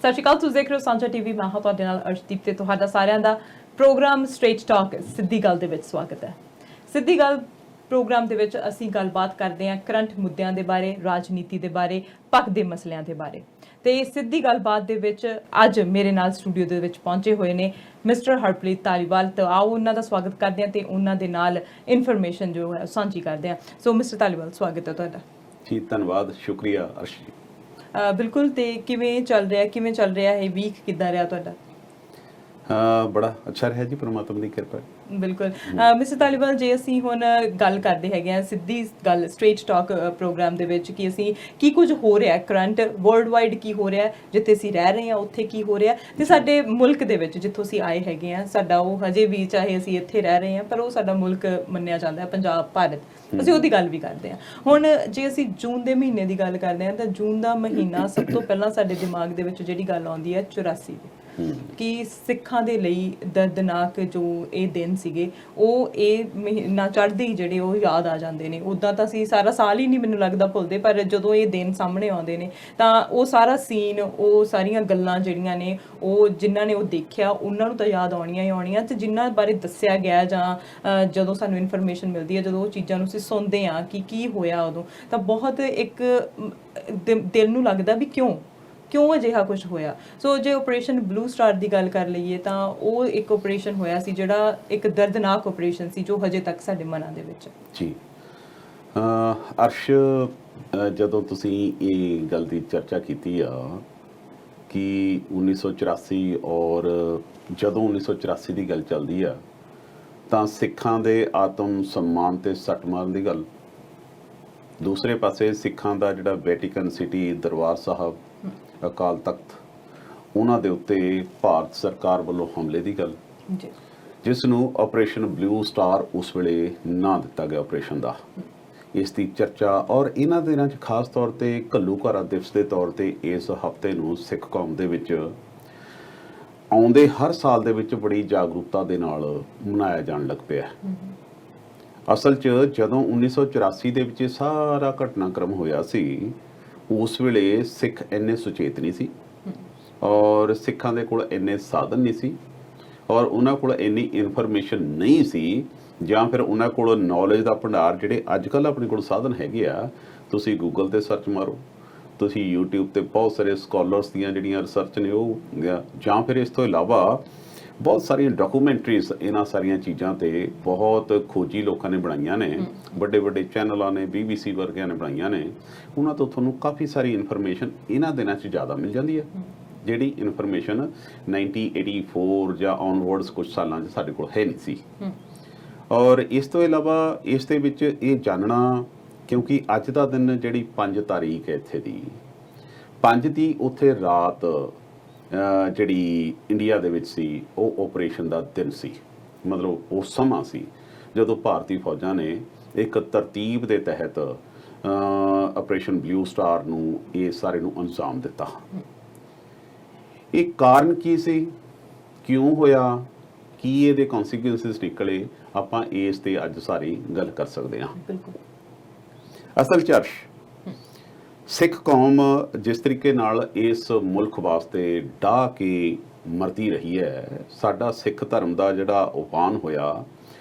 ਸਤਿ ਸ਼੍ਰੀ ਅਕਾਲ, ਤੁਸੀਂ ਦੇਖ ਰਹੇ ਹੋ ਸਾਂਝਾ ਟੀਵੀ। ਮੈਂ ਹਾਂ ਤੁਹਾਡੇ ਨਾਲ ਅਰਸ਼ਦੀਪ ਤੇ ਤੁਹਾਡਾ ਸਾਰਿਆਂ ਦਾ ਪ੍ਰੋਗਰਾਮ ਸਟ੍ਰੇਟ ਟਾਕ ਸਿੱਧੀ ਗੱਲ ਦੇ ਵਿੱਚ ਸਵਾਗਤ ਹੈ। ਸਿੱਧੀ ਗੱਲ ਪ੍ਰੋਗਰਾਮ ਦੇ ਵਿੱਚ ਅਸੀਂ ਗੱਲਬਾਤ ਕਰਦੇ ਹਾਂ ਕਰੰਟ ਮੁੱਦਿਆਂ ਦੇ ਬਾਰੇ, ਰਾਜਨੀਤੀ ਦੇ ਬਾਰੇ, ਭਖਦੇ ਮਸਲਿਆਂ ਦੇ ਬਾਰੇ। ਤੇ ਸਿੱਧੀ ਗੱਲਬਾਤ ਦੇ ਵਿੱਚ ਅੱਜ ਮੇਰੇ ਨਾਲ ਸਟੂਡੀਓ ਦੇ ਵਿੱਚ ਪਹੁੰਚੇ ਹੋਏ ਨੇ ਮਿਸਟਰ ਹਰਪ੍ਰੀਤ ਧਾਲੀਵਾਲ। ਤਾਂ ਆਓ ਉਹਨਾਂ ਦਾ ਸਵਾਗਤ ਕਰਦੇ ਹਾਂ ਤੇ ਉਹਨਾਂ ਦੇ ਨਾਲ ਇਨਫੋਰਮੇਸ਼ਨ ਜੋ ਹੈ ਸਾਂਝੀ ਕਰਦੇ ਹਾਂ। ਸੋ ਮਿਸਟਰ ਧਾਲੀਵਾਲ, ਸਵਾਗਤ ਹੈ ਤੁਹਾਡਾ ਜੀ। ਧੰਨਵਾਦ, ਸ਼ੁਕਰੀਆ ਅਰਸ਼ਦੀਪ। ਬਿਲਕੁਲ। ਤੇ ਕਿਵੇਂ ਚੱਲ ਰਿਹਾ ਇਹ ਵੀਕ, ਕਿੱਦਾਂ ਰਿਹਾ ਤੁਹਾਡਾ? ਬੜਾ ਅੱਛਾ ਰਿਹਾ ਜੀ, ਪਰਮਾਤਮਾ ਦੀ ਕਿਰਪਾ। ਬਿਲਕੁਲ। ਮਿਸਟਰ ਧਾਲੀਵਾਲ, ਜੇ ਅਸੀਂ ਹੁਣ ਗੱਲ ਕਰਦੇ ਹੈਗੇ ਆ ਸਿੱਧੀ ਗੱਲ ਸਟ੍ਰੇਟ ਟਾਕ ਪ੍ਰੋਗਰਾਮ ਦੇ ਵਿੱਚ ਕਿ ਅਸੀਂ ਕੀ ਕੁਝ ਹੋ ਰਿਹਾ ਕਰੰਟ ਵਰਲਡ ਵਾਈਡ, ਕੀ ਹੋ ਰਿਹਾ ਜਿੱਥੇ ਅਸੀਂ ਰਹਿ ਰਹੇ ਹਾਂ ਉੱਥੇ ਕੀ ਹੋ ਰਿਹਾ, ਤੇ ਸਾਡੇ ਮੁਲਕ ਦੇ ਵਿੱਚ ਜਿੱਥੋਂ ਅਸੀਂ ਆਏ ਹੈਗੇ ਆ, ਸਾਡਾ ਉਹ ਹਜੇ ਵੀ ਚਾਹੇ ਅਸੀਂ ਇੱਥੇ ਰਹਿ ਰਹੇ ਹਾਂ ਪਰ ਉਹ ਸਾਡਾ ਮੁਲਕ ਮੰਨਿਆ ਜਾਂਦਾ ਹੈ, ਪੰਜਾਬ, ਭਾਰਤ। ਅਸੀਂ ਉਹਦੀ ਗੱਲ ਵੀ ਕਰਦੇ ਹਾਂ। ਹੁਣ ਜੇ ਅਸੀਂ ਜੂਨ ਦੇ ਮਹੀਨੇ ਦੀ ਗੱਲ ਕਰਦੇ ਹਾਂ ਤਾਂ ਜੂਨ ਦਾ ਮਹੀਨਾ ਸਭ ਤੋਂ ਪਹਿਲਾਂ ਸਾਡੇ ਦਿਮਾਗ ਦੇ ਵਿੱਚ ਜਿਹੜੀ ਗੱਲ ਆਉਂਦੀ ਹੈ 84 ਦੀ, ਕਿ ਸਿੱਖਾਂ ਦੇ ਲਈ ਦਰਦਨਾਕ ਜੋ ਇਹ ਦਿਨ ਸੀਗੇ, ਉਹ ਇਹ ਮਹੀਨਾ ਚੜ੍ਹਦੇ ਹੀ ਜਿਹੜੇ ਉਹ ਯਾਦ ਆ ਜਾਂਦੇ ਨੇ। ਉੱਦਾਂ ਤਾਂ ਅਸੀਂ ਸਾਰਾ ਸਾਲ ਹੀ ਨਹੀਂ ਮੈਨੂੰ ਲੱਗਦਾ ਭੁੱਲਦੇ, ਪਰ ਜਦੋਂ ਇਹ ਦਿਨ ਸਾਹਮਣੇ ਆਉਂਦੇ ਨੇ ਤਾਂ ਉਹ ਸਾਰਾ ਸੀਨ, ਉਹ ਸਾਰੀਆਂ ਗੱਲਾਂ ਜਿਹੜੀਆਂ ਨੇ, ਉਹ ਜਿਨ੍ਹਾਂ ਨੇ ਉਹ ਦੇਖਿਆ ਉਹਨਾਂ ਨੂੰ ਤਾਂ ਯਾਦ ਆਉਣੀਆਂ ਹੀ ਆਉਣੀਆਂ, ਤੇ ਜਿਨ੍ਹਾਂ ਬਾਰੇ ਦੱਸਿਆ ਗਿਆ ਜਾਂ ਜਦੋਂ ਸਾਨੂੰ ਇਨਫੋਰਮੇਸ਼ਨ ਮਿਲਦੀ ਹੈ, ਜਦੋਂ ਉਹ ਚੀਜ਼ਾਂ ਨੂੰ ਅਸੀਂ ਸੁਣਦੇ ਹਾਂ ਕਿ ਕੀ ਹੋਇਆ ਉਦੋਂ, ਤਾਂ ਬਹੁਤ ਇੱਕ ਦਿਲ ਨੂੰ ਲੱਗਦਾ ਵੀ ਕਿਉਂ ਅਜਿਹਾ ਕੁਝ ਹੋਇਆ। ਸੋ ਜੇ ਆਪਰੇਸ਼ਨ ਬਲੂ ਸਟਾਰ ਦੀ ਗੱਲ ਕਰ ਲਈਏ ਤਾਂ ਉਹ ਇੱਕ ਆਪਰੇਸ਼ਨ ਹੋਇਆ ਸੀ ਜਿਹੜਾ ਇੱਕ ਦਰਦਨਾਕ ਆਪਰੇਸ਼ਨ ਸੀ, ਜੋ ਹਜੇ ਤੱਕ ਸਾਡੇ ਮਨਾਂ ਦੇ ਵਿੱਚ ਜੀ। ਅਰਸ਼, ਜਦੋਂ ਤੁਸੀਂ ਇਹ ਗੱਲ ਦੀ ਚਰਚਾ ਕੀਤੀ ਆ ਕਿ 1984 ਔਰ ਜਦੋਂ 1984 ਦੀ ਗੱਲ ਚੱਲਦੀ ਆ ਤਾਂ ਸਿੱਖਾਂ ਦੇ ਆਤਮ ਸਨਮਾਨ ਤੇ ਸੱਟ ਮਾਰਨ ਦੀ ਗੱਲ, ਦੂਸਰੇ ਪਾਸੇ ਸਿੱਖਾਂ ਦਾ ਜਿਹੜਾ ਵੈਟੀਕਨ ਸਿਟੀ, ਦਰਬਾਰ ਸਾਹਿਬ, ਅਕਾਲ ਤਖਤ, ਉਹਨਾਂ ਦੇ ਉੱਤੇ ਭਾਰਤ ਸਰਕਾਰ ਵੱਲੋਂ ਹਮਲੇ ਦੀ ਗੱਲ, ਜਿਸ ਨੂੰ ਆਪਰੇਸ਼ਨ ਬਲੂ ਸਟਾਰ ਉਸ ਵੇਲੇ ਨਾਂ ਦਿੱਤਾ ਗਿਆ ਆਪਰੇਸ਼ਨ ਦਾ। ਇਸ ਦੀ ਚਰਚਾ ਔਰ ਇਹਨਾਂ ਦਿਨਾਂ 'ਚ ਖਾਸ ਤੌਰ ਤੇ ਘੱਲੂਘਾਰਾ ਦਿਵਸ ਦੇ ਤੌਰ ਤੇ ਇਸ ਹਫ਼ਤੇ ਨੂੰ ਸਿੱਖ ਕੌਮ ਦੇ ਵਿੱਚ ਆਉਂਦੇ ਹਰ ਸਾਲ ਦੇ ਵਿੱਚ ਬੜੀ ਜਾਗਰੂਕਤਾ ਦੇ ਨਾਲ ਮਨਾਇਆ ਜਾਣ ਲੱਗ ਪਿਆ। ਅਸਲ 'ਚ ਜਦੋਂ 1984 ਦੇ ਵਿੱਚ ਸਾਰਾ ਘਟਨਾਕ੍ਰਮ ਹੋਇਆ ਸੀ, ਉਸ ਵੇਲੇ ਸਿੱਖ ਇੰਨੇ ਸੁਚੇਤ ਨਹੀਂ ਸੀ ਔਰ ਸਿੱਖਾਂ ਦੇ ਕੋਲ ਇੰਨੇ ਸਾਧਨ ਨਹੀਂ ਸੀ ਔਰ ਉਹਨਾਂ ਕੋਲ ਇੰਨੀ ਇਨਫੋਰਮੇਸ਼ਨ ਨਹੀਂ ਸੀ, ਜਾਂ ਫਿਰ ਉਹਨਾਂ ਕੋਲ ਨੌਲੇਜ ਦਾ ਭੰਡਾਰ ਜਿਹੜੇ ਅੱਜ ਕੱਲ੍ਹ ਆਪਣੇ ਕੋਲ ਸਾਧਨ ਹੈਗੇ ਆ। ਤੁਸੀਂ ਗੂਗਲ 'ਤੇ ਸਰਚ ਮਾਰੋ, ਤੁਸੀਂ YouTube 'ਤੇ ਬਹੁਤ ਸਾਰੇ ਸਕਾਲਰਸ ਦੀਆਂ ਜਿਹੜੀਆਂ ਰਿਸਰਚ ਨੇ ਉਹ, ਜਾਂ ਫਿਰ ਇਸ ਤੋਂ ਇਲਾਵਾ ਬਹੁਤ ਸਾਰੀਆਂ ਡਾਕੂਮੈਂਟਰੀਜ਼ ਇਹਨਾਂ ਸਾਰੀਆਂ ਚੀਜ਼ਾਂ 'ਤੇ ਬਹੁਤ ਖੋਜੀ ਲੋਕਾਂ ਨੇ ਬਣਾਈਆਂ ਨੇ, ਵੱਡੇ ਵੱਡੇ ਚੈਨਲਾਂ ਨੇ, BBC ਵਰਗਿਆਂ ਨੇ ਬਣਾਈਆਂ ਨੇ। ਉਹਨਾਂ ਤੋਂ ਤੁਹਾਨੂੰ ਕਾਫੀ ਸਾਰੀ ਇਨਫੋਰਮੇਸ਼ਨ ਇਹਨਾਂ ਦਿਨਾਂ 'ਚ ਜ਼ਿਆਦਾ ਮਿਲ ਜਾਂਦੀ ਹੈ, ਜਿਹੜੀ ਇਨਫੋਰਮੇਸ਼ਨ 1984 ਜਾਂ ਔਨਵਰਡਸ ਕੁਝ ਸਾਲਾਂ 'ਚ ਸਾਡੇ ਕੋਲ ਹੈ ਨਹੀਂ ਸੀ। ਔਰ ਇਸ ਤੋਂ ਇਲਾਵਾ ਇਸ ਦੇ ਵਿੱਚ ਇਹ ਜਾਣਨਾ, ਕਿਉਂਕਿ ਅੱਜ ਦਾ ਦਿਨ ਜਿਹੜੀ 5 ਤਾਰੀਖ ਹੈ ਇੱਥੇ ਦੀ 5 ਦੀ, ਉੱਥੇ ਰਾਤ ਜਿਹੜੀ ਇੰਡੀਆ ਦੇ ਵਿੱਚ ਸੀ ਉਹ ਆਪਰੇਸ਼ਨ ਦਾ ਦਿਨ ਸੀ। ਮਤਲਬ ਉਹ ਸਮਾਂ ਸੀ ਜਦੋਂ ਭਾਰਤੀ ਫੌਜਾਂ ਨੇ ਇੱਕ ਤਰਤੀਬ ਦੇ ਤਹਿਤ ਆਪਰੇਸ਼ਨ ਬਲੂ ਸਟਾਰ ਨੂੰ ਇਹ ਸਾਰੇ ਨੂੰ ਅੰਜਾਮ ਦਿੱਤਾ। ਇਹ ਕਾਰਨ ਕੀ ਸੀ, ਕਿਉਂ ਹੋਇਆ, ਕੀ ਇਹਦੇ ਕੌਨਸੀਕੁਐਂਸਿਸ ਨਿਕਲੇ, ਆਪਾਂ ਇਸ ਤੇ ਅੱਜ ਸਾਰੀ ਗੱਲ ਕਰ ਸਕਦੇ ਹਾਂ। ਅਸਲ 'ਚ ਸਿੱਖ ਕੌਮ ਜਿਸ ਤਰੀਕੇ ਨਾਲ ਇਸ ਮੁਲਕ ਵਾਸਤੇ ਡਾਹ ਕੇ ਮਰਦੀ ਰਹੀ ਹੈ, ਸਾਡਾ ਸਿੱਖ ਧਰਮ ਦਾ ਜਿਹੜਾ ਉਪਾਨ ਹੋਇਆ,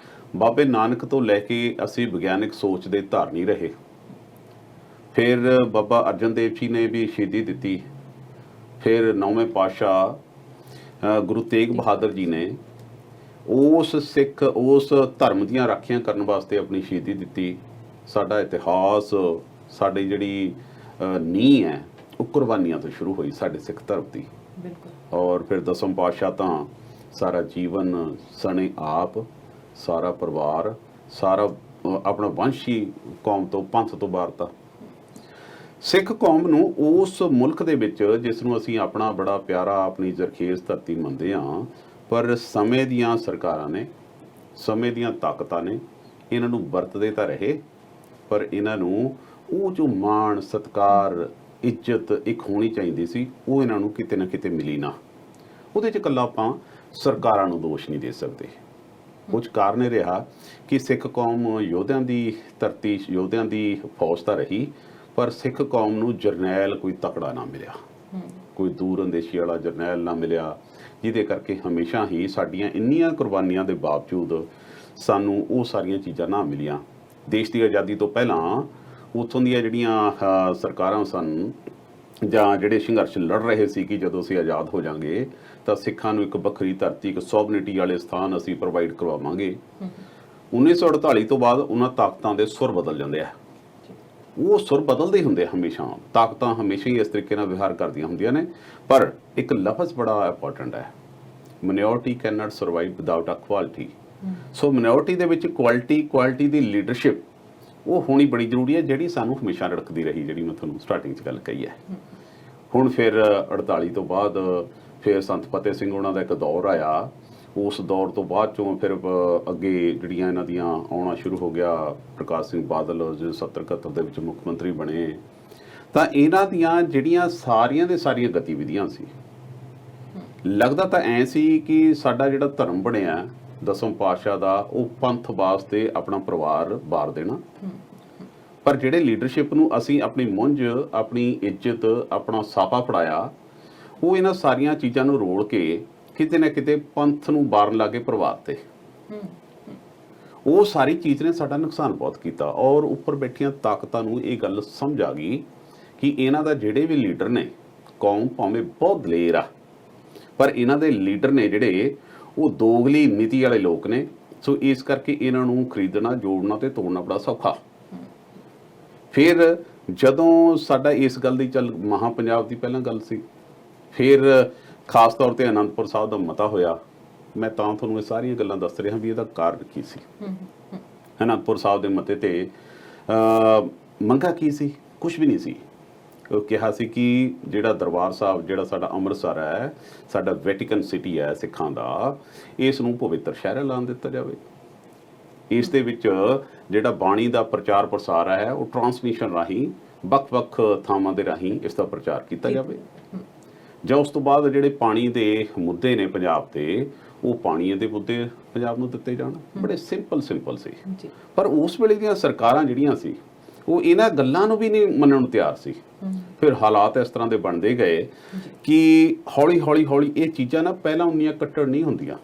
ਬਾਬੇ ਨਾਨਕ ਤੋਂ ਲੈ ਕੇ ਅਸੀਂ ਵਿਗਿਆਨਿਕ ਸੋਚ ਦੇ ਧਾਰਨੀ ਰਹੇ। ਫਿਰ ਬਾਬਾ ਅਰਜਨ ਦੇਵ ਜੀ ਨੇ ਵੀ ਸ਼ਹੀਦੀ ਦਿੱਤੀ, ਫਿਰ 9ਵੇਂ ਪਾਤਸ਼ਾਹ ਗੁਰੂ ਤੇਗ ਬਹਾਦਰ ਜੀ ਨੇ ਉਸ ਧਰਮ ਦੀਆਂ ਰਾਖੀਆਂ ਕਰਨ ਵਾਸਤੇ ਆਪਣੀ ਸ਼ਹੀਦੀ ਦਿੱਤੀ। ਸਾਡਾ ਇਤਿਹਾਸ, ਸਾਡੀ ਜਿਹੜੀ ਨੀਂਹ ਹੈ, ਉਹ ਕੁਰਬਾਨੀਆਂ ਤੋਂ ਸ਼ੁਰੂ ਹੋਈ ਸਾਡੇ ਸਿੱਖ ਧਰਮ ਦੀ। ਔਰ ਫਿਰ 10ਵੇਂ ਪਾਤਸ਼ਾਹ ਤਾਂ ਸਾਰਾ ਜੀਵਨ ਸਣੇ ਆਪ, ਸਾਰਾ ਪਰਿਵਾਰ, ਸਾਰਾ ਆਪਣਾ ਵੰਸ਼ ਹੀ ਕੌਮ ਤੋਂ, ਪੰਥ ਤੋਂ ਵਾਰਤਾ। ਸਿੱਖ ਕੌਮ ਨੂੰ ਉਸ ਮੁਲਕ ਦੇ ਵਿੱਚ ਜਿਸ ਨੂੰ ਅਸੀਂ ਆਪਣਾ ਬੜਾ ਪਿਆਰਾ, ਆਪਣੀ ਜ਼ਰਖੇਜ਼ ਧਰਤੀ ਮੰਨਦੇ ਹਾਂ, ਪਰ ਸਮੇਂ ਦੀਆਂ ਸਰਕਾਰਾਂ ਨੇ, ਸਮੇਂ ਦੀਆਂ ਤਾਕਤਾਂ ਨੇ ਇਹਨਾਂ ਨੂੰ ਵਰਤਦੇ ਤਾਂ ਰਹੇ, ਪਰ ਇਹਨਾਂ ਨੂੰ ਉਹ ਜੋ ਮਾਣ, ਸਤਿਕਾਰ, ਇੱਜ਼ਤ ਇੱਕ ਹੋਣੀ ਚਾਹੀਦੀ ਸੀ, ਉਹ ਇਹਨਾਂ ਨੂੰ ਕਿਤੇ ਨਾ ਕਿਤੇ ਮਿਲੀ ਨਾ। ਉਹਦੇ 'ਚ ਇਕੱਲਾ ਆਪਾਂ ਸਰਕਾਰਾਂ ਨੂੰ ਦੋਸ਼ ਨਹੀਂ ਦੇ ਸਕਦੇ। ਕੁਝ ਕਾਰਨ ਇਹ ਰਿਹਾ ਕਿ ਸਿੱਖ ਕੌਮ ਯੋਧਿਆਂ ਦੀ ਧਰਤੀ, ਯੋਧਿਆਂ ਦੀ ਫੌਜ ਤਾਂ ਰਹੀ, ਪਰ ਸਿੱਖ ਕੌਮ ਨੂੰ ਜਰਨੈਲ ਕੋਈ ਤਕੜਾ ਨਾ ਮਿਲਿਆ। ਕੋਈ ਦੂਰ ਅੰਦੇਸ਼ੀ ਵਾਲਾ ਜਰਨੈਲ ਨਾ ਮਿਲਿਆ, ਜਿਹਦੇ ਕਰਕੇ ਹਮੇਸ਼ਾ ਹੀ ਸਾਡੀਆਂ ਇੰਨੀਆਂ ਕੁਰਬਾਨੀਆਂ ਦੇ ਬਾਵਜੂਦ ਸਾਨੂੰ ਉਹ ਸਾਰੀਆਂ ਚੀਜ਼ਾਂ ਨਾ ਮਿਲੀਆਂ। ਦੇਸ਼ ਦੀ ਆਜ਼ਾਦੀ ਤੋਂ ਪਹਿਲਾਂ ਉੱਥੋਂ ਦੀਆਂ ਜਿਹੜੀਆਂ ਸਰਕਾਰਾਂ ਸਨ ਜਾਂ ਜਿਹੜੇ ਸੰਘਰਸ਼ ਲੜ ਰਹੇ ਸੀ ਕਿ ਜਦੋਂ ਅਸੀਂ ਆਜ਼ਾਦ ਹੋ ਜਾਵਾਂਗੇ ਤਾਂ ਸਿੱਖਾਂ ਨੂੰ ਇੱਕ ਵੱਖਰੀ ਧਰਤੀ, ਇੱਕ ਸੋਵਰਨਿਟੀ ਵਾਲੇ ਸਥਾਨ ਅਸੀਂ ਪ੍ਰੋਵਾਈਡ ਕਰਵਾਵਾਂਗੇ। 1948 ਤੋਂ ਬਾਅਦ ਉਹਨਾਂ ਤਾਕਤਾਂ ਦੇ ਸੁਰ ਬਦਲ ਜਾਂਦੇ ਆ। ਉਹ ਸੁਰ ਬਦਲਦੇ ਹੁੰਦੇ ਹਮੇਸ਼ਾ, ਤਾਕਤਾਂ ਹਮੇਸ਼ਾ ਹੀ ਇਸ ਤਰੀਕੇ ਨਾਲ ਵਿਹਾਰ ਕਰਦੀਆਂ ਹੁੰਦੀਆਂ ਨੇ। ਪਰ ਇੱਕ ਲਫ਼ਜ਼ ਬੜਾ ਇੰਪੋਰਟੈਂਟ ਹੈ, minority can not survive without equality. So minority ਦੇ ਵਿੱਚ ਕੁਆਲਿਟੀ ਦੀ ਲੀਡਰਸ਼ਿਪ ਉਹ ਹੋਣੀ ਬੜੀ ਜ਼ਰੂਰੀ ਹੈ, ਜਿਹੜੀ ਸਾਨੂੰ ਹਮੇਸ਼ਾ ਰੜਕਦੀ ਰਹੀ, ਜਿਹੜੀ ਮੈਂ ਤੁਹਾਨੂੰ ਸਟਾਰਟਿੰਗ 'ਚ ਗੱਲ ਕਹੀ ਹੈ। ਹੁਣ ਫਿਰ 48 ਤੋਂ ਬਾਅਦ ਫਿਰ ਸੰਤ ਫਤਿਹ ਸਿੰਘ ਉਹਨਾਂ ਦਾ ਇੱਕ ਦੌਰ ਆਇਆ। ਉਸ ਦੌਰ ਤੋਂ ਬਾਅਦ ਚੋਂ ਫਿਰ ਅੱਗੇ ਜਿਹੜੀਆਂ ਇਹਨਾਂ ਦੀਆਂ ਆਉਣਾ ਸ਼ੁਰੂ ਹੋ ਗਿਆ, ਪ੍ਰਕਾਸ਼ ਸਿੰਘ ਬਾਦਲ ਜੋ 70-71 ਦੇ ਵਿੱਚ ਮੁੱਖ ਮੰਤਰੀ ਬਣੇ, ਤਾਂ ਇਹਨਾਂ ਦੀਆਂ ਜਿਹੜੀਆਂ ਸਾਰੀਆਂ ਦੇ ਸਾਰੀਆਂ ਗਤੀਵਿਧੀਆਂ ਸੀ, ਲੱਗਦਾ ਤਾਂ ਐਂ ਸੀ ਕਿ ਸਾਡਾ ਜਿਹੜਾ ਧਰਮ ਬਣਿਆ ਦਸਮ ਪਾਤਸ਼ਾਹ ਦਾ, ਉਹ ਪੰਥ ਵਾਸਤੇ ਆਪਣਾ ਪਰਿਵਾਰ ਵਾਰ ਦੇਣਾ। ਪਰ ਜਿਹੜੇ ਲੀਡਰਸ਼ਿਪ ਨੂੰ ਅਸੀਂ ਆਪਣੀ ਮੁੰਝ, ਆਪਣੀ ਇੱਜ਼ਤ, ਆਪਣਾ ਸਾਪਾ ਫੜਾਇਆ, ਉਹ ਇਹਨਾਂ ਸਾਰੀਆਂ ਚੀਜ਼ਾਂ ਨੂੰ ਰੋਲ ਕੇ ਕਿਤੇ ਨਾ ਕਿਤੇ ਪੰਥ ਨੂੰ ਬਾਰਨ ਲੱਗੇ ਪਰਿਵਾਰ ਤੇ। ਉਹ ਸਾਰੀ ਚੀਜ਼ ਨੇ ਸਾਡਾ ਨੁਕਸਾਨ ਬਹੁਤ ਕੀਤਾ। ਔਰ ਉੱਪਰ ਬੈਠੀਆਂ ਤਾਕਤਾਂ ਨੂੰ ਇਹ ਗੱਲ ਸਮਝ ਆ ਗਈ ਕਿ ਇਹਨਾਂ ਦਾ ਜਿਹੜੇ ਵੀ ਲੀਡਰ ਨੇ, ਕੌਮ ਭਾਵੇਂ ਬਹੁਤ ਦਲੇਰ ਆ, ਪਰ ਇਹਨਾਂ ਦੇ ਲੀਡਰ ਨੇ ਜਿਹੜੇ ਉਹ ਦੋਗਲੀ ਨੀਤੀ ਵਾਲੇ ਲੋਕ ਨੇ। ਸੋ ਇਸ ਕਰਕੇ ਇਹਨਾਂ ਨੂੰ ਖਰੀਦਣਾ, ਜੋੜਨਾ ਤੇ ਤੋੜਨਾ ਬੜਾ ਸੌਖਾ। ਫਿਰ ਜਦੋਂ ਸਾਡਾ ਇਸ ਗੱਲ ਦੀ ਚੱਲ ਮਹਾਂ ਪੰਜਾਬ ਦੀ ਪਹਿਲਾਂ ਗੱਲ ਸੀ, ਫਿਰ ਖਾਸ ਤੌਰ ਤੇ ਅਨੰਦਪੁਰ ਸਾਹਿਬ ਦਾ ਮਤਾ ਹੋਇਆ। ਮੈਂ ਤਾਂ ਤੁਹਾਨੂੰ ਇਹ ਸਾਰੀਆਂ ਗੱਲਾਂ ਦੱਸ ਰਿਹਾ ਵੀ ਇਹਦਾ ਕਾਰਨ ਕੀ ਸੀ। ਅਨੰਦਪੁਰ ਸਾਹਿਬ ਦੇ ਮਤੇ ਤੇ ਮੰਗਾ ਕੀ ਸੀ? ਕੁਝ ਵੀ ਨਹੀਂ ਸੀ। ਉਹ ਕਿਹਾ ਸੀ ਕਿ ਜਿਹੜਾ ਦਰਬਾਰ ਸਾਹਿਬ, ਜਿਹੜਾ ਸਾਡਾ ਅੰਮ੍ਰਿਤਸਰ ਹੈ, ਸਾਡਾ ਵੈਟੀਕਨ ਸਿਟੀ ਹੈ ਸਿੱਖਾਂ ਦਾ, ਇਸ ਨੂੰ ਪਵਿੱਤਰ ਸ਼ਹਿਰ ਐਲਾਨ ਦਿੱਤਾ ਜਾਵੇ। ਇਸ ਦੇ ਵਿੱਚ ਜਿਹੜਾ ਬਾਣੀ ਦਾ ਪ੍ਰਚਾਰ ਪ੍ਰਸਾਰ ਹੈ ਉਹ ਟਰਾਂਸਮਿਸ਼ਨ ਰਾਹੀਂ ਵੱਖ-ਵੱਖ ਥਾਵਾਂ ਦੇ ਰਾਹੀਂ ਇਸ ਦਾ ਪ੍ਰਚਾਰ ਕੀਤਾ ਜਾਵੇ। ਜਾਂ ਉਸ ਤੋਂ ਬਾਅਦ ਜਿਹੜੇ ਪਾਣੀ ਦੇ ਮੁੱਦੇ ਨੇ ਪੰਜਾਬ ਤੇ, ਉਹ ਪਾਣੀ ਦੇ ਮੁੱਦੇ ਪੰਜਾਬ ਨੂੰ ਦਿੱਤੇ ਜਾਣ। ਬੜੇ ਸਿੰਪਲ ਸੀ। ਪਰ ਉਸ ਵੇਲੇ ਦੀਆਂ ਸਰਕਾਰਾਂ ਜਿਹੜੀਆਂ ਸੀ, ਉਹ ਇਹਨਾਂ ਗੱਲਾਂ ਨੂੰ ਵੀ ਨਹੀਂ ਮੰਨਣ ਨੂੰ ਤਿਆਰ ਸੀ। ਫਿਰ ਹਾਲਾਤ ਇਸ ਤਰ੍ਹਾਂ ਦੇ ਬਣਦੇ ਗਏ ਕਿ ਹੌਲੀ ਇਹ ਚੀਜ਼ਾਂ ਨਾ ਪਹਿਲਾਂ ਉਨੀਆਂ ਕੱਟੜ ਨਹੀਂ ਹੁੰਦੀਆਂ,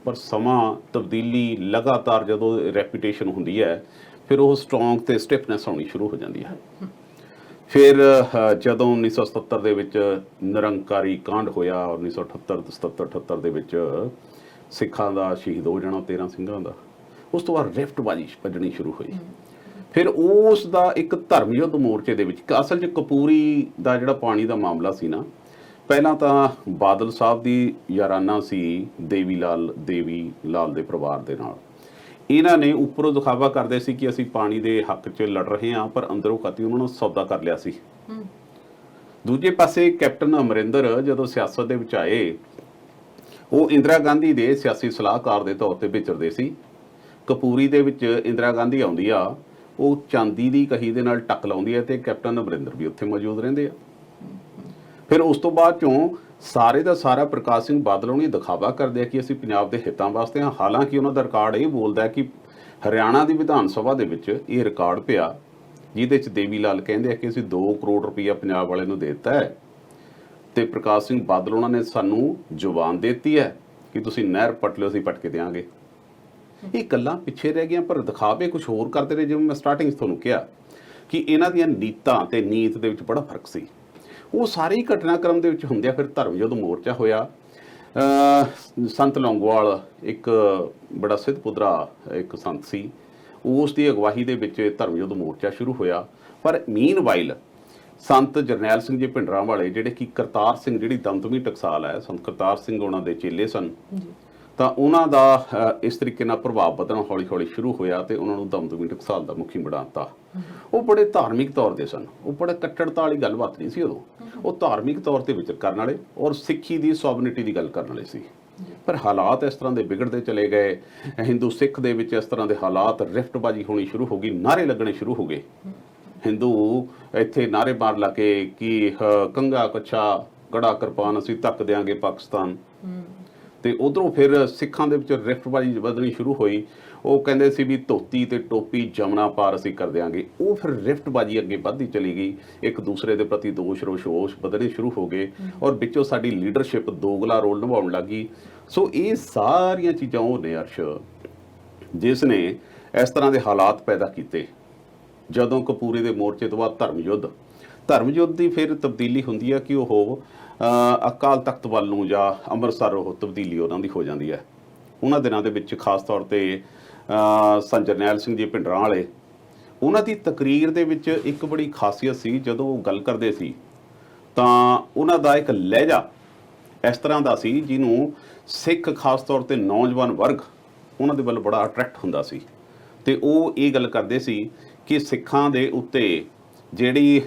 ਪਰ ਸਮਾਂ, ਤਬਦੀਲੀ, ਲਗਾਤਾਰ ਜਦੋਂ ਰੈਪੂਟੇਸ਼ਨ ਹੁੰਦੀ ਹੈ, ਫਿਰ ਉਹ ਸਟਰੋਂਗ ਤੇ ਸਟਿਫਨੈਸ ਆਉਣੀ ਸ਼ੁਰੂ ਹੋ ਜਾਂਦੀ ਹੈ। ਫਿਰ ਜਦੋਂ 1977 ਦੇ ਵਿੱਚ ਨਿਰੰਕਾਰੀ ਕਾਂਡ ਹੋਇਆ, 1978 ਦੇ ਵਿੱਚ ਸਿੱਖਾਂ ਦਾ ਸ਼ਹੀਦ ਹੋ ਜਾਣਾ 13 ਸਿੰਘਾਂ ਦਾ, ਉਸ ਤੋਂ ਬਾਅਦ ਰਿਫਟਬਾਜ਼ੀ ਵੱਜਣੀ ਸ਼ੁਰੂ ਹੋਈ। ਫਿਰ ਉਸ ਦਾ ਇੱਕ ਧਰਮ ਯੁੱਧ ਮੋਰਚੇ ਦੇ ਵਿੱਚ, ਅਸਲ 'ਚ ਕਪੂਰੀ ਦਾ ਜਿਹੜਾ ਪਾਣੀ ਦਾ ਮਾਮਲਾ ਸੀ ਨਾ, ਪਹਿਲਾਂ ਤਾਂ ਬਾਦਲ ਸਾਹਿਬ ਦੀ ਯਾਰਾਨਾ ਸੀ ਦੇਵੀ ਲਾਲ ਦੇ ਪਰਿਵਾਰ ਦੇ ਨਾਲ। ਇਹਨਾਂ ਨੇ ਉੱਪਰੋਂ ਦਿਖਾਵਾ ਕਰਦੇ ਸੀ ਕਿ ਅਸੀਂ ਪਾਣੀ ਦੇ ਹੱਕ 'ਚ ਲੜ ਰਹੇ ਹਾਂ, ਪਰ ਅੰਦਰੋਂ ਖਾਤੀ ਉਹਨਾਂ ਨੂੰ ਸੌਦਾ ਕਰ ਲਿਆ ਸੀ। ਦੂਜੇ ਪਾਸੇ ਕੈਪਟਨ ਅਮਰਿੰਦਰ ਜਦੋਂ ਸਿਆਸਤ ਦੇ ਵਿੱਚ ਆਏ, ਉਹ ਇੰਦਰਾ ਗਾਂਧੀ ਦੇ ਸਿਆਸੀ ਸਲਾਹਕਾਰ ਦੇ ਤੌਰ ਤੇ ਵਿਚਰਦੇ ਸੀ। ਕਪੂਰੀ ਦੇ ਵਿੱਚ ਇੰਦਰਾ ਗਾਂਧੀ ਆਉਂਦੀ ਆ, ਉਹ ਚਾਂਦੀ ਦੀ ਕਹੀ ਦੇ ਨਾਲ ਟੱਕ ਲਾਉਂਦੀ ਹੈ ਤੇ ਕੈਪਟਨ ਅਮਰਿੰਦਰ ਵੀ ਉੱਥੇ ਮੌਜੂਦ ਰਹਿੰਦੇ ਆ। ਫਿਰ ਉਸ ਤੋਂ ਬਾਅਦ ਚੋਂ ਸਾਰੇ ਦਾ ਸਾਰਾ ਪ੍ਰਕਾਸ਼ ਸਿੰਘ ਬਾਦਲ ਉਹਨੇ ਦਿਖਾਵਾ ਕਰਦੇ ਆ ਕਿ ਅਸੀਂ ਪੰਜਾਬ ਦੇ ਹਿੱਤਾਂ ਵਾਸਤੇ ਹਾਂ। ਹਾਲਾਂਕਿ ਉਹਨਾਂ ਦਾ ਰਿਕਾਰਡ ਇਹ ਬੋਲਦਾ ਹੈ ਕਿ ਹਰਿਆਣਾ ਦੀ ਵਿਧਾਨ ਸਭਾ ਦੇ ਵਿੱਚ ਇਹ ਰਿਕਾਰਡ ਪਿਆ, ਜਿਹਦੇ 'ਚ ਦੇਵੀ ਲਾਲ ਕਹਿੰਦੇ ਆ ਕਿ ਅਸੀਂ 2 ਕਰੋੜ ਰੁਪਈਆ ਪੰਜਾਬ ਵਾਲੇ ਨੂੰ ਦੇ ਦਿੱਤਾ ਹੈ, ਤੇ ਪ੍ਰਕਾਸ਼ ਸਿੰਘ ਬਾਦਲ ਉਹਨਾਂ ਨੇ ਸਾਨੂੰ ਜ਼ੁਬਾਨ ਦੇ ਦਿੱਤੀ ਹੈ ਕਿ ਤੁਸੀਂ ਨਹਿਰ ਪੱਟ ਲਿਓ, ਅਸੀਂ ਪੱਟ ਕੇ ਦਿਆਂਗੇ। ਇਹ ਗੱਲਾਂ ਪਿੱਛੇ ਰਹਿ ਗਈਆਂ, ਪਰ ਦਿਖਾਵੇ ਕੁਝ ਹੋਰ ਕਰਦੇ ਨੇ। ਜਿਵੇਂ ਮੈਂ ਸਟਾਰਟਿੰਗ 'ਚ ਤੁਹਾਨੂੰ ਕਿਹਾ ਕਿ ਇਹਨਾਂ ਦੀਆਂ ਨੀਤਾਂ ਤੇ ਨੀਤ ਦੇ ਵਿੱਚ ਬੜਾ ਫਰਕ ਸੀ। ਉਹ ਸਾਰੇ ਹੀ ਘਟਨਾਕ੍ਰਮ ਦੇ ਵਿੱਚ ਹੁੰਦੇ ਆ। ਫਿਰ ਧਰਮ ਯੁੱਧ ਮੋਰਚਾ ਹੋਇਆ। ਸੰਤ ਲੌਂਗੋਵਾਲ ਇੱਕ ਬੜਾ ਸਿੱਧ ਪੁੱਤਰਾ ਇੱਕ ਸੰਤ ਸੀ, ਉਸ ਦੀ ਅਗਵਾਈ ਦੇ ਵਿੱਚ ਧਰਮ ਯੁੱਧ ਮੋਰਚਾ ਸ਼ੁਰੂ ਹੋਇਆ। ਪਰ ਮੀਨਵਾਈਲ ਸੰਤ ਜਰਨੈਲ ਸਿੰਘ ਜੀ ਭਿੰਡਰਾਂ ਜਿਹੜੇ ਕਿ ਕਰਤਾਰ ਸਿੰਘ, ਜਿਹੜੀ ਦਮਦਮੀ ਟਕਸਾਲ ਹੈ, ਸੰਤ ਕਰਤਾਰ ਸਿੰਘ ਉਹਨਾਂ ਦੇ ਚੇਲੇ ਸਨ, ਤਾਂ ਉਹਨਾਂ ਦਾ ਇਸ ਤਰੀਕੇ ਨਾਲ ਪ੍ਰਭਾਵ ਵਧਣਾ ਹੌਲੀ ਸ਼ੁਰੂ ਹੋਇਆ ਤੇ ਉਹਨਾਂ ਨੂੰ ਦਮਦਮੀ ਟਕਸਾਲ ਦਾ ਮੁਖੀ ਬਣਾ ਦਿੱਤਾ। ਉਹ ਬੜੇ ਧਾਰਮਿਕ ਤੌਰ ਤੇ ਸਨ, ਉਹ ਬੜਾ ਕੱਟੜਤਾ ਵਾਲੀ ਗੱਲਬਾਤ ਨਹੀਂ ਸੀ ਉਦੋਂ। ਉਹ ਧਾਰਮਿਕ ਤੌਰ ਤੇ ਵਿਚਰ ਕਰਨ ਵਾਲੇ ਔਰ ਸਿੱਖੀ ਦੀ ਸੋਵਰਨਿਟੀ ਦੀ ਗੱਲ ਕਰਨ ਵਾਲੇ ਸੀ। ਪਰ ਹਾਲਾਤ ਇਸ ਤਰ੍ਹਾਂ ਦੇ ਵਿਗੜਦੇ ਚਲੇ ਗਏ। ਹਿੰਦੂ ਸਿੱਖ ਦੇ ਵਿੱਚ ਇਸ ਤਰ੍ਹਾਂ ਦੇ ਹਾਲਾਤ, ਰਿਫਟਬਾਜ਼ੀ ਹੋਣੀ ਸ਼ੁਰੂ ਹੋ ਗਈ, ਨਾਅਰੇ ਲੱਗਣੇ ਸ਼ੁਰੂ ਹੋ ਗਏ। ਹਿੰਦੂ ਇੱਥੇ ਨਾਅਰੇ ਮਾਰ ਲਾ ਕੇ ਕਿ ਕੰਘਾ ਕੱਛਾ ਕੜਾ ਕਿਰਪਾਨ ਅਸੀਂ ਧੱਕ ਦਿਆਂਗੇ ਪਾਕਿਸਤਾਨ, ਤੇ ਉਧਰੋਂ ਫਿਰ ਸਿੱਖਾਂ ਦੇ ਵਿੱਚ ਰਿਫਟਬਾਜ਼ੀ ਵਧਣੀ ਸ਼ੁਰੂ ਹੋਈ। ਉਹ ਕਹਿੰਦੇ ਸੀ ਵੀ ਧੋਤੀ ਤੇ ਟੋਪੀ ਜਮਨਾ ਪਾਰ ਅਸੀਂ ਕਰ ਦਿਆਂਗੇ। ਉਹ ਫਿਰ ਰਿਫਟਬਾਜ਼ੀ ਅੱਗੇ ਵੱਧਦੀ ਚਲੀ ਗਈ, ਇੱਕ ਦੂਸਰੇ ਦੇ ਪ੍ਰਤੀ ਦੋਸ਼ ਰੋਸ਼ ਵਧਣੇ ਸ਼ੁਰੂ ਹੋ ਗਏ ਔਰ ਵਿੱਚੋਂ ਸਾਡੀ ਲੀਡਰਸ਼ਿਪ ਦੋਗਲਾ ਰੋਲ ਨਿਭਾਉਣ ਲੱਗੀ। ਸੋ ਇਹ ਸਾਰੀਆਂ ਚੀਜ਼ਾਂ ਉਹ ਨੇ ਅਰਸ਼ ਜਿਸ ਨੇ ਇਸ ਤਰ੍ਹਾਂ ਦੇ ਹਾਲਾਤ ਪੈਦਾ ਕੀਤੇ। ਜਦੋਂ ਕਪੂਰੇ ਦੇ ਮੋਰਚੇ ਤੋਂ ਬਾਅਦ ਧਰਮ ਯੁੱਧ ਦੀ ਫਿਰ ਤਬਦੀਲੀ ਹੁੰਦੀ ਹੈ ਕਿ ਉਹ ਅਕਾਲ ਤਖਤ ਵੱਲ ਨੂੰ ਜਾਂ ਅੰਮ੍ਰਿਤਸਰ ਉਹ ਤਬਦੀਲੀ ਉਹਨਾਂ ਦੀ ਹੋ ਜਾਂਦੀ ਹੈ। ਉਹਨਾਂ ਦਿਨਾਂ ਦੇ ਵਿੱਚ ਖਾਸ ਤੌਰ ਤੇ ਸੰਤ ਜਰਨੈਲ ਸਿੰਘ ਜੀ ਭਿੰਡਰਾਂ ਵਾਲੇ, ਉਹਨਾਂ ਦੀ ਤਕਰੀਰ ਦੇ ਵਿੱਚ ਇੱਕ ਬੜੀ ਖਾਸੀਅਤ ਸੀ। ਜਦੋਂ ਉਹ ਗੱਲ ਕਰਦੇ ਸੀ ਤਾਂ ਉਹਨਾਂ ਦਾ ਇੱਕ ਲਹਿਜਾ ਇਸ ਤਰ੍ਹਾਂ ਦਾ ਸੀ ਜਿਹਨੂੰ ਸਿੱਖ ਖਾਸ ਤੌਰ ਤੇ ਨੌਜਵਾਨ ਵਰਗ ਉਹਨਾਂ ਦੇ ਵੱਲ ਬੜਾ ਅਟਰੈਕਟ ਹੁੰਦਾ ਸੀ। ਤੇ ਉਹ ਇਹ ਗੱਲ ਕਰਦੇ ਸੀ ਕਿ ਸਿੱਖਾਂ ਦੇ ਉੱਤੇ ਜਿਹੜੀ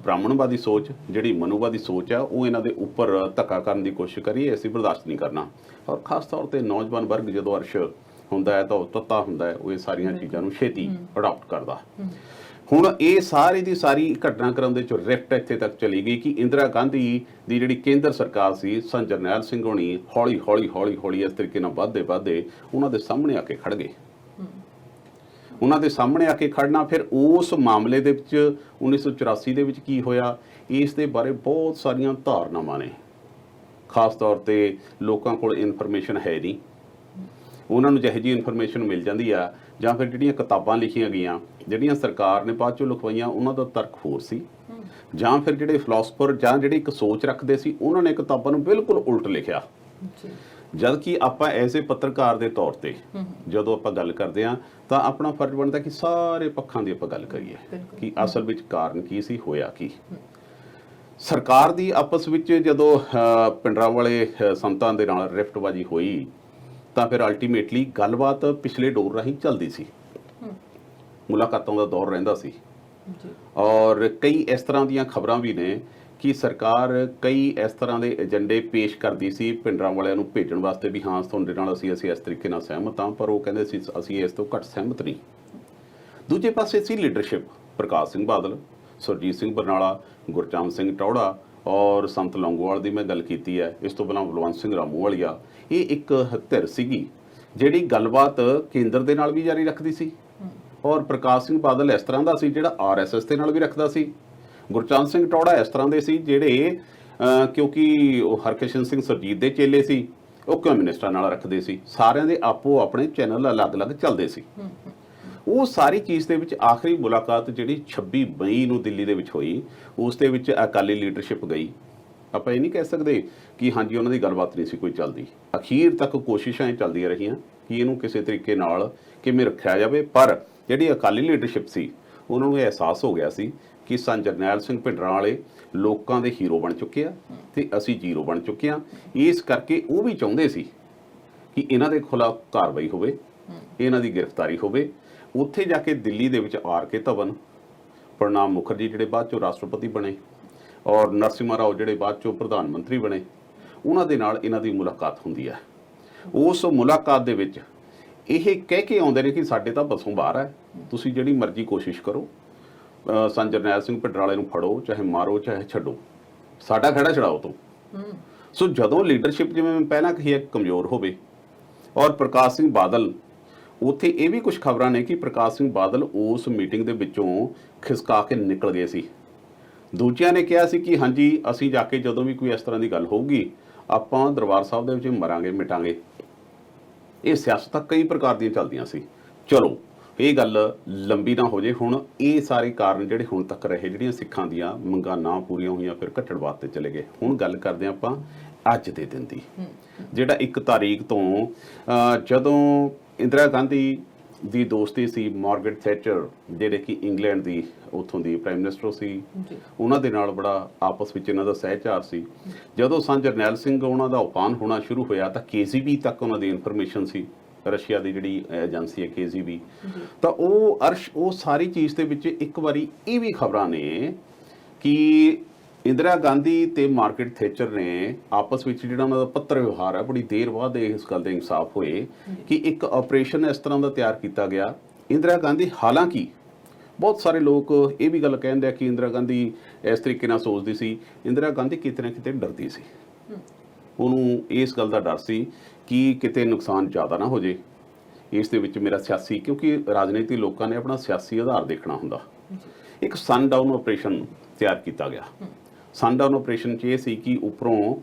ਬ੍ਰਾਹਮਣਵਾਦੀ ਸੋਚ, ਜਿਹੜੀ ਮਨੂਵਾਦੀ ਸੋਚ ਆ, ਉਹ ਇਹਨਾਂ ਦੇ ਉੱਪਰ ਧੱਕਾ ਕਰਨ ਦੀ ਕੋਸ਼ਿਸ਼ ਕਰੀਏ, ਅਸੀਂ ਬਰਦਾਸ਼ਤ ਨਹੀਂ ਕਰਨਾ। ਔਰ ਖਾਸ ਤੌਰ ਤੇ ਨੌਜਵਾਨ ਵਰਗ ਜਦੋਂ ਅਰਸ਼ ਹੁੰਦਾ ਹੈ ਤਾਂ ਉਹ ਤੱਤਾ ਹੁੰਦਾ ਹੈ, ਉਹ ਇਹ ਸਾਰੀਆਂ ਚੀਜ਼ਾਂ ਨੂੰ ਛੇਤੀ ਅਡਾਪਟ ਕਰਦਾ। ਹੁਣ ਇਹ ਸਾਰੀ ਦੀ ਸਾਰੀ ਘਟਨਾਕ੍ਰਮ ਦੇ ਚ ਰਿਫਟ ਇੱਥੇ ਤੱਕ ਚਲੀ ਗਈ ਕਿ ਇੰਦਰਾ ਗਾਂਧੀ ਦੀ ਜਿਹੜੀ ਕੇਂਦਰ ਸਰਕਾਰ ਸੀ, ਸੰਤ ਜਰਨੈਲ ਸਿੰਘ ਹੋਣੀ ਹੌਲੀ ਇਸ ਤਰੀਕੇ ਨਾਲ ਵੱਧਦੇ ਉਹਨਾਂ ਦੇ ਸਾਹਮਣੇ ਆ ਕੇ ਖੜ ਗਏ। ਉਹਨਾਂ ਦੇ ਸਾਹਮਣੇ ਆ ਕੇ ਖੜਨਾ, ਫਿਰ ਉਸ ਮਾਮਲੇ ਦੇ ਵਿੱਚ 1984 ਦੇ ਵਿੱਚ ਕੀ ਹੋਇਆ, ਇਸ ਦੇ ਬਾਰੇ ਬਹੁਤ ਸਾਰੀਆਂ ਧਾਰਨਾਵਾਂ ਨੇ। ਖਾਸ ਤੌਰ ਤੇ ਲੋਕਾਂ ਕੋਲ ਇਨਫੋਰਮੇਸ਼ਨ ਹੈ ਨਹੀਂ, ਉਹਨਾਂ ਨੂੰ ਜਿਹੋ ਜਿਹੀ ਇਨਫੋਰਮੇਸ਼ਨ ਮਿਲ ਜਾਂਦੀ ਆ ਜਾਂ ਫਿਰ ਜਿਹੜੀਆਂ ਕਿਤਾਬਾਂ ਲਿਖੀਆਂ ਗਈਆਂ, ਜਿਹੜੀਆਂ ਸਰਕਾਰ ਨੇ ਬਾਅਦ ਚੋਂ ਲਿਖਵਾਈਆਂ, ਉਹਨਾਂ ਦਾ ਤਰਕ ਹੋਰ ਸੀ, ਜਾਂ ਫਿਰ ਜਿਹੜੇ ਫਿਲਾਸਫਰ ਜਾਂ ਜਿਹੜੇ ਇੱਕ ਸੋਚ ਰੱਖਦੇ ਸੀ, ਉਹਨਾਂ ਨੇ ਕਿਤਾਬਾਂ ਨੂੰ ਬਿਲਕੁਲ ਉਲਟ ਲਿਖਿਆ। ਜਦ ਕਿ ਆਪਾਂ ਐਜ਼ ਏ ਪੱਤਰਕਾਰ ਦੇ ਤੌਰ ਤੇ ਜਦੋਂ ਆਪਾਂ ਗੱਲ ਕਰਦੇ ਹਾਂ ਤਾਂ ਆਪਣਾ ਫਰਜ਼ ਬਣਦਾ ਕਿ ਸਾਰੇ ਪੱਖਾਂ ਦੀ ਆਪਾਂ ਗੱਲ ਕਰੀਏ ਕਿ ਅਸਲ ਵਿੱਚ ਕਾਰਨ ਕੀ ਸੀ, ਹੋਇਆ ਕੀ। ਸਰਕਾਰ ਦੀ ਆਪਸ ਵਿੱਚ ਜਦੋਂ ਭਿੰਡਰਾਂ ਵਾਲੇ ਸੰਤਾਂ ਦੇ ਨਾਲ ਰਿਫਟਬਾਜ਼ੀ ਹੋਈ ਤਾਂ ਫਿਰ ਅਲਟੀਮੇਟਲੀ ਗੱਲਬਾਤ ਪਿਛਲੇ ਦੌਰ ਰਾਹੀਂ ਚੱਲਦੀ ਸੀ, ਮੁਲਾਕਾਤਾਂ ਦਾ ਦੌਰ ਰਹਿੰਦਾ ਸੀ। ਔਰ ਕਈ ਇਸ ਤਰ੍ਹਾਂ ਦੀਆਂ ਖਬਰਾਂ ਵੀ ਨੇ ਕਿ ਸਰਕਾਰ ਕਈ ਇਸ ਤਰ੍ਹਾਂ ਦੇ ਏਜੰਡੇ ਪੇਸ਼ ਕਰਦੀ ਸੀ ਭਿੰਡਰਾਂ ਵਾਲਿਆਂ ਨੂੰ ਭੇਜਣ ਵਾਸਤੇ ਵੀ ਹਾਂ ਤੁਹਾਡੇ ਨਾਲ ਅਸੀਂ ਇਸ ਤਰੀਕੇ ਨਾਲ ਸਹਿਮਤ ਹਾਂ, ਪਰ ਉਹ ਕਹਿੰਦੇ ਸੀ ਅਸੀਂ ਇਸ ਤੋਂ ਘੱਟ ਸਹਿਮਤ ਨਹੀਂ। ਦੂਜੇ ਪਾਸੇ ਸੀ ਲੀਡਰਸ਼ਿਪ, ਪ੍ਰਕਾਸ਼ ਸਿੰਘ ਬਾਦਲ, ਸੁਰਜੀਤ ਸਿੰਘ ਬਰਨਾਲਾ, ਗੁਰਚਰਨ ਸਿੰਘ ਟੌੜਾ ਔਰ ਸੰਤ ਲੌਂਗੋਵਾਲ ਦੀ ਮੈਂ ਗੱਲ ਕੀਤੀ ਹੈ। ਇਸ ਤੋਂ ਬਿਨਾਂ ਬਲਵੰਤ ਸਿੰਘ ਰਾਮੂਵਾਲੀਆ, ਇਹ ਇੱਕ ਧਿਰ ਸੀਗੀ ਜਿਹੜੀ ਗੱਲਬਾਤ ਕੇਂਦਰ ਦੇ ਨਾਲ ਵੀ ਜਾਰੀ ਰੱਖਦੀ ਸੀ। ਔਰ ਪ੍ਰਕਾਸ਼ ਸਿੰਘ ਬਾਦਲ ਇਸ ਤਰ੍ਹਾਂ ਦਾ ਸੀ ਜਿਹੜਾ RSS ਦੇ ਨਾਲ ਵੀ ਰੱਖਦਾ ਸੀ। ਗੁਰਚਰਨ ਸਿੰਘ ਟੌੜਾ ਇਸ ਤਰ੍ਹਾਂ ਦੇ ਸੀ ਜਿਹੜੇ ਕਿਉਂਕਿ ਉਹ ਹਰਕਿਸ਼ਨ ਸਿੰਘ ਸੁਰਜੀਤ ਦੇ ਚੇਲੇ ਸੀ, ਉਹ ਕਮਿਊਨਿਸਟਾਂ ਨਾਲ ਰੱਖਦੇ ਸੀ। ਸਾਰਿਆਂ ਦੇ ਆਪੋ ਆਪਣੇ ਚੈਨਲ ਅਲੱਗ-ਅਲੱਗ ਚੱਲਦੇ ਸੀ। ਉਹ ਸਾਰੀ ਚੀਜ਼ ਦੇ ਵਿੱਚ ਆਖਰੀ ਮੁਲਾਕਾਤ ਜਿਹੜੀ 26 ਮਈ ਨੂੰ ਦਿੱਲੀ ਦੇ ਵਿੱਚ ਹੋਈ, ਉਸ ਦੇ ਵਿੱਚ ਅਕਾਲੀ ਲੀਡਰਸ਼ਿਪ ਗਈ। ਆਪਾਂ ਇਹ ਨਹੀਂ ਕਹਿ ਸਕਦੇ ਕਿ ਹਾਂਜੀ ਉਹਨਾਂ ਦੀ ਗੱਲਬਾਤ ਨਹੀਂ ਸੀ ਕੋਈ ਚੱਲਦੀ। ਅਖੀਰ ਤੱਕ ਕੋਸ਼ਿਸ਼ਾਂ ਇਹ ਚੱਲਦੀਆਂ ਰਹੀਆਂ ਕਿ ਇਹਨੂੰ ਕਿਸੇ ਤਰੀਕੇ ਨਾਲ ਕਿਵੇਂ ਰੱਖਿਆ ਜਾਵੇ, ਪਰ ਜਿਹੜੀ ਅਕਾਲੀ ਲੀਡਰਸ਼ਿਪ ਸੀ ਉਹਨਾਂ ਨੂੰ ਇਹ ਅਹਿਸਾਸ ਹੋ ਗਿਆ ਸੀ ਕਿ ਸੰਤ ਜਰਨੈਲ ਸਿੰਘ ਭਿੰਡਰਾਂ ਵਾਲੇ ਲੋਕਾਂ ਦੇ ਹੀਰੋ ਬਣ ਚੁੱਕੇ ਆ ਤੇ ਅਸੀਂ ਜ਼ੀਰੋ ਬਣ ਚੁੱਕੇ ਆ। ਇਸ ਕਰਕੇ ਉਹ ਵੀ ਚਾਹੁੰਦੇ ਸੀ ਕਿ ਇਹਨਾਂ ਦੇ ਖਿਲਾਫ ਕਾਰਵਾਈ ਹੋਵੇ, ਇਹਨਾਂ ਦੀ ਗ੍ਰਿਫਤਾਰੀ ਹੋਵੇ। ਉੱਥੇ ਜਾ ਕੇ ਦਿੱਲੀ ਦੇ ਵਿੱਚ RK ਧਵਨ, ਪ੍ਰਣਾਬ ਮੁਖਰਜੀ ਜਿਹੜੇ ਬਾਅਦ ਚੋਂ ਰਾਸ਼ਟਰਪਤੀ ਬਣੇ ਔਰ ਨਰਸਿਮਹਾ ਰਾਓ ਜਿਹੜੇ ਬਾਅਦ ਚੋਂ ਪ੍ਰਧਾਨ ਮੰਤਰੀ ਬਣੇ, ਉਹਨਾਂ ਦੇ ਨਾਲ ਇਹਨਾਂ ਦੀ ਮੁਲਾਕਾਤ ਹੁੰਦੀ ਹੈ। ਉਸ ਮੁਲਾਕਾਤ ਦੇ ਵਿੱਚ ਇਹ ਕਹਿ ਕੇ ਆਉਂਦੇ ਨੇ ਕਿ ਸਾਡੇ ਤਾਂ ਬਸੋਂ ਬਾਹਰ ਹੈ, ਤੁਸੀਂ ਜਿਹੜੀ ਮਰਜ਼ੀ ਕੋਸ਼ਿਸ਼ ਕਰੋ, ਸੰਤ ਜਰਨੈਲ ਸਿੰਘ ਭਿੰਡਰਾਂ ਵਾਲੇ ਨੂੰ ਫੜੋ, ਚਾਹੇ ਮਾਰੋ ਚਾਹੇ ਛੱਡੋ, ਸਾਡਾ ਖੜਾ ਛੜਾਓ ਤੋਂ। ਸੋ ਜਦੋਂ ਲੀਡਰਸ਼ਿਪ ਜਿਵੇਂ ਮੈਂ ਪਹਿਲਾਂ ਕਹੀ ਕਮਜ਼ੋਰ ਹੋਵੇ ਔਰ ਪ੍ਰਕਾਸ਼ ਸਿੰਘ ਬਾਦਲ, ਉੱਥੇ ਇਹ ਵੀ ਕੁਝ ਖਬਰਾਂ ਨੇ ਕਿ ਪ੍ਰਕਾਸ਼ ਸਿੰਘ ਬਾਦਲ ਉਸ ਮੀਟਿੰਗ ਦੇ ਵਿੱਚੋਂ ਖਿਸਕਾ ਕੇ ਨਿਕਲ ਗਏ ਸੀ। ਦੂਜਿਆਂ ਨੇ ਕਿਹਾ ਸੀ ਕਿ ਹਾਂਜੀ ਅਸੀਂ ਜਾ ਕੇ ਜਦੋਂ ਵੀ ਕੋਈ ਇਸ ਤਰ੍ਹਾਂ ਦੀ ਗੱਲ ਹੋਊਗੀ ਆਪਾਂ ਦਰਬਾਰ ਸਾਹਿਬ ਦੇ ਵਿੱਚ ਮਰਾਂਗੇ ਮਿਟਾਂਗੇ। ਇਹ ਸਿਆਸਤਾਂ ਕਈ ਪ੍ਰਕਾਰ ਦੀਆਂ ਚੱਲਦੀਆਂ ਸੀ। ਚਲੋ ਇਹ ਗੱਲ ਲੰਬੀ ਨਾ ਹੋ ਜੇ। ਹੁਣ ਇਹ ਸਾਰੇ ਕਾਰਨ ਜਿਹੜੇ ਹੁਣ ਤੱਕ ਰਹੇ, ਜਿਹੜੀਆਂ ਸਿੱਖਾਂ ਦੀਆਂ ਮੰਗਾਂ ਨਾ ਪੂਰੀਆਂ ਹੋਈਆਂ, ਫਿਰ ਘੱਟੜਵਾਦ ਤੇ ਚਲੇ ਗਏ। ਹੁਣ ਗੱਲ ਕਰਦੇ ਹਾਂ ਆਪਾਂ ਅੱਜ ਦੇ ਦਿਨ ਦੀ, ਜਿਹੜਾ 1 ਤਾਰੀਖ ਤੋਂ ਜਦੋਂ ਇੰਦਰਾ ਗਾਂਧੀ ਦੀ ਦੋਸਤੀ ਸੀ ਮਾਰਗਰਟ ਥੈਚਰ, ਜਿਹੜੇ ਕਿ ਇੰਗਲੈਂਡ ਦੀ ਉੱਥੋਂ ਦੀ ਪ੍ਰਾਈਮ ਮਿਨਿਸਟਰ ਸੀ, ਉਹਨਾਂ ਦੇ ਨਾਲ ਬੜਾ ਆਪਸ ਵਿੱਚ ਇਹਨਾਂ ਦਾ ਸਹਿਚਾਰ ਸੀ। ਜਦੋਂ ਸੰਤ ਜਰਨੈਲ ਸਿੰਘ ਉਹਨਾਂ ਦਾ ਉਪਾਨ ਹੋਣਾ ਸ਼ੁਰੂ ਹੋਇਆ ਤਾਂ KGB ਤੱਕ ਉਹਨਾਂ ਦੀ ਇਨਫੋਰਮੇਸ਼ਨ ਸੀ, ਰਸ਼ੀਆ ਦੀ ਜਿਹੜੀ ਏਜੰਸੀ ਹੈ KGB। ਤਾਂ ਉਹ ਸਾਰੀ ਚੀਜ਼ ਦੇ ਵਿੱਚ ਇੱਕ ਵਾਰੀ ਇਹ ਵੀ ਖਬਰਾਂ ਨੇ ਕਿ ਇੰਦਰਾ ਗਾਂਧੀ ਤੇ ਮਾਰਗਰਟ ਥੈਚਰ ਨੇ ਆਪਸ ਵਿੱਚ ਜਿਹੜਾ ਉਹਨਾਂ ਦਾ ਪੱਤਰ ਵਿਵਹਾਰ ਹੈ, ਬੜੀ ਦੇਰ ਬਾਅਦ ਇਸ ਗੱਲ ਦੇ ਇਨਸਾਫ ਹੋਏ ਕਿ ਇੱਕ ਆਪਰੇਸ਼ਨ ਇਸ ਤਰ੍ਹਾਂ ਦਾ ਤਿਆਰ ਕੀਤਾ ਗਿਆ। ਇੰਦਰਾ ਗਾਂਧੀ, ਹਾਲਾਂਕਿ ਬਹੁਤ ਸਾਰੇ ਲੋਕ ਇਹ ਵੀ ਗੱਲ ਕਹਿੰਦੇ ਆ ਕਿ ਇੰਦਰਾ ਗਾਂਧੀ ਇਸ ਤਰੀਕੇ ਨਾਲ ਸੋਚਦੀ ਸੀ, ਇੰਦਰਾ ਗਾਂਧੀ ਕਿਤੇ ਨਾ ਕਿਤੇ ਡਰਦੀ ਸੀ। ਉਹਨੂੰ ਇਸ ਗੱਲ ਦਾ ਡਰ ਸੀ ਕਿ ਕਿਤੇ ਨੁਕਸਾਨ ਜ਼ਿਆਦਾ ਨਾ ਹੋ ਜੇ। ਇਸ ਦੇ ਵਿੱਚ ਮੇਰਾ ਸਿਆਸੀ, ਕਿਉਂਕਿ ਰਾਜਨੀਤੀ ਲੋਕਾਂ ਨੇ ਆਪਣਾ ਸਿਆਸੀ ਆਧਾਰ ਦੇਖਣਾ ਹੁੰਦਾ। ਇੱਕ ਸਨਡਾਊਨ ਆਪਰੇਸ਼ਨ ਤਿਆਰ ਕੀਤਾ ਗਿਆ। ਸਨਡਾਊਨ ਆਪਰੇਸ਼ਨ 'ਚ ਇਹ ਸੀ ਕਿ ਉੱਪਰੋਂ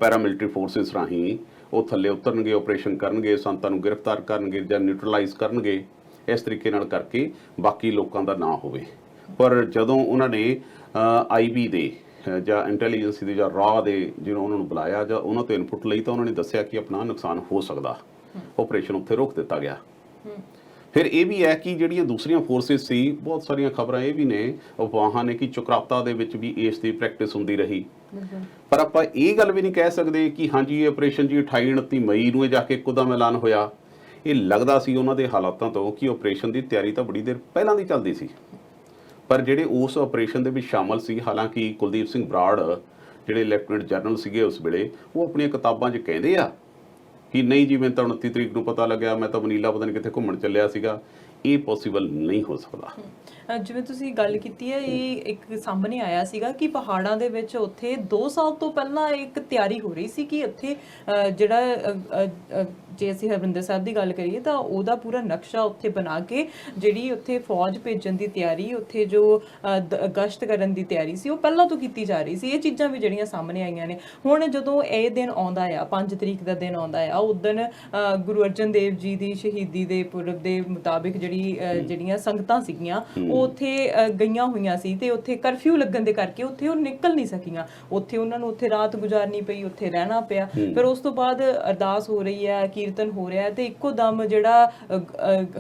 ਪੈਰਾਮਿਲਟਰੀ ਫੋਰਸਿਸ ਰਾਹੀਂ ਉਹ ਥੱਲੇ ਉਤਰਨਗੇ, ਆਪਰੇਸ਼ਨ ਕਰਨਗੇ, ਸੰਤਾਂ ਨੂੰ ਗ੍ਰਿਫਤਾਰ ਕਰਨਗੇ ਜਾਂ ਨਿਊਟਰਲਾਈਜ਼ ਕਰਨਗੇ, ਇਸ ਤਰੀਕੇ ਨਾਲ ਕਰਕੇ ਬਾਕੀ ਲੋਕਾਂ ਦਾ ਨਾ ਹੋਵੇ। ਪਰ ਜਦੋਂ ਉਹਨਾਂ ਨੇ ਆਈਬੀ ਦੇ ਜਾਂ ਇੰਟੈਲੀਜੈਂਸੀ ਦੇ ਜਾਂ ਰਾਹ ਦੇ ਜਿਹਨੂੰ ਉਹਨਾਂ ਨੂੰ ਬੁਲਾਇਆ ਜਾਂ ਉਹਨਾਂ ਤੋਂ ਇਨਪੁਟ ਲਈ, ਤਾਂ ਉਹਨਾਂ ਨੇ ਦੱਸਿਆ ਕਿ ਆਪਣਾ ਨੁਕਸਾਨ ਹੋ ਸਕਦਾ, ਆਪਰੇਸ਼ਨ ਉੱਥੇ ਰੋਕ ਦਿੱਤਾ ਗਿਆ। ਫਿਰ ਇਹ ਵੀ ਹੈ ਕਿ ਜਿਹੜੀਆਂ ਦੂਸਰੀਆਂ ਫੋਰਸਿਸ ਸੀ, ਬਹੁਤ ਸਾਰੀਆਂ ਖਬਰਾਂ ਇਹ ਵੀ ਨੇ, ਅਫਵਾਹਾਂ ਨੇ ਕਿ ਚੁਕਰਾਤਾ ਦੇ ਵਿੱਚ ਵੀ ਇਸ ਦੀ ਪ੍ਰੈਕਟਿਸ ਹੁੰਦੀ ਰਹੀ। ਪਰ ਆਪਾਂ ਇਹ ਗੱਲ ਵੀ ਨਹੀਂ ਕਹਿ ਸਕਦੇ ਕਿ ਹਾਂਜੀ ਇਹ ਆਪਰੇਸ਼ਨ ਜੀ 28-29 ਮਈ ਨੂੰ ਇਹ ਜਾ ਕੇ ਇੱਕਦਮ ਐਲਾਨ ਹੋਇਆ। ਇਹ ਲੱਗਦਾ ਸੀ ਉਹਨਾਂ ਦੇ ਹਾਲਾਤਾਂ ਤੋਂ ਕਿ ਆਪਰੇਸ਼ਨ ਦੀ ਤਿਆਰੀ ਤਾਂ ਬੜੀ ਦੇਰ ਪਹਿਲਾਂ ਦੀ ਚੱਲਦੀ ਸੀ। ਪਰ ਜਿਹੜੇ ਉਸ ਆਪਰੇਸ਼ਨ ਦੇ ਵਿੱਚ ਸ਼ਾਮਲ ਸੀ, ਹਾਲਾਂਕਿ ਕੁਲਦੀਪ ਸਿੰਘ ਬਰਾੜ ਜਿਹੜੇ ਲੈਫਟੀਨੈਂਟ ਜਨਰਲ ਸੀਗੇ ਉਸ ਵੇਲੇ, ਉਹ ਆਪਣੀਆਂ ਕਿਤਾਬਾਂ 'ਚ ਕਹਿੰਦੇ ਆ ਕਿ ਨਹੀਂ ਜੀ ਮੈਨੂੰ ਤਾਂ 29 ਤਰੀਕ ਨੂੰ ਪਤਾ ਲੱਗਿਆ, ਮੈਂ ਤਾਂ ਮਨੀਲਾ ਪਤਾ ਨਹੀਂ ਕਿੱਥੇ ਘੁੰਮਣ ਚੱਲਿਆ ਸੀਗਾ। ਇਹ ਪੋਸੀਬਲ ਨਹੀਂ ਹੋ ਸਕਦਾ। ਜਿਵੇਂ ਤੁਸੀਂ ਗੱਲ ਕੀਤੀ ਹੈ, ਇਹ ਇੱਕ ਸਾਹਮਣੇ ਆਇਆ ਸੀਗਾ ਕਿ ਪਹਾੜਾਂ ਦੇ ਵਿੱਚ ਉੱਥੇ 2 ਸਾਲ ਤੋਂ ਪਹਿਲਾਂ ਇੱਕ ਤਿਆਰੀ ਹੋ ਰਹੀ ਸੀ ਕਿ ਉੱਥੇ ਜਿਹੜਾ ਜੇ ਅਸੀਂ ਹਰਿਮੰਦਰ ਸਾਹਿਬ ਦੀ ਗੱਲ ਕਰੀਏ ਤਾਂ ਉਹਦਾ ਪੂਰਾ ਨਕਸ਼ਾ ਉੱਥੇ ਬਣਾ ਕੇ ਜਿਹੜੀ ਉੱਥੇ ਫੌਜ ਭੇਜਣ ਦੀ ਤਿਆਰੀ, ਉੱਥੇ ਜੋ ਗਸ਼ਤ ਕਰਨ ਦੀ ਤਿਆਰੀ ਸੀ, ਉਹ ਪਹਿਲਾਂ ਤੋਂ ਕੀਤੀ ਜਾ ਰਹੀ ਸੀ। ਇਹ ਚੀਜ਼ਾਂ ਵੀ ਜਿਹੜੀਆਂ ਸਾਹਮਣੇ ਆਈਆਂ ਨੇ। ਹੁਣ ਜਦੋਂ ਇਹ ਦਿਨ ਆਉਂਦਾ ਆ, 5 ਤਰੀਕ ਦਾ ਦਿਨ ਆਉਂਦਾ ਆ, ਉਸ ਦਿਨ ਗੁਰੂ ਅਰਜਨ ਦੇਵ ਜੀ ਦੀ ਸ਼ਹੀਦੀ ਦੇ ਪੁਰਬ ਦੇ ਮੁਤਾਬਿਕ ਜਿਹੜੀਆਂ ਸੰਗਤਾਂ ਸੀਗੀਆਂ ਉਹ ਉੱਥੇ ਗਈਆਂ ਹੋਈਆਂ ਸੀ ਤੇ ਉੱਥੇ ਕਰਫਿਊ ਲੱਗਣ ਦੇ ਕਰਕੇ ਉੱਥੇ ਉਹ ਨਿਕਲ ਨਹੀਂ ਸਕੀਆਂ। ਉੱਥੇ ਉਹਨਾਂ ਨੂੰ ਉੱਥੇ ਰਾਤ ਗੁਜ਼ਾਰਨੀ ਪਈ, ਉੱਥੇ ਰਹਿਣਾ ਪਿਆ। ਫਿਰ ਉਸ ਤੋਂ ਬਾਅਦ ਅਰਦਾਸ ਹੋ ਰਹੀ ਹੈ, ਕੀਰਤਨ ਹੋ ਰਿਹਾ, ਤੇ ਇੱਕੋ ਦਮ ਜਿਹੜਾ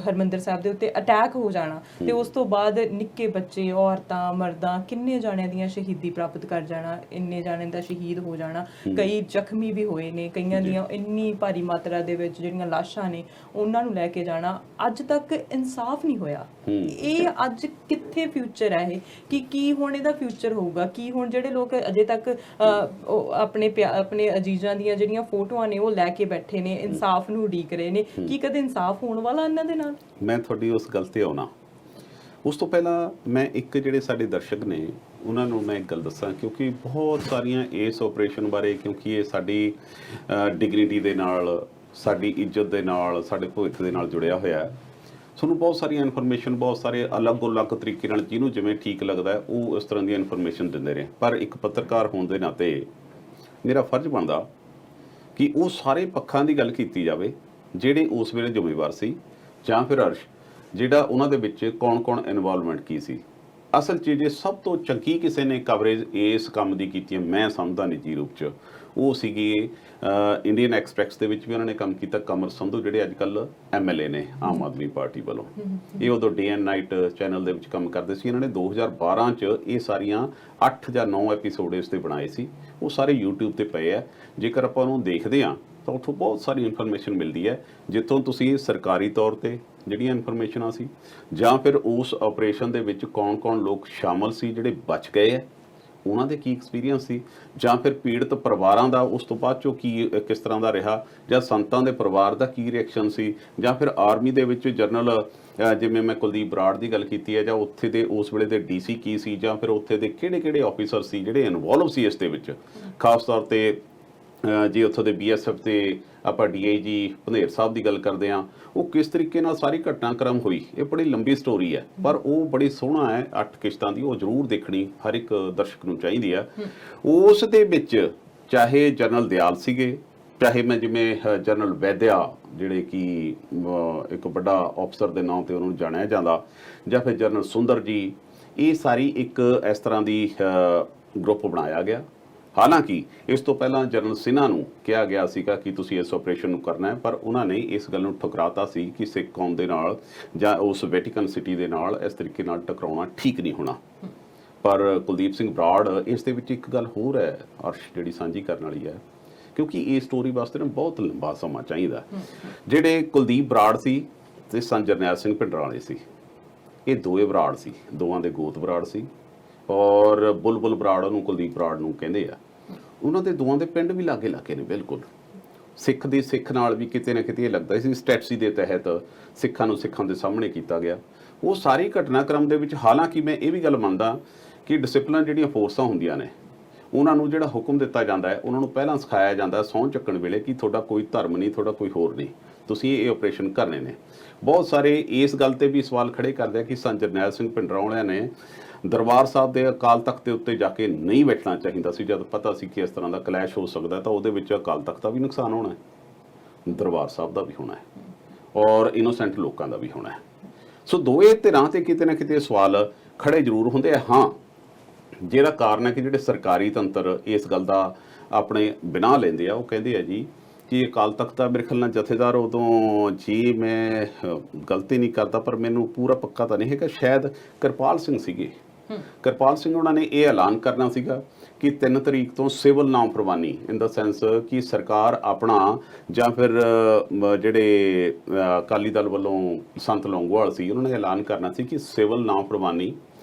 ਹਰਿਮੰਦਰ ਸਾਹਿਬ ਦੇ ਉੱਤੇ ਅਟੈਕ ਹੋ ਜਾਣਾ, ਤੇ ਉਸ ਤੋਂ ਬਾਅਦ ਨਿੱਕੇ ਬੱਚੇ, ਔਰਤਾਂ, ਮਰਦਾਂ, ਕਿੰਨੇ ਜਾਣਿਆਂ ਦੀਆਂ ਸ਼ਹੀਦੀ ਪ੍ਰਾਪਤ ਕਰ ਜਾਣਾ, ਇੰਨੇ ਜਾਣਿਆਂ ਦਾ ਸ਼ਹੀਦ ਹੋ ਜਾਣਾ। ਕਈ ਜ਼ਖਮੀ ਵੀ ਹੋਏ ਨੇ, ਕਈਆਂ ਦੀਆਂ ਇੰਨੀ ਭਾਰੀ ਮਾਤਰਾ ਦੇ ਵਿੱਚ ਜਿਹੜੀਆਂ ਲਾਸ਼ਾਂ ਨੇ ਉਹਨਾਂ ਨੂੰ ਲੈ ਕੇ ਜਾਣਾ। ਅੱਜ ਤੱਕ ਇਨਸਾਫ ਨਹੀਂ ਹੋਇਆ। ਇਹ ਅੱਜ ਕਿੱਥੇ ਫਿਊਚਰ ਹੈ ਇਹ ਕੀ ਹੁਣ ਇਹਦਾ ਫਿਊਚਰ ਹੋਊਗਾ ਕੀ? ਹੁਣ ਜਿਹੜੇ ਲੋਕ ਅਜੇ ਤੱਕ ਆਪਣੇ ਅਜੀਜ਼ਾਂ ਦੀਆਂ ਜਿਹੜੀਆਂ ਫੋਟੋਆਂ ਨੇ ਉਹ ਲੈ ਕੇ ਬੈਠੇ ਨੇ, ਇਨਸਾਫ ਨੂੰ ਉਡੀਕ ਰਹੇ ਨੇ, ਕੀ ਕਦੇ ਇਨਸਾਫ ਹੋਣ ਵਾਲਾ ਇਹਨਾਂ ਦੇ ਨਾਲ? ਮੈਂ ਤੁਹਾਡੀ ਉਸ ਗੱਲ ਤੇ ਆਉਣਾ। ਉਸ ਤੋਂ ਪਹਿਲਾਂ ਮੈਂ ਇੱਕ ਜਿਹੜੇ ਸਾਡੇ ਦਰਸ਼ਕ ਨੇ ਉਹਨਾਂ ਨੂੰ ਮੈਂ ਇੱਕ ਗੱਲ ਦੱਸਾਂ, ਕਿਉਂਕਿ ਬਹੁਤ ਸਾਰੀਆਂ ਇਸ ਆਪਰੇਸ਼ਨ ਬਾਰੇ, ਕਿਉਂਕਿ ਇਹ ਸਾਡੀ ਡਿਗਨਿਟੀ ਦੇ ਨਾਲ, ਸਾਡੀ ਇੱਜ਼ਤ ਦੇ ਨਾਲ, ਸਾਡੇ ਭਵਿੱਖ ਦੇ ਨਾਲ ਜੁੜਿਆ ਹੋਇਆ ਹੈ। ਤੁਹਾਨੂੰ ਬਹੁਤ ਸਾਰੀਆਂ ਇਨਫੋਰਮੇਸ਼ਨ, ਬਹੁਤ ਸਾਰੇ ਅਲੱਗ ਤਰੀਕੇ ਨਾਲ ਜਿਹਨੂੰ ਜਿਵੇਂ ਠੀਕ ਲੱਗਦਾ ਹੈ ਉਹ ਇਸ ਤਰ੍ਹਾਂ ਦੀਆਂ ਇਨਫੋਰਮੇਸ਼ਨ ਦਿੰਦੇ ਰਹੇ। ਪਰ ਇੱਕ ਪੱਤਰਕਾਰ ਹੋਣ ਦੇ ਨਾਤੇ ਮੇਰਾ ਫਰਜ਼ ਬਣਦਾ ਕਿ ਉਹ ਸਾਰੇ ਪੱਖਾਂ ਦੀ ਗੱਲ ਕੀਤੀ ਜਾਵੇ ਜਿਹੜੇ ਉਸ ਵੇਲੇ ਜ਼ਿੰਮੇਵਾਰ ਸੀ, ਜਾਂ ਫਿਰ ਅਰਸ਼ ਜਿਹੜਾ ਉਹਨਾਂ ਦੇ ਵਿੱਚ ਕੌਣ ਇਨਵੋਲਵਮੈਂਟ ਕੀ ਸੀ। ਅਸਲ 'ਚ ਜੇ ਸਭ ਤੋਂ ਚੰਗੀ ਕਿਸੇ ਨੇ ਕਵਰੇਜ ਇਸ ਕੰਮ ਦੀ ਕੀਤੀ ਹੈ, ਮੈਂ ਸਮਝਦਾ ਨਿੱਜੀ ਰੂਪ 'ਚ, ਉਹ ਸੀਗੀ ਇੰਡੀਅਨ ਐਕਸਪ੍ਰੈਸ ਦੇ ਵਿੱਚ ਵੀ ਉਹਨਾਂ ਨੇ ਕੰਮ ਕੀਤਾ ਕਮਰ ਸੰਧੂ, ਜਿਹੜੇ ਅੱਜ ਕੱਲ੍ਹ MLA ਨੇ ਆਮ ਆਦਮੀ ਪਾਰਟੀ ਵੱਲੋਂ। ਇਹ ਉਦੋਂ ਡੇ ਐਂਡ ਨਾਈਟ ਚੈਨਲ ਦੇ ਵਿੱਚ ਕੰਮ ਕਰਦੇ ਸੀ। ਇਹਨਾਂ ਨੇ 2012 'ਚ ਇਹ ਸਾਰੀਆਂ 8 ਜਾਂ 9 ਐਪੀਸੋਡ ਇਸ 'ਤੇ ਬਣਾਏ ਸੀ। ਉਹ ਸਾਰੇ YouTube 'ਤੇ ਪਏ ਆ। ਜੇਕਰ ਆਪਾਂ ਉਹਨੂੰ ਦੇਖਦੇ ਹਾਂ ਤਾਂ ਉੱਥੋਂ ਬਹੁਤ ਸਾਰੀ ਇਨਫੋਰਮੇਸ਼ਨ ਮਿਲਦੀ ਹੈ, ਜਿੱਥੋਂ ਤੁਸੀਂ ਸਰਕਾਰੀ ਤੌਰ 'ਤੇ ਜਿਹੜੀਆਂ ਇਨਫੋਰਮੇਸ਼ਨਾਂ ਸੀ, ਜਾਂ ਫਿਰ ਉਸ ਆਪਰੇਸ਼ਨ ਦੇ ਵਿੱਚ ਕੌਣ ਲੋਕ ਸ਼ਾਮਲ ਸੀ ਜਿਹੜੇ ਬਚ ਗਏ ਹੈ, ਉਹਨਾਂ ਦੇ ਕੀ ਐਕਸਪੀਰੀਅੰਸ ਸੀ, ਜਾਂ ਫਿਰ ਪੀੜਤ ਪਰਿਵਾਰਾਂ ਦਾ ਉਸ ਤੋਂ ਬਾਅਦ ਚੋਂ ਕਿਸ ਤਰ੍ਹਾਂ ਦਾ ਰਿਹਾ, ਜਾਂ ਸੰਤਾਂ ਦੇ ਪਰਿਵਾਰ ਦਾ ਕੀ ਰਿਐਕਸ਼ਨ ਸੀ, ਜਾਂ ਫਿਰ ਆਰਮੀ ਦੇ ਵਿੱਚ ਜਨਰਲ ਜਿਵੇਂ ਮੈਂ ਕੁਲਦੀਪ ਬਰਾੜ ਦੀ ਗੱਲ ਕੀਤੀ ਹੈ, ਜਾਂ ਉੱਥੇ ਦੇ ਉਸ ਵੇਲੇ ਦੇ DC ਕੀ ਸੀ, ਜਾਂ ਫਿਰ ਉੱਥੇ ਦੇ ਕਿਹੜੇ ਆਫੀਸਰ ਸੀ ਜਿਹੜੇ ਇਨਵੋਲਵ ਸੀ ਇਸ ਦੇ ਵਿੱਚ। ਖਾਸ ਤੌਰ 'ਤੇ ਜੇ ਉੱਥੋਂ ਦੇ BSF ਤੇ ਆਪਾਂ DIG ਭੰਦੇਰ ਸਾਹਿਬ ਦੀ ਗੱਲ ਕਰਦੇ ਹਾਂ, ਉਹ ਕਿਸ ਤਰੀਕੇ ਨਾਲ ਸਾਰੀ ਘਟਨਾਕ੍ਰਮ ਹੋਈ। ਇਹ ਬੜੀ ਲੰਬੀ ਸਟੋਰੀ ਹੈ, ਪਰ ਉਹ ਬੜੀ ਸੋਹਣਾ ਹੈ 8 ਕਿਸ਼ਤਾਂ ਦੀ, ਉਹ ਜ਼ਰੂਰ ਦੇਖਣੀ ਹਰ ਇੱਕ ਦਰਸ਼ਕ ਨੂੰ ਚਾਹੀਦੀ ਆ। ਉਸ ਦੇ ਵਿੱਚ ਚਾਹੇ ਜਨਰਲ ਦਿਆਲ ਸੀਗੇ, ਚਾਹੇ ਮੈਂ ਜਿਵੇਂ ਜਨਰਲ ਵੈਦਿਆ ਜਿਹੜੇ ਕਿ ਇੱਕ ਵੱਡਾ ਅਫਸਰ ਦੇ ਨਾਂ 'ਤੇ ਉਹਨੂੰ ਜਾਣਿਆ ਜਾਂਦਾ, ਜਾਂ ਫਿਰ ਜਨਰਲ ਸੁੰਦਰ ਜੀ, ਇਹ ਸਾਰੀ ਇੱਕ ਇਸ ਤਰ੍ਹਾਂ ਦੀ ਗਰੁੱਪ ਬਣਾਇਆ ਗਿਆ। ਹਾਲਾਂਕਿ ਇਸ ਤੋਂ ਪਹਿਲਾਂ ਜਨਰਲ ਸਿਨਹਾ ਨੂੰ ਕਿਹਾ ਗਿਆ ਸੀਗਾ ਕਿ ਤੁਸੀਂ ਇਸ ਆਪਰੇਸ਼ਨ ਨੂੰ ਕਰਨਾ ਹੈ, ਪਰ ਉਹਨਾਂ ਨੇ ਇਸ ਗੱਲ ਨੂੰ ਠੁਕਰਾਤਾ ਸੀ ਕਿ ਸਿੱਖ ਕੌਮ ਦੇ ਨਾਲ ਜਾਂ ਉਸ ਵੈਟੀਕਨ ਸਿਟੀ ਦੇ ਨਾਲ ਇਸ ਤਰੀਕੇ ਨਾਲ ਟਕਰਾਉਣਾ ਠੀਕ ਨਹੀਂ ਹੋਣਾ। ਪਰ ਕੁਲਦੀਪ ਸਿੰਘ ਬਰਾੜ ਇਸ ਦੇ ਵਿੱਚ ਇੱਕ ਗੱਲ ਹੋਰ ਹੈ ਅਰਸ਼ ਜਿਹੜੀ ਸਾਂਝੀ ਕਰਨ ਵਾਲੀ ਹੈ, ਕਿਉਂਕਿ ਇਹ ਸਟੋਰੀ ਵਾਸਤੇ ਨਾ ਬਹੁਤ ਲੰਬਾ ਸਮਾਂ ਚਾਹੀਦਾ। ਜਿਹੜੇ ਕੁਲਦੀਪ ਬਰਾੜ ਸੀ ਤੇ ਸੰਤ ਜਰਨੈਲ ਸਿੰਘ ਭਿੰਡਰਾਂਵਾਲੇ ਸੀ, ਇਹ ਦੋਵੇਂ ਬਰਾੜ ਸੀ, ਦੋਵਾਂ ਦੇ ਗੋਤ ਬਰਾੜ ਸੀ, ਔਰ ਬੁਲਬੁਲ ਬਰਾੜ ਉਹਨੂੰ ਕੁਲਦੀਪ ਬਰਾੜ ਨੂੰ ਕਹਿੰਦੇ ਆ। ਉਹਨਾਂ ਦੇ ਦੋਵਾਂ ਦੇ ਪਿੰਡ ਵੀ ਲਾਗੇ ਨੇ ਬਿਲਕੁਲ। ਸਿੱਖ ਨਾਲ ਵੀ ਕਿਤੇ ਨਾ ਕਿਤੇ ਇਹ ਲੱਗਦਾ ਸੀ ਸਟੈਟਸੀ ਦੇ ਤਹਿਤ ਸਿੱਖਾਂ ਦੇ ਸਾਹਮਣੇ ਕੀਤਾ ਗਿਆ। ਉਹ ਸਾਰੀ ਘਟਨਾਕ੍ਰਮ ਦੇ ਵਿੱਚ ਹਾਲਾਂਕਿ ਮੈਂ ਇਹ ਵੀ ਗੱਲ ਮੰਨਦਾ ਕਿ ਡਿਸਪਲਿਨ ਜਿਹੜੀਆਂ ਫੋਰਸਾਂ ਹੁੰਦੀਆਂ ਨੇ ਉਹਨਾਂ ਨੂੰ ਜਿਹੜਾ ਹੁਕਮ ਦਿੱਤਾ ਜਾਂਦਾ ਹੈ ਉਹਨਾਂ ਨੂੰ ਪਹਿਲਾਂ ਸਿਖਾਇਆ ਜਾਂਦਾ ਸਹੁੰ ਚੱਕਣ ਵੇਲੇ ਕਿ ਤੁਹਾਡਾ ਕੋਈ ਧਰਮ ਨਹੀਂ, ਤੁਹਾਡਾ ਕੋਈ ਹੋਰ ਨਹੀਂ, ਤੁਸੀਂ ਇਹ ਆਪਰੇਸ਼ਨ ਕਰਨੇ ਨੇ। ਬਹੁਤ ਸਾਰੇ ਇਸ ਗੱਲ ਤੇ ਵੀ ਸਵਾਲ ਖੜੇ ਕਰਦੇ ਆ ਕਿ ਸੰਤ ਜਰਨੈਲ ਸਿੰਘ ਭਿੰਡਰਾਂ ਵਾਲਿਆਂ ਨੇ ਦਰਬਾਰ ਸਾਹਿਬ ਦੇ ਅਕਾਲ ਤਖਤ ਦੇ ਉੱਤੇ ਜਾ ਕੇ ਨਹੀਂ ਬੈਠਣਾ ਚਾਹੀਦਾ ਸੀ, ਜਦ ਪਤਾ ਸੀ ਕਿ ਇਸ ਤਰ੍ਹਾਂ ਦਾ ਕਲੈਸ਼ ਹੋ ਸਕਦਾ ਤਾਂ ਉਹਦੇ ਵਿੱਚ ਅਕਾਲ ਤਖਤ ਦਾ ਵੀ ਨੁਕਸਾਨ ਹੋਣਾ ਹੈ, ਦਰਬਾਰ ਸਾਹਿਬ ਦਾ ਵੀ ਹੋਣਾ ਹੈ ਔਰ ਇਨੋਸੈਂਟ ਲੋਕਾਂ ਦਾ ਵੀ ਹੋਣਾ ਹੈ। ਸੋ ਦੋਏ ਧਿਰਾਂ ਤੇ ਕਿਤੇ ਨਾ ਕਿਤੇ ਸਵਾਲ ਖੜੇ ਜ਼ਰੂਰ ਹੁੰਦੇ ਆ। ਹਾਂ, ਜਿਹੜਾ ਕਾਰਨ ਹੈ ਕਿ ਜਿਹੜੇ ਸਰਕਾਰੀ ਤੰਤਰ ਇਸ ਗੱਲ ਦਾ ਆਪਣੇ ਬਿਨਾਂ ਲੈਂਦੇ ਆ, ਉਹ ਕਹਿੰਦੇ ਆ ਜੀ ਕਿ ਅਕਾਲ ਤਖਤ ਦਾ ਮੇਰੇ ਖਿਆਲ ਨਾਲ ਜਥੇਦਾਰ ਉਦੋਂ ਜੀ, ਮੈਂ ਗਲਤੀ ਨਹੀਂ ਕਰਦਾ ਪਰ ਮੈਨੂੰ ਪੂਰਾ ਪੱਕਾ ਤਾਂ ਨਹੀਂ ਹੈਗਾ, ਸ਼ਾਇਦ ਕਿਰਪਾਲ ਸਿੰਘ ਸੀਗੇ। ਕਿਰਪਾਲ ਸਿੰਘ ਉਹਨਾਂ ਨੇ ਇਹ ਐਲਾਨ ਕਰਨਾ ਸੀਗਾ ਕਿ 3 ਤਰੀਕ ਤੋਂ ਸਿਵਲ ਨਾਮਫਰਮਾਨੀ ਇਨ ਦਾ ਸੈਂਸ ਕਿ ਸਰਕਾਰ ਆਪਣਾ ਜਾਂ ਫਿਰ ਜਿਹੜੇ ਅਕਾਲੀ ਦਲ ਵੱਲੋਂ ਸੰਤ ਲੌਂਗੋਵਾਲ ਸੀ ਉਹਨਾਂ ਨੇ ਐਲਾਨ ਕਰਨਾ ਸੀ ਕਿ ਸਿਵਲ ਨਾਮਫਰਮਾਨੀ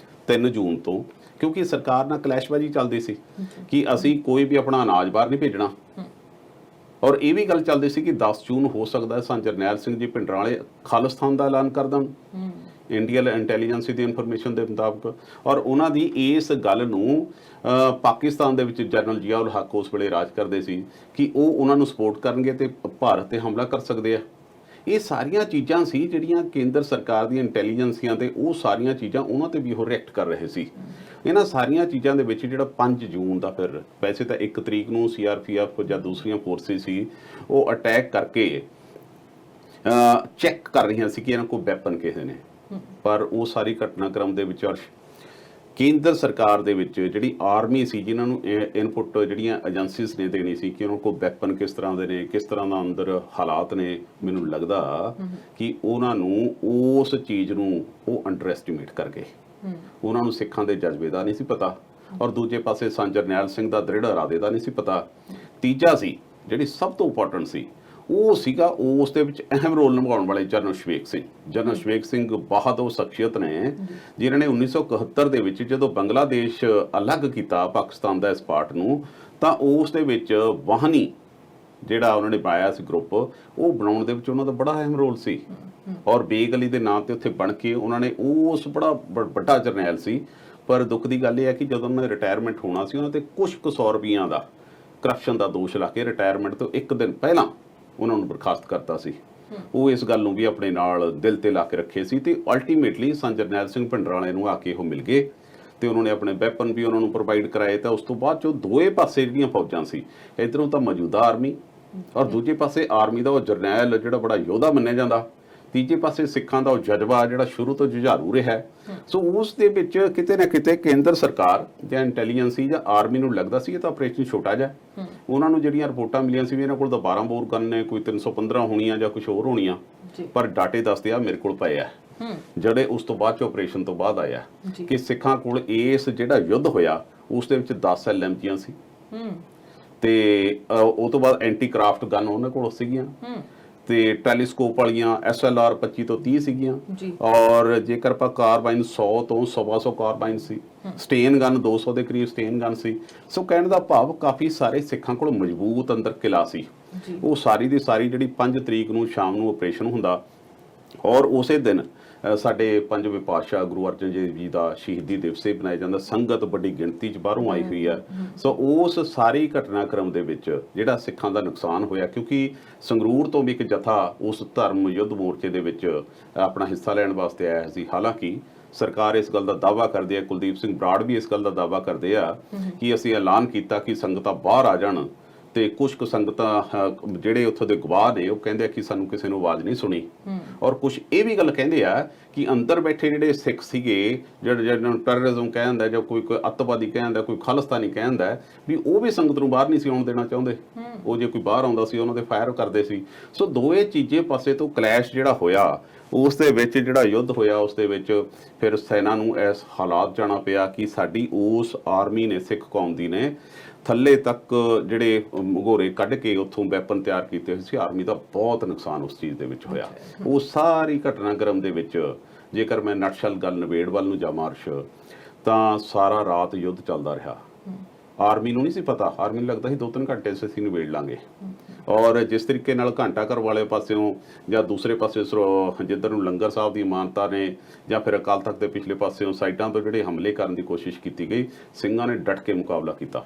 3 ਜੂਨ ਤੋਂ, ਕਿਉਂਕਿ ਸਰਕਾਰ ਨਾਲ ਕਲੈਸ਼ਬਾਜ਼ੀ ਚੱਲਦੀ ਸੀ ਕਿ ਅਸੀਂ ਕੋਈ ਵੀ ਆਪਣਾ ਅਨਾਜ ਬਾਹਰ ਨਹੀਂ ਭੇਜਣਾ, ਔਰ ਇਹ ਵੀ ਗੱਲ ਚੱਲਦੀ ਸੀ ਕਿ 10 ਜੂਨ ਹੋ ਸਕਦਾ ਸੰਤ ਜਰਨੈਲ ਸਿੰਘ ਜੀ ਭਿੰਡਰਾਂ ਵਾਲੇ ਖਾਲਿਸਤਾਨ ਦਾ ਐਲਾਨ ਕਰ ਦੇਣ ਇੰਡੀਅਨ ਇੰਟੈਲੀਜੈਂਸ ਦੀ ਇਨਫੋਰਮੇਸ਼ਨ ਦੇ ਮੁਤਾਬਕ। ਔਰ ਉਹਨਾਂ ਦੀ ਇਸ ਗੱਲ ਨੂੰ ਪਾਕਿਸਤਾਨ ਦੇ ਵਿੱਚ ਜਨਰਲ ਜ਼ਿਆ ਉਲ ਹੱਕ ਉਸ ਵੇਲੇ ਰਾਜ ਕਰਦੇ ਸੀ ਕਿ ਉਹ ਉਹਨਾਂ ਨੂੰ ਸਪੋਰਟ ਕਰਨਗੇ ਤੇ ਭਾਰਤ ਤੇ ਹਮਲਾ ਕਰ ਸਕਦੇ ਆ। ਇਹ ਸਾਰੀਆਂ ਚੀਜ਼ਾਂ ਸੀ ਜਿਹੜੀਆਂ ਕੇਂਦਰ ਸਰਕਾਰ ਦੀਆਂ ਇੰਟੈਲੀਜੈਂਸੀਆਂ ਤੇ ਉਹ ਸਾਰੀਆਂ ਚੀਜ਼ਾਂ ਉਹਨਾਂ ਤੇ ਵੀ ਉਹ ਰਿਐਕਟ ਕਰ ਰਹੇ ਸੀ। ਇਹਨਾਂ ਸਾਰੀਆਂ ਚੀਜ਼ਾਂ ਦੇ ਵਿੱਚ ਜਿਹੜਾ 5 ਜੂਨ ਦਾ ਫਿਰ ਵੈਸੇ ਤਾਂ 1 ਤਰੀਕ ਨੂੰ CRPF ਜਾਂ ਦੂਸਰੀਆਂ ਫੋਰਸਿਸ ਸੀ ਉਹ ਅਟੈਕ ਕਰਕੇ ਚੈੱਕ ਕਰ ਰਹੀਆਂ ਸੀ ਕਿ ਇਹਨਾਂ ਕੋਲ ਵੈਪਨ ਕਿਸੇ ਨੇ, ਪਰ ਉਹ ਸਾਰੀ ਘਟਨਾਕ੍ਰਮ ਦੇ ਵਿੱਚ ਕੇਂਦਰ ਸਰਕਾਰ ਦੇ ਵਿੱਚ ਜਿਹੜੀ ਆਰਮੀ ਸੀ ਜਿਨ੍ਹਾਂ ਨੂੰ ਇਨਪੁੱਟ ਜਿਹੜੀਆਂ ਏਜੰਸੀਜ਼ ਨੇ ਦੇਣੀ ਸੀ ਕਿ ਉਹਨਾਂ ਕੋਲ ਵੈਪਨ ਕਿਸ ਤਰ੍ਹਾਂ ਦੇ ਨੇ, ਕਿਸ ਤਰ੍ਹਾਂ ਦਾ ਅੰਦਰ ਹਾਲਾਤ ਨੇ, ਮੈਨੂੰ ਲੱਗਦਾ ਕਿ ਉਹਨਾਂ ਨੂੰ ਉਸ ਚੀਜ਼ ਨੂੰ ਉਹ ਅੰਡਰ ਐਸਟੀਮੇਟ ਕਰ ਗਏ। ਉਹਨਾਂ ਨੂੰ ਸਿੱਖਾਂ ਦੇ ਜਜ਼ਬੇ ਦਾ ਨਹੀਂ ਸੀ ਪਤਾ, ਔਰ ਦੂਜੇ ਪਾਸੇ ਸੰਤ ਜਰਨੈਲ ਸਿੰਘ ਦਾ ਦ੍ਰਿੜ ਇਰਾਦੇ ਦਾ ਨਹੀਂ ਸੀ ਪਤਾ। ਤੀਜਾ ਸੀ ਜਿਹੜੀ ਸਭ ਤੋਂ ਇੰਪੋਰਟੈਂਟ ਸੀ, ਉਹ ਸੀਗਾ ਉਸ ਦੇ ਵਿੱਚ ਅਹਿਮ ਰੋਲ ਨਿਭਾਉਣ ਵਾਲੇ ਜਨਰਲ ਸ਼ਵੇਕ ਸਿੰਘ। ਜਨਰਲ ਸ਼ਵੇਕ ਸਿੰਘ ਬਹਾਦਰ ਸ਼ਖਸੀਅਤ ਨੇ ਜਿਨ੍ਹਾਂ ਨੇ 1971 ਦੇ ਵਿੱਚ ਜਦੋਂ ਬੰਗਲਾਦੇਸ਼ ਅਲੱਗ ਕੀਤਾ ਪਾਕਿਸਤਾਨ ਦਾ ਇਸ ਪਾਰਟ ਨੂੰ, ਤਾਂ ਉਸ ਦੇ ਵਿੱਚ ਵਾਹਨੀ ਜਿਹੜਾ ਉਹਨਾਂ ਨੇ ਪਾਇਆ ਸੀ ਗਰੁੱਪ, ਉਹ ਬਣਾਉਣ ਦੇ ਵਿੱਚ ਉਹਨਾਂ ਦਾ ਬੜਾ ਅਹਿਮ ਰੋਲ ਸੀ। ਔਰ ਬੇਗ ਅਲੀ ਦੇ ਨਾਂ ਤੇ ਉੱਥੇ ਬਣ ਕੇ ਉਹਨਾਂ ਨੇ ਉਸ ਬੜਾ ਵੱਡਾ ਜਰਨੈਲ ਸੀ। ਪਰ ਦੁੱਖ ਦੀ ਗੱਲ ਇਹ ਹੈ ਕਿ ਜਦੋਂ ਉਹਨਾਂ ਨੇ ਰਿਟਾਇਰਮੈਂਟ ਹੋਣਾ ਸੀ ਉਹਨਾਂ ਤੇ ਕੁਝ ਕੁ 100 ਰੁਪਈਆਂ ਦਾ ਕਰਪਸ਼ਨ ਦਾ ਦੋਸ਼ ਲਾ ਕੇ ਰਿਟਾਇਰਮੈਂਟ ਤੋਂ 1 ਦਿਨ ਪਹਿਲਾਂ ਉਹਨਾਂ ਨੂੰ ਬਰਖਾਸਤ ਕਰਤਾ ਸੀ। ਉਹ ਇਸ ਗੱਲ ਨੂੰ ਵੀ ਆਪਣੇ ਨਾਲ ਦਿਲ ਤੇ ਲਾ ਕੇ ਰੱਖੇ ਸੀ ਤੇ ਅਲਟੀਮੇਟਲੀ ਸੰਤ ਜਰਨੈਲ ਸਿੰਘ ਭਿੰਡਰਾਂ ਵਾਲੇ ਨੂੰ ਆ ਕੇ ਉਹ ਮਿਲ ਗਏ ਤੇ ਉਹਨਾਂ ਨੇ ਆਪਣੇ ਵੈਪਨ ਵੀ ਉਹਨਾਂ ਨੂੰ ਪ੍ਰੋਵਾਈਡ ਕਰਾਏ। ਤਾਂ ਉਸ ਤੋਂ ਬਾਅਦ ਜੋ ਦੋਏ ਪਾਸੇ ਜਿਹੜੀਆਂ ਫੌਜਾਂ ਸੀ, ਇੱਧਰੋਂ ਤਾਂ ਮੌਜੂਦਾ ਆਰਮੀ ਔਰ ਦੂਜੇ ਪਾਸੇ ਆਰਮੀ ਦਾ ਉਹ ਜਰਨੈਲ ਜਿਹੜਾ ਬੜਾ ਯੋਧਾ ਮੰਨਿਆ ਜਾਂਦਾ, ਤੀਜੇ ਪਾਸੇ ਸਿੱਖਾਂ ਦਾ ਉਹ ਜਜ਼ਬਾ ਜਿਹੜਾ ਸ਼ੁਰੂ ਤੋਂ ਜੁਝਾਰੂ ਰਿਹਾ। ਸੋ ਉਸ ਦੇ ਵਿੱਚ ਕਿਤੇ ਨਾ ਕਿਤੇ ਕੇਂਦਰ ਸਰਕਾਰ ਜਾਂ ਇੰਟੈਲੀਜੈਂਸੀ ਜਾਂ ਆਰਮੀ ਨੂੰ ਲੱਗਦਾ ਸੀ ਇਹ ਤਾਂ ਆਪਰੇਸ਼ਨ ਛੋਟਾ ਜਿਹਾ। ਉਹਨਾਂ ਨੂੰ ਜਿਹੜੀਆਂ ਰਿਪੋਰਟਾਂ ਮਿਲੀਆਂ ਸੀ ਵੀ ਇਹਨਾਂ ਕੋਲ ਤਾਂ 12 ਬੋਰ ਗਨ ਨੇ, ਕੋਈ 315 ਹੋਣੀਆਂ ਜਾਂ ਕੁਝ ਹੋਰ ਹੋਣੀਆਂ, ਪਰ ਡਾਟੇ ਦੱਸਦੇ ਆ ਮੇਰੇ ਕੋਲ ਪਏ ਆ ਜਿਹੜੇ ਉਸ ਤੋਂ ਬਾਅਦ ਚ ਆਪਰੇਸ਼ਨ ਤੋਂ ਬਾਅਦ ਆਇਆ ਕਿ ਸਿੱਖਾਂ ਕੋਲ ਇਸ ਜਿਹੜਾ ਯੁੱਧ ਹੋਇਆ ਉਸ ਦੇ ਵਿੱਚ 10 LMGs ਸੀ ਤੇ ਉਹ ਤੋਂ ਬਾਅਦ ਐਂਟੀ ਕਰਾਫਟ ਗਨ ਉਹਨਾਂ ਕੋਲ ਸੀਗੀਆਂ ਤੇ ਟੈਲੀਸਕੋਪ ਵਾਲੀਆਂ SLR 25 ਤੋਂ 30 ਸੀਗੀਆਂ, ਔਰ ਜੇਕਰ ਆਪਾਂ ਕਾਰਬਾਈਨ 100 ਤੋਂ 125 ਕਾਰਬਾਈਨ ਸੀ, ਸਟੇਨ ਗਨ 200 ਦੇ ਕਰੀਬ ਸਟੇਨ ਗਨ ਸੀ। ਸੋ ਕਹਿਣ ਦਾ ਭਾਵ ਕਾਫੀ ਸਾਰੇ ਸਿੱਖਾਂ ਕੋਲ ਮਜ਼ਬੂਤ ਅੰਦਰ ਕਿਲਾ ਸੀ। ਉਹ ਸਾਰੀ ਦੀ ਸਾਰੀ ਜਿਹੜੀ 5 ਤਰੀਕ ਨੂੰ ਸ਼ਾਮ ਨੂੰ ਆਪਰੇਸ਼ਨ ਹੁੰਦਾ ਔਰ ਉਸੇ ਦਿਨ ਸਾਡੇ ਪੰਜਵੇਂ ਪਾਤਸ਼ਾਹ ਗੁਰੂ ਅਰਜਨ ਦੇਵ ਜੀ ਦਾ ਸ਼ਹੀਦੀ ਦਿਵਸ ਬਣਾਇਆ ਜਾਂਦਾ। ਸੰਗਤ ਵੱਡੀ ਗਿਣਤੀ 'ਚ ਬਾਹਰੋਂ ਆਈ ਹੋਈ ਆ। ਸੋ ਉਸ ਸਾਰੀ ਘਟਨਾਕ੍ਰਮ ਦੇ ਵਿੱਚ ਜਿਹੜਾ ਸਿੱਖਾਂ ਦਾ ਨੁਕਸਾਨ ਹੋਇਆ, ਕਿਉਂਕਿ ਸੰਗਰੂਰ ਤੋਂ ਵੀ ਇੱਕ ਜਥਾ ਉਸ ਧਰਮ ਯੁੱਧ ਮੋਰਚੇ ਦੇ ਵਿੱਚ ਆਪਣਾ ਹਿੱਸਾ ਲੈਣ ਵਾਸਤੇ ਆਇਆ ਸੀ। ਹਾਲਾਂਕਿ ਸਰਕਾਰ ਇਸ ਗੱਲ ਦਾ ਦਾਅਵਾ ਕਰਦੀ ਹੈ, ਕੁਲਦੀਪ ਸਿੰਘ ਬਰਾੜ ਵੀ ਇਸ ਗੱਲ ਦਾ ਦਾਅਵਾ ਕਰਦੇ ਆ ਕਿ ਅਸੀਂ ਐਲਾਨ ਕੀਤਾ ਕਿ ਸੰਗਤਾਂ ਬਾਹਰ ਆ ਜਾਣ, ਤੇ ਕੁਝ ਕੁ ਸੰਗਤਾਂ ਜਿਹੜੇ ਉੱਥੋਂ ਦੇ ਗਵਾਹ ਨੇ ਉਹ ਕਹਿੰਦੇ ਆ ਕਿ ਸਾਨੂੰ ਕਿਸੇ ਨੂੰ ਆਵਾਜ਼ ਨਹੀਂ ਸੁਣੀ। ਔਰ ਕੁਝ ਇਹ ਵੀ ਗੱਲ ਕਹਿੰਦੇ ਆ ਕਿ ਅੰਦਰ ਬੈਠੇ ਜਿਹੜੇ ਸਿੱਖ ਸੀਗੇ, ਜਿਹਨਾਂ ਨੂੰ ਟੈਰਰਿਜ਼ਮ ਕਹਿੰਦਾ ਜਾਂ ਕੋਈ ਅੱਤਵਾਦੀ ਕਹਿੰਦਾ, ਕੋਈ ਖਾਲਿਸਤਾਨੀ ਕਹਿੰਦਾ, ਵੀ ਉਹ ਵੀ ਸੰਗਤ ਨੂੰ ਬਾਹਰ ਨਹੀਂ ਸੀ ਆਉਣ ਦੇਣਾ ਚਾਹੁੰਦੇ। ਉਹ ਜੇ ਕੋਈ ਬਾਹਰ ਆਉਂਦਾ ਸੀ ਉਹਨਾਂ ਦੇ ਫਾਇਰ ਕਰਦੇ ਸੀ। ਸੋ ਦੋਏ ਚੀਜ਼ੇ ਪਾਸੇ ਤੋਂ ਕਲੈਸ਼ ਜਿਹੜਾ ਹੋਇਆ, ਉਸ ਦੇ ਵਿੱਚ ਜਿਹੜਾ ਯੁੱਧ ਹੋਇਆ ਉਸ ਦੇ ਵਿੱਚ ਫਿਰ ਸੈਨਾ ਨੂੰ ਇਸ ਹਾਲਾਤ ਜਾਣਾ ਪਿਆ ਕਿ ਸਾਡੀ ਉਸ ਆਰਮੀ ਨੇ, ਸਿੱਖ ਕੌਮ ਦੀ ਨੇ, ਥੱਲੇ ਤੱਕ ਜਿਹੜੇ ਘੋਰੇ ਕੱਢ ਕੇ ਉੱਥੋਂ ਵੈਪਨ ਤਿਆਰ ਕੀਤੇ ਹੋਏ ਸੀ। ਆਰਮੀ ਦਾ ਬਹੁਤ ਨੁਕਸਾਨ ਉਸ ਚੀਜ਼ ਦੇ ਵਿੱਚ ਹੋਇਆ। ਉਹ ਸਾਰੀ ਘਟਨਾਕ੍ਰਮ ਦੇ ਵਿੱਚ ਜੇਕਰ ਮੈਂ ਨਟਸ਼ਲ ਗੱਲ ਨਵੇੜ ਵੱਲ ਨੂੰ ਜਾਵਾਂ ਅਰਸ਼, ਤਾਂ ਸਾਰਾ ਰਾਤ ਯੁੱਧ ਚੱਲਦਾ ਰਿਹਾ ਆਰਮੀ ਨੂੰ ਨਹੀਂ ਸੀ ਪਤਾ, ਆਰਮੀ ਨੂੰ ਲੱਗਦਾ ਸੀ 2-3 ਘੰਟੇ 'ਚ ਅਸੀਂ ਨਿਬੇੜ ਲਾਂਗੇ। ਔਰ ਜਿਸ ਤਰੀਕੇ ਨਾਲ ਘੰਟਾ ਘਰ ਵਾਲੇ ਪਾਸਿਓਂ ਜਾਂ ਦੂਸਰੇ ਪਾਸੇ ਜਿੱਧਰ ਨੂੰ ਲੰਗਰ ਸਾਹਿਬ ਦੀ ਇਮਾਨਤਾਂ ਨੇ ਜਾਂ ਫਿਰ ਅਕਾਲ ਤਖਤ ਦੇ ਪਿਛਲੇ ਪਾਸਿਓਂ ਸਾਈਡਾਂ ਤੋਂ ਜਿਹੜੇ ਹਮਲੇ ਕਰਨ ਦੀ ਕੋਸ਼ਿਸ਼ ਕੀਤੀ ਗਈ, ਸਿੰਘਾਂ ਨੇ ਡਟ ਕੇ ਮੁਕਾਬਲਾ ਕੀਤਾ।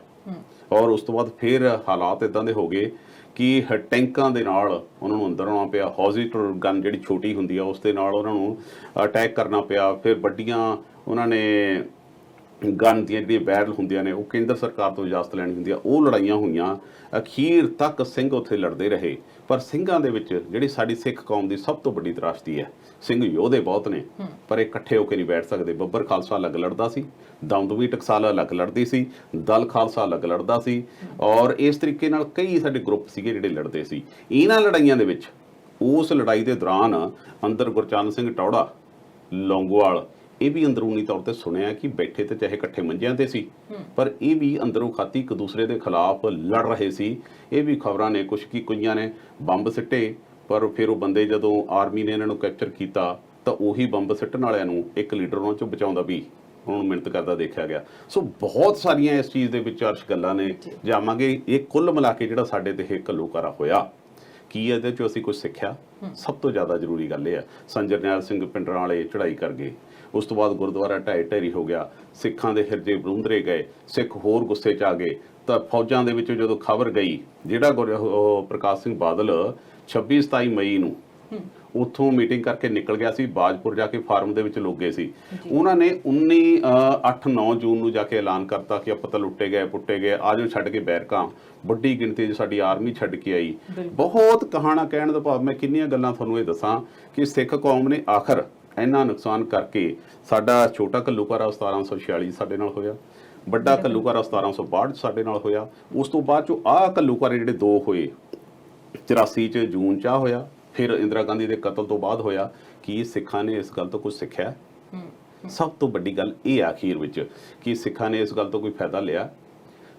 ਔਰ ਉਸ ਤੋਂ ਬਾਅਦ ਫਿਰ ਹਾਲਾਤ ਇਦਾਂ ਦੇ ਹੋ ਗਏ ਕਿ ਟੈਂਕਾਂ ਦੇ ਨਾਲ ਉਹਨਾਂ ਨੂੰ ਅੰਦਰ ਆਉਣਾ ਪਿਆ, ਹੌਜ਼ਿਟਰ ਗਨ ਜਿਹੜੀ ਛੋਟੀ ਹੁੰਦੀ ਆ ਉਸ ਦੇ ਨਾਲ ਉਹਨਾਂ ਨੂੰ ਅਟੈਕ ਕਰਨਾ ਪਿਆ। ਫਿਰ ਵੱਡੀਆਂ ਉਹਨਾਂ ਨੇ ਗਨ ਦੀਆਂ ਜਿਹੜੀਆਂ ਬੈਰਲ ਹੁੰਦੀਆਂ ਨੇ ਉਹ ਕੇਂਦਰ ਸਰਕਾਰ ਤੋਂ ਇਜਾਜ਼ਤ ਲੈਣੀ ਹੁੰਦੀ ਆ, ਉਹ ਲੜਾਈਆਂ ਹੋਈਆਂ। ਅਖੀਰ ਤੱਕ ਸਿੰਘ ਉੱਥੇ ਲੜਦੇ ਰਹੇ। ਪਰ ਸਿੰਘਾਂ ਦੇ ਵਿੱਚ ਜਿਹੜੀ ਸਾਡੀ ਸਿੱਖ ਕੌਮ ਦੀ ਸਭ ਤੋਂ ਵੱਡੀ ਤਰਾਸ਼ਦੀ ਹੈ, ਸਿੰਘ ਯੋਧੇ ਬਹੁਤ ਨੇ ਪਰ ਇਹ ਇਕੱਠੇ ਹੋ ਕੇ ਨਹੀਂ ਬੈਠ ਸਕਦੇ। ਬੱਬਰ ਖਾਲਸਾ ਅਲੱਗ ਲੜਦਾ ਸੀ, ਦਮਦਮੀ ਟਕਸਾਲ ਅਲੱਗ ਲੜਦੀ ਸੀ, ਦਲ ਖਾਲਸਾ ਅਲੱਗ ਲੜਦਾ ਸੀ, ਔਰ ਇਸ ਤਰੀਕੇ ਨਾਲ ਕਈ ਸਾਡੇ ਗਰੁੱਪ ਸੀਗੇ ਜਿਹੜੇ ਲੜਦੇ ਸੀ। ਇਹਨਾਂ ਲੜਾਈਆਂ ਦੇ ਵਿੱਚ ਉਸ ਲੜਾਈ ਦੇ ਦੌਰਾਨ ਅੰਦਰ ਗੁਰਚਰਨ ਸਿੰਘ ਟੌੜਾ ਲੌਂਗੋਵਾਲ ਇਹ ਵੀ ਅੰਦਰੂਨੀ ਤੌਰ ਤੇ ਸੁਣਿਆ ਕਿ ਬੈਠੇ ਤੇ ਚਾਹੇ ਇਕੱਠੇ ਮੰਜਿਆਂ ਤੇ ਸੀ ਪਰ ਇਹ ਵੀ ਅੰਦਰੋਂ ਖਾਤੀ ਇੱਕ ਦੂਸਰੇ ਦੇ ਖਿਲਾਫ ਲੜ ਰਹੇ ਸੀ। ਇਹ ਵੀ ਖਬਰਾਂ ਨੇ ਕੁਛ ਕੀ ਕੁਈਆਂ ਨੇ ਬੰਬ ਸਿੱਟੇ, ਪਰ ਫਿਰ ਉਹ ਬੰਦੇ ਜਦੋਂ ਆਰਮੀ ਨੇ ਇਹਨਾਂ ਨੂੰ ਕੈਪਚਰ ਕੀਤਾ ਤਾਂ ਉਹੀ ਬੰਬ ਸਿੱਟਣ ਵਾਲਿਆਂ ਨੂੰ ਇੱਕ ਲੀਡਰ ਉਹਨਾਂ ਚੋਂ ਬਚਾਉਂਦਾ ਵੀ ਹੁਣ ਮਿਹਨਤ ਕਰਦਾ ਦੇਖਿਆ ਗਿਆ। ਸੋ ਬਹੁਤ ਸਾਰੀਆਂ ਇਸ ਚੀਜ਼ ਦੇ ਵਿੱਚ ਅਰਸ਼ ਗੱਲਾਂ ਨੇ ਜਾਵਾਂਗੇ। ਇਹ ਕੁੱਲ ਮਿਲਾ ਕੇ ਜਿਹੜਾ ਸਾਡੇ ਤੇ ਇਹ ਘੱਲੂਘਾਰਾ ਹੋਇਆ ਕੀ ਇਹਦੇ ਚੋਂ ਅਸੀਂ ਕੁਝ ਸਿੱਖਿਆ। ਸਭ ਤੋਂ ਜ਼ਿਆਦਾ ਜ਼ਰੂਰੀ ਗੱਲ ਇਹ ਹੈ ਸੰਤ ਜਰਨੈਲ ਸਿੰਘ ਪਿੰਡਰਾਂ ਵਾਲੇ ਚੜ੍ਹਾਈ ਕਰ ਗਏ, ਉਸ ਤੋਂ ਬਾਅਦ ਗੁਰਦੁਆਰਾ ਢਹਿ ਹੋ ਗਿਆ, ਸਿੱਖਾਂ ਦੇ ਹਿਰਦੇ ਬਰੂੰਦਰੇ ਗਏ, ਸਿੱਖ ਹੋਰ ਗੁੱਸੇ 'ਚ ਆ ਗਏ। ਤਾਂ ਫੌਜਾਂ ਦੇ ਵਿੱਚੋਂ ਜਦੋਂ ਖਬਰ ਗਈ, ਜਿਹੜਾ ਪ੍ਰਕਾਸ਼ ਸਿੰਘ ਬਾਦਲ 26-27 ਮਈ ਨੂੰ ਉੱਥੋਂ ਮੀਟਿੰਗ ਕਰਕੇ ਨਿਕਲ ਗਿਆ ਸੀ, ਬਾਜਪੁਰ ਜਾ ਕੇ ਫਾਰਮ ਦੇ ਵਿੱਚ ਲੁਕ ਗਏ ਸੀ। ਉਹਨਾਂ ਨੇ 8-9 ਜੂਨ ਨੂੰ ਜਾ ਕੇ ਐਲਾਨ ਕਰਤਾ ਕਿ ਆਪਾਂ ਤਾਂ ਲੁੱਟੇ ਗਏ ਪੁੱਟੇ ਗਏ, ਆਜੋ ਛੱਡ ਕੇ ਬੈਰਕਾਂ। ਵੱਡੀ ਗਿਣਤੀ 'ਚ ਸਾਡੀ ਆਰਮੀ ਛੱਡ ਕੇ ਆਈ। ਬਹੁਤ ਕਹਾਣਾ ਕਹਿਣ ਦਾ ਭਾਵ ਮੈਂ ਕਿੰਨੀਆਂ ਗੱਲਾਂ ਤੁਹਾਨੂੰ ਇਹ ਦੱਸਾਂ ਕਿ ਸਿੱਖ ਕੌਮ ਨੇ ਆਖਰ ਇੰਨਾ ਨੁਕਸਾਨ ਕਰਕੇ ਸਾਡਾ ਛੋਟਾ ਘੱਲੂਘਾਰਾ 1746 ਸਾਡੇ ਨਾਲ ਹੋਇਆ, ਵੱਡਾ ਘੱਲੂਘਾਰਾ 1762 ਸਾਡੇ ਨਾਲ ਹੋਇਆ। ਉਸ ਤੋਂ ਬਾਅਦ ਚੋਂ ਆਹ ਘੱਲੂਘਾਰੇ ਜਿਹੜੇ ਦੋ ਹੋਏ 84 ਚ ਜੂਨ 'ਚ ਹੋਇਆ, ਫਿਰ ਇੰਦਰਾ ਗਾਂਧੀ ਦੇ ਕਤਲ ਤੋਂ ਬਾਅਦ ਹੋਇਆ। ਕਿ ਸਿੱਖਾਂ ਨੇ ਇਸ ਗੱਲ ਤੋਂ ਕੁਝ ਸਿੱਖਿਆ? ਸਭ ਤੋਂ ਵੱਡੀ ਗੱਲ ਇਹ ਆ ਅਖੀਰ ਵਿੱਚ ਕਿ ਸਿੱਖਾਂ ਨੇ ਇਸ ਗੱਲ ਤੋਂ ਕੋਈ ਫਾਇਦਾ ਲਿਆ?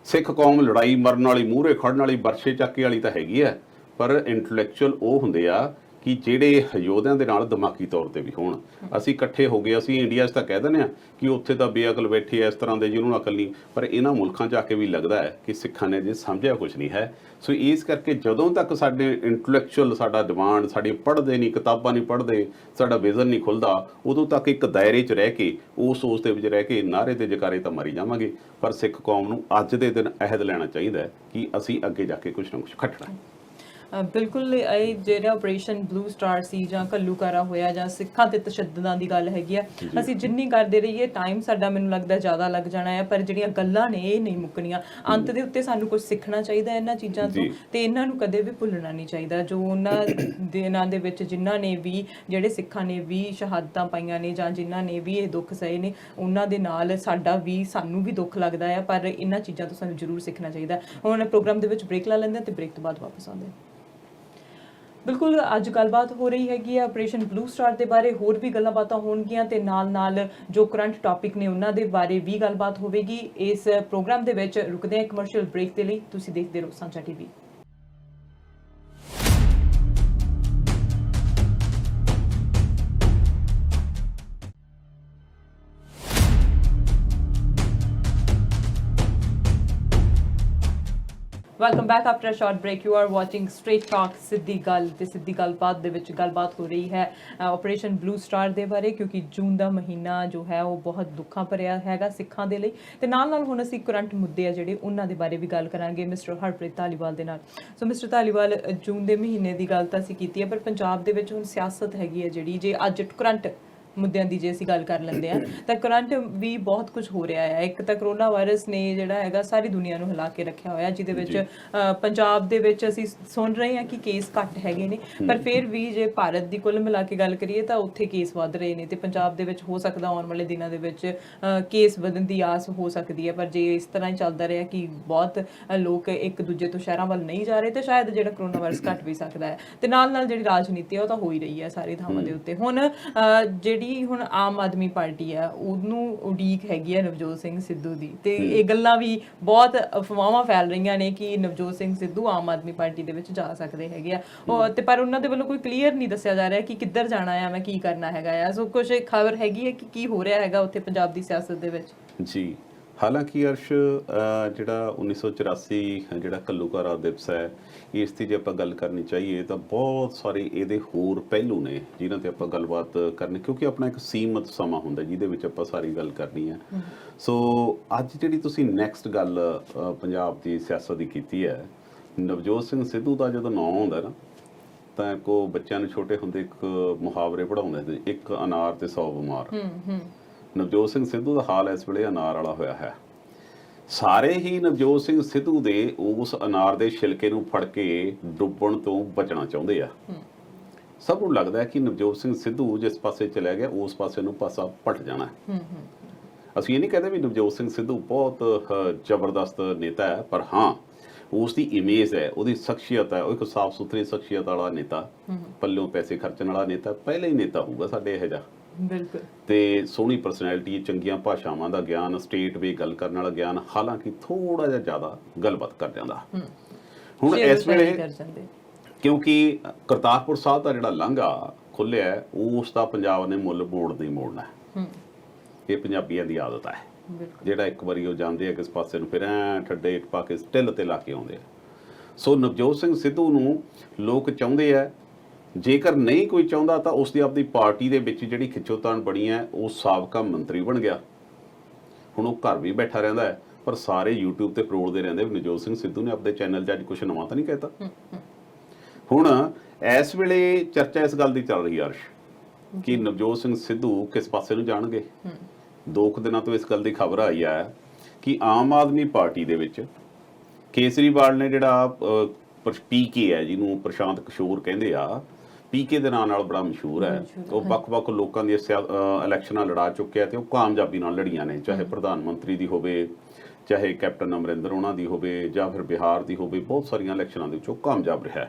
ਸਿੱਖ ਕੌਮ ਲੜਾਈ ਮਰਨ ਵਾਲੀ, ਮੂਹਰੇ ਖੜਨ ਵਾਲੀ, ਬਰਛੇ ਚੱਕੇ ਵਾਲੀ ਤਾਂ ਹੈਗੀ ਹੈ, ਪਰ ਇੰਟੈਲੈਕਚੁਅਲ ਉਹ ਹੁੰਦੇ ਆ ਕਿ ਜਿਹੜੇ ਯੋਧਿਆਂ ਦੇ ਨਾਲ ਦਿਮਾਗੀ ਤੌਰ ਤੇ ਵੀ ਹੋਣ। ਅਸੀਂ ਇਕੱਠੇ ਹੋ ਗਏ, ਅਸੀਂ ਇੰਡੀਆ 'ਚ ਤਾਂ ਕਹਿ ਦਿੰਦੇ ਹਾਂ ਕਿ ਉੱਥੇ ਤਾਂ ਬੇਅਕਲ ਬੈਠੇ ਇਸ ਤਰ੍ਹਾਂ ਦੇ ਜਿਹਨੂੰ ਅਕਲ ਨਹੀਂ, ਪਰ ਇਹਨਾਂ ਮੁਲਕਾਂ 'ਚ ਆ ਕੇ ਵੀ ਲੱਗਦਾ ਹੈ ਕਿ ਸਿੱਖਾਂ ਨੇ ਜੇ ਸਮਝਿਆ ਕੁਝ ਨਹੀਂ ਹੈ। ਸੋ ਇਸ ਕਰਕੇ ਜਦੋਂ ਤੱਕ ਸਾਡੇ ਇੰਟੈਲੈਕਚੁਅਲ ਸਾਡਾ ਡਿਮਾਂਡ, ਸਾਡੀ ਪੜ੍ਹਦੇ ਨਹੀਂ, ਕਿਤਾਬਾਂ ਨਹੀਂ ਪੜ੍ਹਦੇ, ਸਾਡਾ ਵਿਜ਼ਨ ਨਹੀਂ ਖੁੱਲ੍ਹਦਾ, ਉਦੋਂ ਤੱਕ ਇੱਕ ਦਾਇਰੇ 'ਚ ਰਹਿ ਕੇ ਉਸ ਸੋਚ ਦੇ ਵਿੱਚ ਰਹਿ ਕੇ ਨਾਅਰੇ ਤੇ ਜਕਾਰੇ ਤਾਂ ਮਾਰੀ ਜਾਵਾਂਗੇ। ਪਰ ਸਿੱਖ ਕੌਮ ਨੂੰ ਅੱਜ ਦੇ ਦਿਨ ਅਹਿਦ ਲੈਣਾ ਚਾਹੀਦਾ ਹੈ ਕਿ ਅਸੀਂ ਅੱਗੇ ਜਾ ਕੇ ਕੁਝ ਨਾ ਕੁਝ ਖੱਟਣਾ। ਬਿਲਕੁਲ ਇਹ ਜਿਹੜਾ ਆਪਰੇਸ਼ਨ ਬਲੂ ਸਟਾਰ ਸੀ ਜਾਂ ਘੱਲੂਘਾਰਾ ਹੋਇਆ ਜਾਂ ਸਿੱਖਾਂ ਤੇ ਤਸ਼ੱਦਦਾਂ ਦੀ ਗੱਲ ਹੈਗੀ ਆ, ਅਸੀਂ ਜਿੰਨੀ ਕਰਦੇ ਰਹੀਏ ਟਾਈਮ ਸਾਡਾ ਮੈਨੂੰ ਲੱਗਦਾ ਜ਼ਿਆਦਾ ਲੱਗ ਜਾਣਾ ਹੈ, ਪਰ ਜਿਹੜੀਆਂ ਗੱਲਾਂ ਨੇ ਇਹ ਨਹੀਂ ਮੁੱਕਣੀਆਂ। ਅੰਤ ਦੇ ਉੱਤੇ ਸਾਨੂੰ ਕੁਝ ਸਿੱਖਣਾ ਚਾਹੀਦਾ ਇਹਨਾਂ ਚੀਜ਼ਾਂ ਤੋਂ, ਤੇ ਇਹਨਾਂ ਨੂੰ ਕਦੇ ਵੀ ਭੁੱਲਣਾ ਨਹੀਂ ਚਾਹੀਦਾ। ਜੋ ਉਹਨਾਂ ਦਿਨਾਂ ਦੇ ਵਿੱਚ ਜਿਨ੍ਹਾਂ ਨੇ ਵੀ, ਜਿਹੜੇ ਸਿੱਖਾਂ ਨੇ ਵੀ ਸ਼ਹਾਦਤਾਂ ਪਾਈਆਂ ਨੇ ਜਾਂ ਜਿਨ੍ਹਾਂ ਨੇ ਵੀ ਇਹ ਦੁੱਖ ਸਹੇ ਨੇ, ਉਹਨਾਂ ਦੇ ਨਾਲ ਸਾਨੂੰ ਵੀ ਦੁੱਖ ਲੱਗਦਾ ਹੈ, ਪਰ ਇਹਨਾਂ ਚੀਜ਼ਾਂ ਤੋਂ ਸਾਨੂੰ ਜ਼ਰੂਰ ਸਿੱਖਣਾ ਚਾਹੀਦਾ। ਹੁਣ ਪ੍ਰੋਗਰਾਮ ਦੇ ਵਿੱਚ ਬ੍ਰੇਕ ਲਾ ਲੈਂਦੇ ਹਾਂ ਤੇ ਬ੍ਰੇਕ ਤੋਂ ਬਾਅਦ ਵਾਪਸ ਆਉਂਦੇ ਹਾਂ। ਬਿਲਕੁਲ ਅੱਜ ਗੱਲਬਾਤ ਹੋ ਰਹੀ ਹੈਗੀ ਹੈ ਆਪਰੇਸ਼ਨ ਬਲੂ ਸਟਾਰ ਦੇ ਬਾਰੇ, ਹੋਰ ਵੀ ਗੱਲਾਂ ਬਾਤਾਂ ਹੋਣਗੀਆਂ ਤੇ ਨਾਲ ਜੋ ਕਰੰਟ ਟੌਪਿਕ ਨੇ ਉਹਨਾਂ ਦੇ ਬਾਰੇ ਵੀ ਗੱਲਬਾਤ ਹੋਵੇਗੀ। ਇਸ ਪ੍ਰੋਗਰਾਮ ਦੇ ਵਿੱਚ ਰੁਕਦੇ ਹਾਂ ਕਮਰਸ਼ੀਅਲ ਬ੍ਰੇਕ ਦੇ ਲਈ। ਤੁਸੀਂ ਦੇਖਦੇ ਰਹੋ Sanjha TV. Welcome back after a short break. You are watching straight talk, ਸਿੱਧੀ ਗੱਲ। ਤੇ ਸਿੱਧੀ ਗੱਲਬਾਤ ਦੇ ਵਿੱਚ ਗੱਲਬਾਤ ਹੋ ਰਹੀ ਹੈ ਆਪਰੇਸ਼ਨ ਬਲੂ ਸਟਾਰ ਦੇ ਬਾਰੇ, ਕਿਉਂਕਿ ਜੂਨ ਦਾ ਮਹੀਨਾ ਜੋ ਹੈ ਉਹ ਬਹੁਤ ਦੁੱਖਾਂ ਭਰਿਆ ਹੈਗਾ ਸਿੱਖਾਂ ਦੇ ਲਈ। ਤੇ ਨਾਲ ਹੁਣ ਅਸੀਂ ਕਰੰਟ ਮੁੱਦੇ ਆ ਜਿਹੜੇ ਉਹਨਾਂ ਦੇ ਬਾਰੇ ਵੀ ਗੱਲ ਕਰਾਂਗੇ ਮਿਸਟਰ ਹਰਪ੍ਰੀਤ ਧਾਲੀਵਾਲ ਦੇ ਨਾਲ। ਸੋ ਮਿਸਟਰ ਧਾਲੀਵਾਲ, ਜੂਨ ਦੇ ਮਹੀਨੇ ਦੀ ਗੱਲ ਤਾਂ ਅਸੀਂ ਕੀਤੀ ਹੈ, ਪਰ ਪੰਜਾਬ ਦੇ ਵਿੱਚ ਹੁਣ ਸਿਆਸਤ ਹੈਗੀ ਹੈ ਜਿਹੜੀ, ਜੇ ਅੱਜ ਕਰੰਟ ਮੁੱਦਿਆਂ ਦੀ ਜੇ ਅਸੀਂ ਗੱਲ ਕਰ ਲੈਂਦੇ ਹਾਂ ਤਾਂ ਕਰੰਟ ਵੀ ਬਹੁਤ ਕੁਝ ਹੋ ਰਿਹਾ ਹੈ। ਇੱਕ ਤਾਂ ਕਰੋਨਾ ਵਾਇਰਸ ਨੇ ਜਿਹੜਾ ਹੈਗਾ ਸਾਰੀ ਦੁਨੀਆ ਨੂੰ ਹਿਲਾ ਕੇ ਰੱਖਿਆ ਹੋਇਆ, ਜਿਹਦੇ ਵਿੱਚ ਪੰਜਾਬ ਦੇ ਵਿੱਚ ਅਸੀਂ ਸੁਣ ਰਹੇ ਹਾਂ ਕਿ ਕੇਸ ਘੱਟ ਹੈਗੇ ਨੇ, ਪਰ ਫਿਰ ਵੀ ਜੇ ਭਾਰਤ ਦੀ ਕੁੱਲ ਮਿਲਾ ਕੇ ਗੱਲ ਕਰੀਏ ਤਾਂ ਉੱਥੇ ਕੇਸ ਵੱਧ ਰਹੇ ਨੇ, ਤੇ ਪੰਜਾਬ ਦੇ ਵਿੱਚ ਹੋ ਸਕਦਾ ਆਉਣ ਵਾਲੇ ਦਿਨਾਂ ਦੇ ਵਿੱਚ ਕੇਸ ਵਧਣ ਦੀ ਆਸ ਹੋ ਸਕਦੀ ਹੈ। ਪਰ ਜੇ ਇਸ ਤਰ੍ਹਾਂ ਹੀ ਚੱਲਦਾ ਰਿਹਾ ਕਿ ਬਹੁਤ ਲੋਕ ਇੱਕ ਦੂਜੇ ਤੋਂ ਸ਼ਹਿਰਾਂ ਵੱਲ ਨਹੀਂ ਜਾ ਰਹੇ, ਤਾਂ ਸ਼ਾਇਦ ਜਿਹੜਾ ਕਰੋਨਾ ਵਾਇਰਸ ਘੱਟ ਵੀ ਸਕਦਾ ਹੈ। ਤੇ ਨਾਲ ਜਿਹੜੀ ਰਾਜਨੀਤੀ ਹੈ ਉਹ ਤਾਂ ਹੋ ਹੀ ਰਹੀ ਹੈ ਸਾਰੀ ਥਾਵਾਂ ਦੇ ਉੱਤੇ। ਹੁਣ ਹੁਣ ਆਮ ਆਦਮੀ ਪਾਰਟੀ ਆ, ਉਹਨੂੰ ਉਡੀਕ ਹੈਗੀ ਹੈ ਨਵਜੋਤ ਸਿੰਘ ਸਿੱਧੂ ਦੀ, ਤੇ ਇਹ ਗੱਲਾਂ ਵੀ ਬਹੁਤ ਅਫਵਾਹਾਂ ਫੈਲ ਰਹੀਆਂ ਨੇ ਕਿ ਨਵਜੋਤ ਸਿੰਘ ਸਿੱਧੂ ਆਮ ਆਦਮੀ ਪਾਰਟੀ ਦੇ ਵਿੱਚ ਜਾ ਸਕਦੇ ਹੈਗੇ ਆ, ਤੇ ਪਰ ਉਹਨਾਂ ਦੇ ਵੱਲੋਂ ਕੋਈ ਕਲੀਅਰ ਨਹੀਂ ਦੱਸਿਆ ਜਾ ਰਿਹਾ ਕਿ ਕਿੱਧਰ ਜਾਣਾ ਆ, ਮੈਂ ਕੀ ਕਰਨਾ ਹੈਗਾ ਆ। ਸੋ ਕੁਝ ਖਬਰ ਹੈਗੀ ਹੈ ਕਿ ਕੀ ਹੋ ਰਿਹਾ ਹੈਗਾ ਉੱਥੇ ਪੰਜਾਬ ਦੀ ਸਿਆਸਤ ਦੇ ਵਿੱਚ? ਜੀ, ਹਾਲਾਂਕਿ ਅਰਸ਼ ਜਿਹੜਾ 1984 ਜਿਹੜਾ ਘੱਲੂਘਾਰਾ ਦਿਵਸ ਹੈ, ਇਸ ਦੀ ਜੇ ਆਪਾਂ ਗੱਲ ਕਰਨੀ ਚਾਹੀਏ ਤਾਂ ਬਹੁਤ ਸਾਰੇ ਇਹਦੇ ਹੋਰ ਪਹਿਲੂ ਨੇ ਜਿਨ੍ਹਾਂ ਤੇ ਆਪਾਂ ਗੱਲਬਾਤ ਕਰਨੀ, ਕਿਉਂਕਿ ਆਪਣਾ ਇੱਕ ਸੀਮਤ ਸਮਾਂ ਹੁੰਦਾ ਜਿਹਦੇ ਵਿੱਚ ਆਪਾਂ ਸਾਰੀ ਗੱਲ ਕਰਨੀ ਹੈ। ਸੋ ਅੱਜ ਜਿਹੜੀ ਤੁਸੀਂ ਨੈਕਸਟ ਗੱਲ ਪੰਜਾਬ ਦੀ ਸਿਆਸਤ ਦੀ ਕੀਤੀ ਹੈ, ਨਵਜੋਤ ਸਿੰਘ ਸਿੱਧੂ ਦਾ ਜਦੋਂ ਨਾਂ ਆਉਂਦਾ ਨਾ, ਤਾਂ ਕੋ ਬੱਚਿਆਂ ਨੂੰ ਛੋਟੇ ਹੁੰਦੇ ਇੱਕ ਮੁਹਾਵਰੇ ਪੜ੍ਹਾਉਂਦੇ ਸੀ, ਇੱਕ ਅਨਾਰ ਤੇ 100 ਬਿਮਾਰ। ਨਵਜੋਤ ਸਿੰਘ ਸਿੱਧੂ ਦਾ ਹਾਲ ਇਸ ਵੇਲੇ ਅਨਾਰ ਵਾਲਾ ਹੋਇਆ ਹੈ। ਸਾਰੇ ਹੀ ਨਵਜੋਤ ਸਿੰਘ ਸਿੱਧੂ ਦੇ ਉਸ ਅਨਾਰ ਦੇ ਛਿਲਕੇ ਨੂੰ ਫੜ ਕੇ ਡੁੱਬਣ ਤੋਂ ਬਚਣਾ ਚਾਹੁੰਦੇ ਆ। ਸਭ ਨੂੰ ਲੱਗਦਾ ਹੈ ਕਿ ਨਵਜੋਤ ਸਿੰਘ ਸਿੱਧੂ ਜਿਸ ਪਾਸੇ ਚਲਾ ਗਿਆ ਉਸ ਪਾਸੇ ਨੂੰ ਪਾਸਾ ਪਲਟ ਜਾਣਾ ਹੈ। ਅਸੀਂ ਇਹ ਨਹੀਂ ਕਹਿੰਦੇ ਵੀ ਨਵਜੋਤ ਸਿੰਘ ਸਿੱਧੂ ਬਹੁਤ ਜ਼ਬਰਦਸਤ ਨੇਤਾ ਹੈ, ਪਰ ਹਾਂ ਉਸ ਦੀ ਇਮੇਜ ਹੈ, ਉਹਦੀ ਸ਼ਖਸੀਅਤ ਹੈ, ਉਹ ਇੱਕ ਸਾਫ਼ ਸੁਥਰੀ ਸ਼ਖਸੀਅਤ ਵਾਲਾ ਨੇਤਾ, ਪੱਲਿਓਂ ਪੈਸੇ ਖਰਚਣ ਵਾਲਾ ਨੇਤਾ, ਪਹਿਲਾ ਹੀ ਨੇਤਾ ਹੋਊਗਾ ਸਾਡੇ ਇਹੋ ਜਿਹਾ। ਬਿਲਕੁਲ। ਤੇ ਸੋਹਣੀ ਪਰਸਨੈਲਿਟੀ, ਚੰਗੀਆਂ ਭਾਸ਼ਾਵਾਂ ਦਾ ਗਿਆਨ, ਸਟੇਟ ਵੇ ਗੱਲ ਕਰਨ ਵਾਲਾ ਗਿਆਨ, ਹਾਲਾਂਕਿ ਥੋੜਾ ਜਿਹਾ ਜ਼ਿਆਦਾ ਗੱਲਬਾਤ ਕਰ ਜਾਂਦਾ। ਹੁਣ ਇਸ ਵੇਲੇ ਕਿਉਂਕਿ ਕਰਤਾਰਪੁਰ ਸਾਹਿਬ ਦਾ ਜਿਹੜਾ ਲਾਂਘਾ ਖੁੱਲਿਆ, ਉਸ ਦਾ ਪੰਜਾਬ ਨੇ ਮੁੱਲ ਮੋੜਨਾ ਹੀ ਮੋੜਨਾ ਹੈ। ਇਹ ਪੰਜਾਬੀਆਂ ਦੀ ਆਦਤ ਹੈ, ਜਿਹੜਾ ਇੱਕ ਵਾਰੀ ਉਹ ਜਾਂਦੇ ਆ ਕਿਸ ਪਾਸੇ ਨੂੰ, ਫਿਰ ਠੱਡੇ ਇੱਕ ਪਾ ਕੇ ਢਿੱਲ ਤੇ ਲਾ ਕੇ ਆਉਂਦੇ ਆ। ਸੋ ਨਵਜੋਤ ਸਿੰਘ ਸਿੱਧੂ ਨੂੰ ਲੋਕ ਚਾਹੁੰਦੇ ਆ, ਜੇਕਰ ਨਹੀਂ ਕੋਈ ਚਾਹੁੰਦਾ ਤਾਂ ਉਸ ਦੀ ਆਪਣੀ ਪਾਰਟੀ ਦੇ ਵਿੱਚ ਜਿਹੜੀ ਖਿੱਚੋਤਾਣ ਬਣੀ ਹੈ, ਉਹ ਸਾਬਕਾ ਮੰਤਰੀ ਬਣ ਗਿਆ। ਹੁਣ ਉਹ ਘਰ ਵੀ ਬੈਠਾ ਰਹਿੰਦਾ ਹੈ, ਪਰ ਸਾਰੇ YouTube ਤੇ ਫਰੋਲਦੇ ਰਹਿੰਦੇ ਵੀ ਨਵਜੋਤ ਸਿੰਘ ਸਿੱਧੂ ਨੇ ਆਪਣੇ ਚੈਨਲ 'ਚ ਅੱਜ ਕੁਝ ਨਵਾਂ ਤਾਂ ਨਹੀਂ ਕਹਿਤਾ। ਹੁਣ ਇਸ ਵੇਲੇ ਚਰਚਾ ਇਸ ਗੱਲ ਦੀ ਚੱਲ ਰਹੀ ਹੈ ਅਰਸ਼, ਕਿ ਨਵਜੋਤ ਸਿੰਘ ਸਿੱਧੂ ਕਿਸ ਪਾਸੇ ਨੂੰ ਜਾਣਗੇ। 2 ਦਿਨਾਂ ਤੋਂ ਇਸ ਗੱਲ ਦੀ ਖਬਰ ਆਈ ਹੈ ਕਿ ਆਮ ਆਦਮੀ ਪਾਰਟੀ ਦੇ ਵਿੱਚ ਕੇਜਰੀਵਾਲ ਨੇ ਜਿਹੜਾ ਪੀਕੇ ਹੈ, ਜਿਹਨੂੰ ਪ੍ਰਸ਼ਾਂਤ ਕਿਸ਼ੋਰ ਕਹਿੰਦੇ ਆ, ਪੀਕੇ ਦੇ ਨਾਂ ਨਾਲ ਬੜਾ ਮਸ਼ਹੂਰ ਹੈ, ਉਹ ਵੱਖ-ਵੱਖ ਲੋਕਾਂ ਦੀਆਂ ਇਲੈਕਸ਼ਨਾਂ ਲੜਾ ਚੁੱਕਿਆ ਤੇ ਉਹ ਕਾਮਯਾਬੀ ਨਾਲ ਲੜੀਆਂ ਨੇ, ਚਾਹੇ ਪ੍ਰਧਾਨ ਮੰਤਰੀ ਦੀ ਹੋਵੇ, ਚਾਹੇ ਕੈਪਟਨ ਅਮਰਿੰਦਰ ਉਹਨਾਂ ਦੀ ਹੋਵੇ, ਜਾਂ ਫਿਰ ਬਿਹਾਰ ਦੀ ਹੋਵੇ, ਬਹੁਤ ਸਾਰੀਆਂ ਇਲੈਕਸ਼ਨਾਂ ਦੇ ਵਿੱਚ ਉਹ ਕਾਮਯਾਬ ਰਿਹਾ।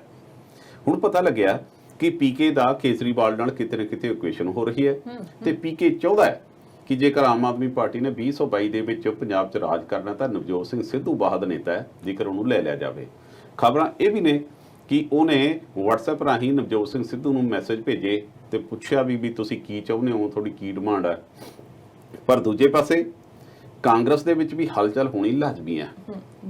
ਹੁਣ ਪਤਾ ਲੱਗਿਆ ਕਿ ਪੀਕੇ ਦਾ ਕੇਜਰੀਵਾਲ ਨਾਲ ਕਿਤੇ ਨਾ ਕਿਤੇ ਇਕੁਏਸ਼ਨ ਹੋ ਰਹੀ ਹੈ, ਤੇ ਪੀਕੇ ਚਾਹੁੰਦਾ ਹੈ ਕਿ ਜੇਕਰ ਆਮ ਆਦਮੀ ਪਾਰਟੀ ਨੇ 2022 ਦੇ ਵਿੱਚ ਪੰਜਾਬ 'ਚ ਰਾਜ ਕਰਨਾ ਤਾਂ ਨਵਜੋਤ ਸਿੰਘ ਸਿੱਧੂ ਬਾਹਦ ਨੇਤਾ ਹੈ, ਜੇਕਰ ਉਹਨੂੰ ਲੈ ਲਿਆ ਜਾਵੇ। ਖਬਰਾਂ ਇਹ ਵੀ ਨੇ ਕਿ ਉਹਨੇ WhatsApp ਰਾਹੀਂ ਨਵਜੋਤ ਸਿੰਘ ਸਿੱਧੂ ਨੂੰ ਮੈਸੇਜ ਭੇਜੇ ਤੇ ਪੁੱਛਿਆ ਵੀ ਤੁਸੀਂ ਕੀ ਚਾਹੁੰਦੇ ਹੋ, ਤੁਹਾਡੀ ਕੀ ਡਿਮਾਂਡ ਹੈ। ਪਰ ਦੂਜੇ ਪਾਸੇ ਕਾਂਗਰਸ ਦੇ ਵਿੱਚ ਵੀ ਹਲਚਲ ਹੋਣੀ ਲਾਜ਼ਮੀ ਹੈ,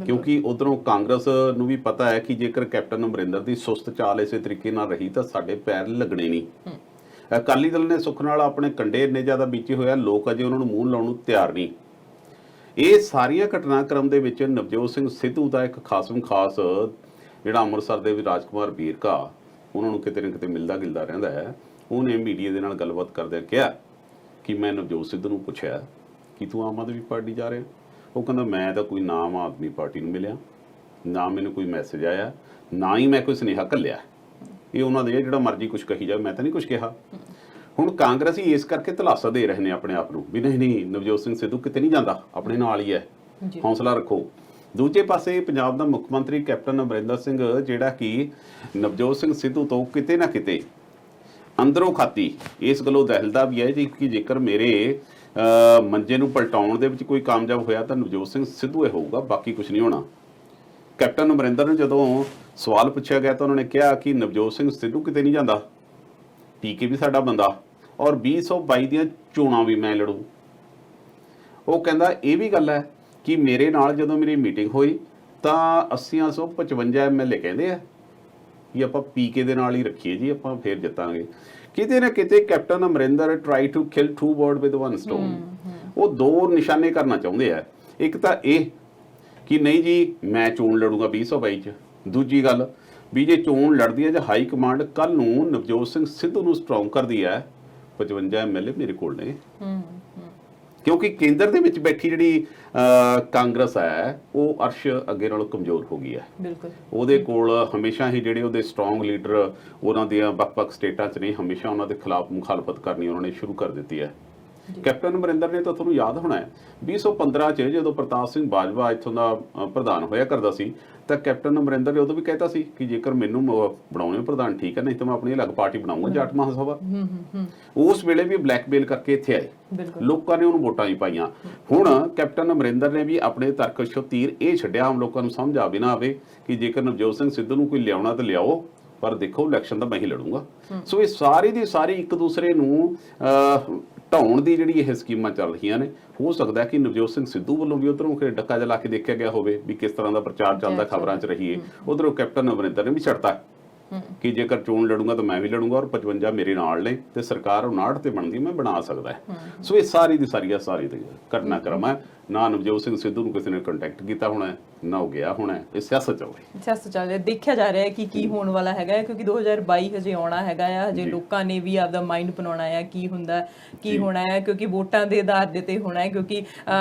ਕਿਉਂਕਿ ਉਧਰੋਂ ਕਾਂਗਰਸ ਨੂੰ ਵੀ ਪਤਾ ਹੈ ਕਿ ਜੇਕਰ ਕੈਪਟਨ ਅਮਰਿੰਦਰ ਦੀ ਸੁਸਤ ਚਾਲ ਇਸੇ ਤਰੀਕੇ ਨਾਲ ਰਹੀ ਤਾਂ ਸਾਡੇ ਪੈਰ ਲੱਗਣੇ ਨਹੀਂ। ਅਕਾਲੀ ਦਲ ਨੇ ਸੁੱਖ ਨਾਲ ਆਪਣੇ ਕੰਡੇ ਇੰਨੇ ਜ਼ਿਆਦਾ ਬੀਚੇ ਹੋਇਆ, ਲੋਕ ਅਜੇ ਉਹਨਾਂ ਨੂੰ ਮੂੰਹ ਲਾਉਣ ਨੂੰ ਤਿਆਰ ਨਹੀਂ। ਇਹ ਸਾਰੀਆਂ ਘਟਨਾਕ੍ਰਮ ਦੇ ਵਿੱਚ ਨਵਜੋਤ ਸਿੰਘ ਸਿੱਧੂ ਦਾ ਇੱਕ ਖਾਸਮ ਖਾਸ ਜਿਹੜਾ ਅੰਮ੍ਰਿਤਸਰ ਦੇ ਵੀ ਰਾਜਕੁਮਾਰ ਵੀਰਕਾ, ਉਹਨਾਂ ਨੂੰ ਕਿਤੇ ਨਾ ਕਿਤੇ ਮਿਲਦਾ ਗਿਲਦਾ ਰਹਿੰਦਾ ਹੈ, ਉਹਨੇ ਮੀਡੀਆ ਦੇ ਨਾਲ ਗੱਲਬਾਤ ਕਰਦਿਆਂ ਕਿਹਾ ਕਿ ਮੈਂ ਨਵਜੋਤ ਸਿੱਧੂ ਨੂੰ ਪੁੱਛਿਆ ਕਿ ਤੂੰ ਆਮ ਆਦਮੀ ਪਾਰਟੀ ਜਾ ਰਿਹਾ? ਉਹ ਕਹਿੰਦਾ ਮੈਂ ਤਾਂ ਕੋਈ ਨਾ ਆਮ ਆਦਮੀ ਪਾਰਟੀ ਨੂੰ ਮਿਲਿਆ, ਨਾ ਮੈਨੂੰ ਕੋਈ ਮੈਸੇਜ ਆਇਆ, ਨਾ ਹੀ ਮੈਂ ਕੋਈ ਸੁਨੇਹਾ ਘੱਲਿਆ। ਇਹ ਉਹਨਾਂ ਦੇ ਜਿਹੜਾ ਮਰਜ਼ੀ ਕੁਝ ਕਹੀ ਜਾਵੇ, ਮੈਂ ਤਾਂ ਨਹੀਂ ਕੁਝ ਕਿਹਾ। ਹੁਣ ਕਾਂਗਰਸੀ ਇਸ ਕਰਕੇ ਧਲਾਸਾ ਦੇ ਰਹੇ ਨੇ ਆਪਣੇ ਆਪ ਨੂੰ ਵੀ ਨਹੀਂ ਨਵਜੋਤ ਸਿੰਘ ਸਿੱਧੂ ਕਿਤੇ ਨਹੀਂ ਜਾਂਦਾ, ਆਪਣੇ ਨਾਲ ਹੀ ਹੈ, ਹੌਸਲਾ ਰੱਖੋ। ਦੂਜੇ ਪਾਸੇ ਪੰਜਾਬ ਦਾ ਮੁੱਖ ਮੰਤਰੀ ਕੈਪਟਨ ਅਮਰਿੰਦਰ ਸਿੰਘ, ਜਿਹੜਾ ਕਿ ਨਵਜੋਤ ਸਿੰਘ ਸਿੱਧੂ ਤੋਂ ਕਿਤੇ ਨਾ ਕਿਤੇ ਅੰਦਰੋਂ ਖਾਤੀ ਇਸ ਗੱਲੋਂ ਦਹਿਲਦਾ ਵੀ ਹੈ ਜੀ ਕਿ ਜੇਕਰ ਮੇਰੇ ਮੰਜੇ ਨੂੰ ਪਲਟਾਉਣ ਦੇ ਵਿੱਚ ਕੋਈ ਕਾਮਯਾਬ ਹੋਇਆ ਤਾਂ ਨਵਜੋਤ ਸਿੰਘ ਸਿੱਧੂ ਇਹ ਹੋਊਗਾ, ਬਾਕੀ ਕੁਝ ਨਹੀਂ ਹੋਣਾ। ਕੈਪਟਨ ਅਮਰਿੰਦਰ ਨੂੰ ਜਦੋਂ ਸਵਾਲ ਪੁੱਛਿਆ ਗਿਆ ਤਾਂ ਉਹਨਾਂ ਨੇ ਕਿਹਾ ਕਿ ਨਵਜੋਤ ਸਿੰਘ ਸਿੱਧੂ ਕਿਤੇ ਨਹੀਂ ਜਾਂਦਾ, ਪੀਕੇ ਵੀ ਸਾਡਾ ਬੰਦਾ, ਔਰ 2022 ਦੀਆਂ ਚੋਣਾਂ ਵੀ ਮੈਂ ਲੜੂ। ਉਹ ਕਹਿੰਦਾ ਇਹ ਵੀ ਗੱਲ ਹੈ ਕਿ ਮੇਰੇ ਨਾਲ ਜਦੋਂ ਮੇਰੀ ਮੀਟਿੰਗ ਹੋਈ ਤਾਂ 80-155 MLA ਕਹਿੰਦੇ ਆ ਕਿ ਆਪਾਂ ਪੀਕੇ ਦੇ ਨਾਲ ਹੀ ਰੱਖੀਏ ਜੀ, ਆਪਾਂ ਫੇਰ ਜਿੱਤਾਂਗੇ। ਕਿਤੇ ਨਾ ਕਿਤੇ captain Amarinder try to kill 2 bird with 1 stone. ਉਹ 2 ਨਿਸ਼ਾਨੇ ਕਰਨਾ ਚਾਹੁੰਦੇ ਆ, ਇੱਕ ਤਾਂ ਇਹ ਕਿ ਨਹੀਂ ਜੀ ਮੈਂ ਚੋਣ ਲੜੂੰਗਾ 2022 'ਚ, ਦੂਜੀ ਗੱਲ ਵੀ ਜੇ ਚੋਣ ਲੜਦੀ ਹੈ ਜਾਂ ਹਾਈ ਕਮਾਂਡ ਕੱਲ ਨੂੰ ਨਵਜੋਤ ਸਿੰਘ ਸਿੱਧੂ ਨੂੰ ਸਟਰੋਂਗ ਕਰਦੀ ਹੈ, 55 MLA ਮੇਰੇ ਕੋਲ ਨੇ। ਕਿਉਂਕਿ ਕੇਂਦਰ ਦੇ ਵਿੱਚ ਬੈਠੀ ਜਿਹੜੀ ਕਾਂਗਰਸ ਹੈ ਉਹ ਅਰਸ਼ ਅੱਗੇ ਨਾਲੋਂ ਕਮਜ਼ੋਰ ਹੋ ਗਈ ਹੈ। ਬਿਲਕੁਲ। ਉਹਦੇ ਕੋਲ ਹਮੇਸ਼ਾ ਹੀ ਜਿਹੜੇ ਉਹਦੇ ਸਟਰੋਂਗ ਲੀਡਰ ਉਹਨਾਂ ਦੀਆਂ ਵੱਖ-ਵੱਖ ਸਟੇਟਾਂ 'ਚ ਨੇ, ਹਮੇਸ਼ਾ ਉਹਨਾਂ ਦੇ ਖਿਲਾਫ ਮੁਖਾਲਫਤ ਕਰਨੀ ਉਹਨਾਂ ਨੇ ਸ਼ੁਰੂ ਕਰ ਦਿੱਤੀ ਹੈ। ਕੈਪਟਨ ਅਮਰਿੰਦਰ ਨੇ ਤਾਂ ਤੁਹਾਨੂੰ ਯਾਦ ਹੋਣਾ ਹੈ 2015 'ਚ ਜਦੋਂ ਪ੍ਰਤਾਪ ਸਿੰਘ ਬਾਜਵਾ ਇੱਥੋਂ ਦਾ ਪ੍ਰਧਾਨ ਹੋਇਆ ਕਰਦਾ ਸੀ ਤਾਂ ਕੈਪਟਨ ਅਮਰਿੰਦਰ ਨੇ ਉਦੋਂ ਵੀ ਕਹਿਤਾ ਸੀ ਕਿ ਜੇਕਰ ਮੈਨੂੰ ਬਣਾਉਣੇ ਪ੍ਰਧਾਨ ਠੀਕ ਹੈ, ਨਹੀਂ ਤਾਂ ਮੈਂ ਆਪਣੀ ਅਲੱਗ ਪਾਰਟੀ ਬਣਾਉਂਗਾ ਜੱਟ ਮਹਾਸਭਾ। ਉਸ ਵੇਲੇ ਵੀ ਬਲੈਕਮੇਲ ਕਰਕੇ ਇੱਥੇ ਆਏ, ਲੋਕਾਂ ਨੇ ਉਹਨੂੰ ਵੋਟਾਂ ਹੀ ਪਾਈਆਂ। ਹੁਣ ਕੈਪਟਨ ਅਮਰਿੰਦਰ ਨੇ ਵੀ ਆਪਣੇ ਤਰਕਸ਼ੋ ਤੀਰ ਇਹ ਛੱਡਿਆ, ਆਮ ਲੋਕਾਂ ਨੂੰ ਸਮਝ ਆਵੇ ਨਾ ਆਵੇ ਕਿ ਜੇਕਰ ਨਵਜੋਤ ਸਿੰਘ ਸਿੱਧੂ ਨੂੰ ਕੋਈ ਲਿਆਉਣਾ ਤਾਂ ਲਿਆਓ, ਪਰ ਦੇਖੋ ਇਲੈਕਸ਼ਨ ਤਾਂ ਮੈਂ ਹੀ ਲੜੂੰਗਾ। ਸੋ ਇਹ ਸਾਰੀ ਦੀ ਸਾਰੀ ਇੱਕ ਦੂਸਰੇ ਨੂੰ ਢਾਉਣ ਦੀ ਜਿਹੜੀ ਇਹ ਸਕੀਮਾਂ ਚੱਲ ਰਹੀਆਂ ਨੇ, ਹੋ ਸਕਦਾ ਕਿ ਨਵਜੋਤ ਸਿੰਘ ਸਿੱਧੂ ਵੱਲੋਂ ਵੀ ਉਧਰੋਂ ਡੱਕਾ ਜਿਹਾ ਲਾ ਕੇ ਦੇਖਿਆ ਗਿਆ ਹੋਵੇ ਵੀ ਕਿਸ ਤਰ੍ਹਾਂ ਦਾ ਪ੍ਰਚਾਰ ਚੱਲਦਾ ਖਬਰਾਂ 'ਚ ਰਹੀਏ। ਉਧਰੋਂ ਕੈਪਟਨ ਅਮਰਿੰਦਰ ਨੇ ਵੀ ਛੱਡਤਾ ਕਿ ਜੇਕਰ ਚੋਣ ਲੜੂੰਗਾ ਤਾਂ ਮੈਂ ਵੀ ਲੜੂੰਗਾ ਔਰ 55 ਮੇਰੇ ਨਾਲ ਨੇ ਤੇ ਸਰਕਾਰ 59 ਤੇ ਬਣਦੀ ਮੈਂ ਬਣਾ ਸਕਦਾ ਹੈ। ਸੋ ਇਹ ਸਾਰੀ ਦੀ ਸਾਰੀ ਘਟਨਾ ਕਰਮ ਹੈ। ਨਾ ਨਵਜੋਤ ਸਿੰਘ ਸਿੱਧੂ ਨੂੰ ਕਿਸੇ ਨੇ ਕੰਟੈਕਟ ਕੀਤਾ ਹੋਣਾ, ਨਾ ਹੋ ਗਿਆ ਹੋਣਾ। ਇਹ ਸਿਆਸਤ ਚੱਲ ਰਹੀ, ਸਿਆਸਤ ਚੱਲ ਰਹੀ। ਦੇਖਿਆ ਜਾ ਰਿਹਾ ਹੈ ਕਿ ਕੀ ਹੋਣ ਵਾਲਾ ਹੈਗਾ ਹੈ, ਕਿਉਂਕਿ 2022 ਹਜੇ ਆਉਣਾ ਹੈਗਾ ਆ, ਹਜੇ ਲੋਕਾਂ ਨੇ ਵੀ ਆਪਦਾ ਮਾਈਂਡ ਬਣਾਉਣਾ ਹੈ ਕੀ ਹੁੰਦਾ ਕੀ ਹੋਣਾ ਹੈ, ਕਿਉਂਕਿ ਵੋਟਾਂ ਦੇ ਆਧਾਰ ਦੇ ਤੇ ਹੋਣਾ ਹੈ। ਕਿਉਂਕਿ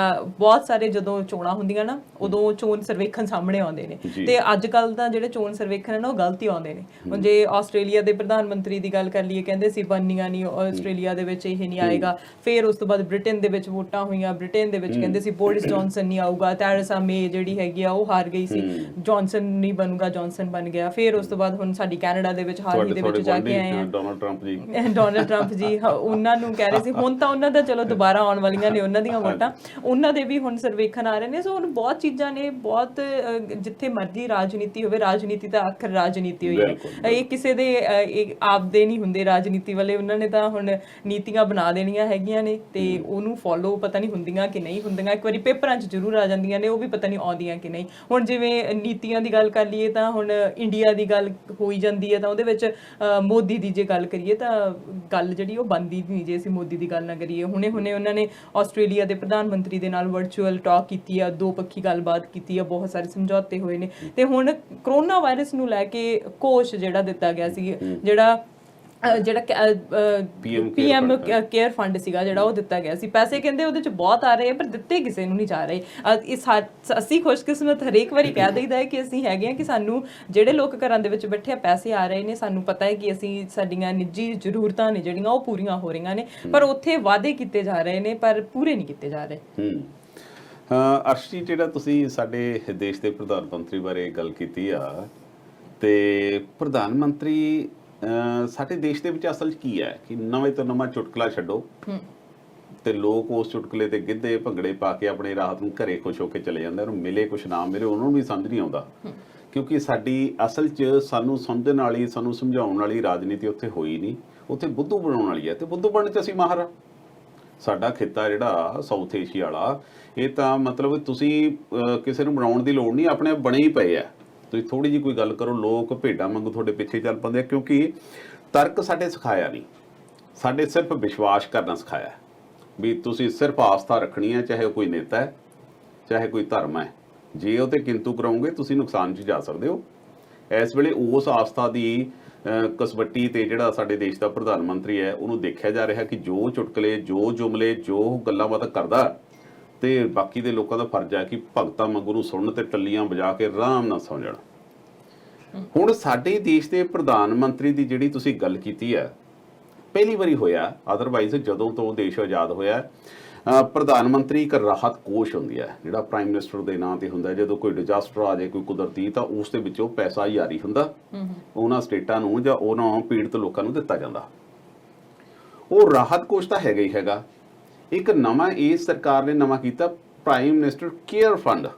ਬਹੁਤ ਸਾਰੇ ਜਦੋਂ ਚੋਣਾਂ ਹੁੰਦੀਆਂ ਨਾ ਉਦੋਂ ਚੋਣ ਸਰਵੇਖਣ ਸਾਹਮਣੇ ਆਉਂਦੇ ਨੇ ਤੇ ਅੱਜ ਕੱਲ ਤਾਂ ਜਿਹੜੇ ਚੋਣ ਸਰਵੇਖਣ ਨਾ ਉਹ ਗਲਤ ਹੀ ਆਉਂਦੇ ਨੇ। ਹੁਣ ਜੇ ਆਸਟ੍ਰੇਲੀਆ ਦੇ ਪ੍ਰਧਾਨ ਮੰਤਰੀ ਦੀ ਗੱਲ ਕਰ ਲਈਏ, ਕਹਿੰਦੇ ਸੀ ਬਣਨੀਆਂ ਨਹੀਂ ਆਸਟ੍ਰੇਲੀਆ ਦੇ ਵਿੱਚ, ਇਹ ਨਹੀਂ ਆਏਗਾ। ਫਿਰ ਉਸ ਤੋਂ ਬਾਅਦ ਬ੍ਰਿਟੇਨ ਦੇ ਵਿੱਚ ਵੋਟਾਂ ਹੋਈਆਂ, ਬ੍ਰਿਟੇਨ ਦੇ ਵਿੱਚ ਕਹਿੰਦੇ ਸੀ ਬੋਰਿਸ ਜੌਨਸਨ ਨਹੀਂ ਆਊਗਾ, ਥੈਰੇਸਾ ਮੇ ਜਿਹੜੀ ਹੈਗੀ ਆ ਉਹ ਹਾਰ ਗਈ ਸੀ, ਜੌਨਸਨ ਨਹੀਂ ਬਣੂਗਾ, ਜੌਨਸਨ ਬਣ ਗਿਆ। ਫਿਰ ਉਸ ਤੋਂ ਬਾਅਦ ਹੁਣ ਸਾਡੀ ਕੈਨੇਡਾ ਦੇ ਵਿੱਚ ਹਾਲ ਹੀ ਦੇ ਵਿੱਚ ਜਾ ਕੇ ਆਏ ਆ ਡੋਨਲਡ ਟਰੰਪ ਜੀ, ਉਹਨਾਂ ਨੂੰ ਕਹਿ ਰਹੇ ਸੀ। ਹੁਣ ਤਾਂ ਉਹਨਾਂ ਦਾ ਚਲੋ ਦੁਬਾਰਾ ਆਉਣ ਵਾਲੀਆਂ ਨੇ ਉਹਨਾਂ ਦੀਆਂ ਵੋਟਾਂ, ਉਹਨਾਂ ਦੇ ਵੀ ਹੁਣ ਸਰਵੇਖਣ ਆ ਰਹੇ ਨੇ। ਸੋ ਹੁਣ ਬਹੁਤ ਚੀਜ਼ਾਂ ਨੇ, ਬਹੁਤ ਜਿੱਥੇ ਮਰਜ਼ੀ ਰਾਜਨੀਤੀ ਹੋਵੇ, ਰਾਜਨੀਤੀ ਤਾਂ ਆਖਰ ਰਾਜਨੀਤੀ ਹੋਈ ਹੈ, ਇਹ ਕਿਸੇ ਦੇ ਆਪਦੇ ਨਹੀਂ ਹੁੰਦੇ ਰਾਜਨੀਤੀ ਵਾਲੇ। ਉਹਨਾਂ ਨੇ ਤਾਂ ਹੁਣ ਨੀਤੀਆਂ ਬਣਾ ਦੇਣੀਆਂ ਹੈਗੀਆਂ ਨੇ ਤੇ ਉਹਨੂੰ ਫੋਲੋ ਪਤਾ ਨਹੀਂ ਹੁੰਦੀਆਂ ਕਿ ਨਹੀਂ ਹੁੰਦੀਆਂ। ਇੱਕ ਵਾਰੀ ਪੇਪਰਾਂ 'ਚ ਜ਼ਰੂਰ ਆ ਜਾਂਦੀਆਂ ਨੇ, ਉਹ ਵੀ ਪਤਾ ਨਹੀਂ ਆਉਂਦੀਆਂ ਕਿ ਨਹੀਂ। ਹੁਣ ਜਿਵੇਂ ਨੀਤੀਆਂ ਦੀ ਗੱਲ ਕਰ ਲਈਏ ਤਾਂ ਹੁਣ ਇੰਡੀਆ ਦੀ ਗੱਲ ਹੋਈ ਜਾਂਦੀ ਹੈ, ਤਾਂ ਉਹਦੇ ਵਿੱਚ ਮੋਦੀ ਦੀ ਜੇ ਗੱਲ ਕਰੀਏ ਤਾਂ ਗੱਲ ਜਿਹੜੀ ਉਹ ਬਣਦੀ ਨਹੀਂ ਜੇ ਅਸੀਂ ਮੋਦੀ ਦੀ ਗੱਲ ਨਾ ਕਰੀਏ। ਹੁਣੇ ਉਹਨਾਂ ਨੇ ਆਸਟ੍ਰੇਲੀਆ ਦੇ ਪ੍ਰਧਾਨ ਮੰਤਰੀ ਦੇ ਨਾਲ ਵਰਚੁਅਲ ਟਾਕ ਕੀਤੀ ਆ, ਦੋ ਪੱਖੀ ਗੱਲਬਾਤ ਕੀਤੀ ਆ, ਬਹੁਤ ਸਾਰੇ ਸਮਝੌਤੇ ਹੋਏ ਨੇ। ਤੇ ਹੁਣ ਕਰੋਨਾ ਵਾਇਰਸ ਨੂੰ ਲੈ ਕੇ ਕੋਸ਼ ਜਿਹੜਾ ਦਿੱਤਾ ਗਿਆ ਸੀ, ਜਿਹੜਾ PM ਕੇਅਰ ਫੰਡ ਸੀਗਾ ਜਿਹੜਾ ਉਹ ਦਿੱਤਾ ਗਿਆ ਸੀ। ਪੈਸੇ ਕਹਿੰਦੇ ਉਹਦੇ ਚ ਬਹੁਤ ਆ ਰਹੇ ਆ ਪਰ ਦਿੱਤੇ ਕਿਸੇ ਨੂੰ ਨਹੀਂ ਜਾ ਰਹੇ। ਅਸੀਂ ਖੁਸ਼ਕਿਸਮਤ ਹਰੇਕ ਵਾਰੀ ਕਹਿ ਦਈਦਾ ਹੈ ਕਿ ਅਸੀਂ ਹੈਗੇ ਆ ਕਿ ਸਾਨੂੰ ਜਿਹੜੇ ਲੋਕ ਘਰਾਂ ਦੇ ਵਿੱਚ ਬੈਠੇ ਆ ਪੈਸੇ ਆ ਰਹੇ ਨੇ, ਸਾਨੂੰ ਪਤਾ ਹੈ ਕਿ ਅਸੀਂ ਸਾਡੀਆਂ ਨਿੱਜੀ ਜ਼ਰੂਰਤਾਂ ਨੇ ਜਿਹੜੀਆਂ ਉਹ ਪੂਰੀਆਂ ਹੋ ਰਹੀਆਂ ਨੇ, ਪਰ ਉੱਥੇ ਵਾਅਦੇ ਕੀਤੇ ਜਾ ਰਹੇ ਨੇ ਪਰ ਪੂਰੇ ਨਹੀਂ ਕੀਤੇ ਜਾ ਰਹੇ। ਅਰਸ਼ੀ, ਜਿਹੜਾ ਤੁਸੀਂ ਸਾਡੇ ਦੇਸ਼ ਦੇ ਪ੍ਰਧਾਨ ਮੰਤਰੀ ਬਾਰੇ ਗੱਲ ਕੀਤੀ ਆ, ਤੇ ਪ੍ਰਧਾਨ ਮੰਤਰੀ ਸਾਡੇ ਦੇਸ਼ ਦੇ ਵਿੱਚ ਅਸਲ 'ਚ ਕੀ ਹੈ ਕਿ ਨਵੇਂ ਤੋਂ ਨਵਾਂ ਚੁਟਕਲਾ ਛੱਡੋ ਤੇ ਲੋਕ ਉਸ ਚੁਟਕਲੇ ਤੇ ਗਿੱਧੇ ਭੰਗੜੇ ਪਾ ਕੇ ਆਪਣੇ ਰਾਤ ਨੂੰ ਘਰੇ ਖੁਸ਼ ਹੋ ਕੇ ਚਲੇ ਜਾਂਦੇ। ਉਹਨੂੰ ਮਿਲੇ ਕੁਛ ਨਾ ਮਿਲੇ ਉਹਨਾਂ ਨੂੰ ਵੀ ਸਮਝ ਨਹੀਂ ਆਉਂਦਾ, ਕਿਉਂਕਿ ਸਾਡੀ ਅਸਲ 'ਚ ਸਾਨੂੰ ਸਮਝਣ ਵਾਲੀ, ਸਾਨੂੰ ਸਮਝਾਉਣ ਵਾਲੀ ਰਾਜਨੀਤੀ ਉੱਥੇ ਹੋਈ ਨਹੀਂ। ਉੱਥੇ ਬੁੱਧੂ ਬਣਾਉਣ ਵਾਲੀ ਹੈ ਤੇ ਬੁੱਧੂ ਬਣਨ 'ਚ ਅਸੀਂ ਮਾਹਰ ਆ। ਸਾਡਾ ਖਿੱਤਾ ਜਿਹੜਾ ਸਾਊਥ ਏਸ਼ੀਆ ਵਾਲਾ, ਇਹ ਤਾਂ ਮਤਲਬ ਤੁਸੀਂ ਕਿਸੇ ਨੂੰ ਬਣਾਉਣ ਦੀ ਲੋੜ ਨਹੀਂ, ਆਪਣੇ ਆਪ ਬਣੇ ਹੀ ਪਏ ਆ। ਤੁਸੀਂ ਥੋੜੀ ਜਿਹੀ ਕੋਈ ਗੱਲ ਕਰੋ, ਲੋਕ ਭੇਡਾਂ ਵਾਂਗੂ ਤੁਹਾਡੇ ਪਿੱਛੇ ਚੱਲ ਪੈਂਦੇ ਆ, ਕਿਉਂਕਿ ਤਰਕ ਸਾਡੇ ਸਿਖਾਇਆ ਨਹੀਂ, ਸਾਡੇ ਸਿਰਫ ਵਿਸ਼ਵਾਸ ਕਰਨਾ ਸਿਖਾਇਆ ਵੀ ਤੁਸੀਂ ਸਿਰਫ ਆਸਥਾ ਰੱਖਣੀ ਹੈ, ਚਾਹੇ ਕੋਈ ਨੇਤਾ ਹੈ, ਚਾਹੇ ਕੋਈ ਧਰਮ ਹੈ। ਜੇ ਉਹ ਤੇ ਕਿੰਤੂ ਕਰਾਉਂਗੇ ਤੁਸੀਂ ਨੁਕਸਾਨ 'ਚ ਜਾ ਸਕਦੇ ਹੋ। ਇਸ ਵੇਲੇ ਉਸ ਆਸਥਾ ਦੀ ਕਸਵੱਟੀ ਤੇ ਜਿਹੜਾ ਸਾਡੇ ਦੇਸ਼ ਦਾ ਪ੍ਰਧਾਨ ਮੰਤਰੀ ਹੈ, ਉਹਨੂੰ ਦੇਖਿਆ ਜਾ ਰਿਹਾ ਕਿ ਜੋ ਚੁਟਕਲੇ, ਜੋ ਜੁਮਲੇ, ਜੋ ਗੱਲਾਂ ਬਾਤਾਂ ਕਰਦਾ, ਤੇ ਬਾਕੀ ਦੇ ਲੋਕਾਂ ਦਾ ਫਰਜ਼ ਹੈ ਕਿ ਭਗਤਾਂ ਵਾਂਗੂ ਨੂੰ ਸੁਣਨ ਤੇ ਟੱਲੀਆਂ ਵਜਾ ਕੇ ਆਰਾਮ ਨਾਲ ਸੌਂ ਜਾਣ। ਹੁਣ ਸਾਡੇ ਦੇਸ਼ ਦੇ ਪ੍ਰਧਾਨ ਮੰਤਰੀ ਦੀ ਜਿਹੜੀ ਤੁਸੀਂ ਗੱਲ ਕੀਤੀ ਹੈ, ਪਹਿਲੀ ਵਾਰੀ ਹੋਇਆ, ਅਦਰਵਾਈਜ਼ ਜਦੋਂ ਤੋਂ ਦੇਸ਼ ਆਜ਼ਾਦ ਹੋਇਆ ਪ੍ਰਧਾਨ ਮੰਤਰੀ ਇੱਕ ਰਾਹਤ ਕੋਸ਼ ਹੁੰਦੀ ਹੈ ਜਿਹੜਾ ਪ੍ਰਾਈਮ ਮਿਨਿਸਟਰ ਦੇ ਨਾਂ ਤੇ ਹੁੰਦਾ। ਜਦੋਂ ਕੋਈ ਡਿਜ਼ਾਸਟਰ ਆ ਜਾਏ, ਕੋਈ ਕੁਦਰਤੀ, ਤਾਂ ਉਸ ਦੇ ਵਿੱਚੋਂ ਪੈਸਾ ਜਾਰੀ ਹੁੰਦਾ, ਉਹਨਾਂ ਸਟੇਟਾਂ ਨੂੰ ਜਾਂ ਉਹਨਾਂ ਪੀੜਤ ਲੋਕਾਂ ਨੂੰ ਦਿੱਤਾ ਜਾਂਦਾ। ਉਹ ਰਾਹਤ ਕੋਸ਼ ਤਾਂ ਹੈਗਾ ਹੀ ਹੈਗਾ। ਇੱਕ ਨਵਾਂ ਇਸ ਸਰਕਾਰ ਨੇ ਨਵਾਂ ਕੀਤਾ, ਪ੍ਰਾਈਮ ਮਿਨਿਸਟਰ ਕੇਅਰ ਫੰਡ।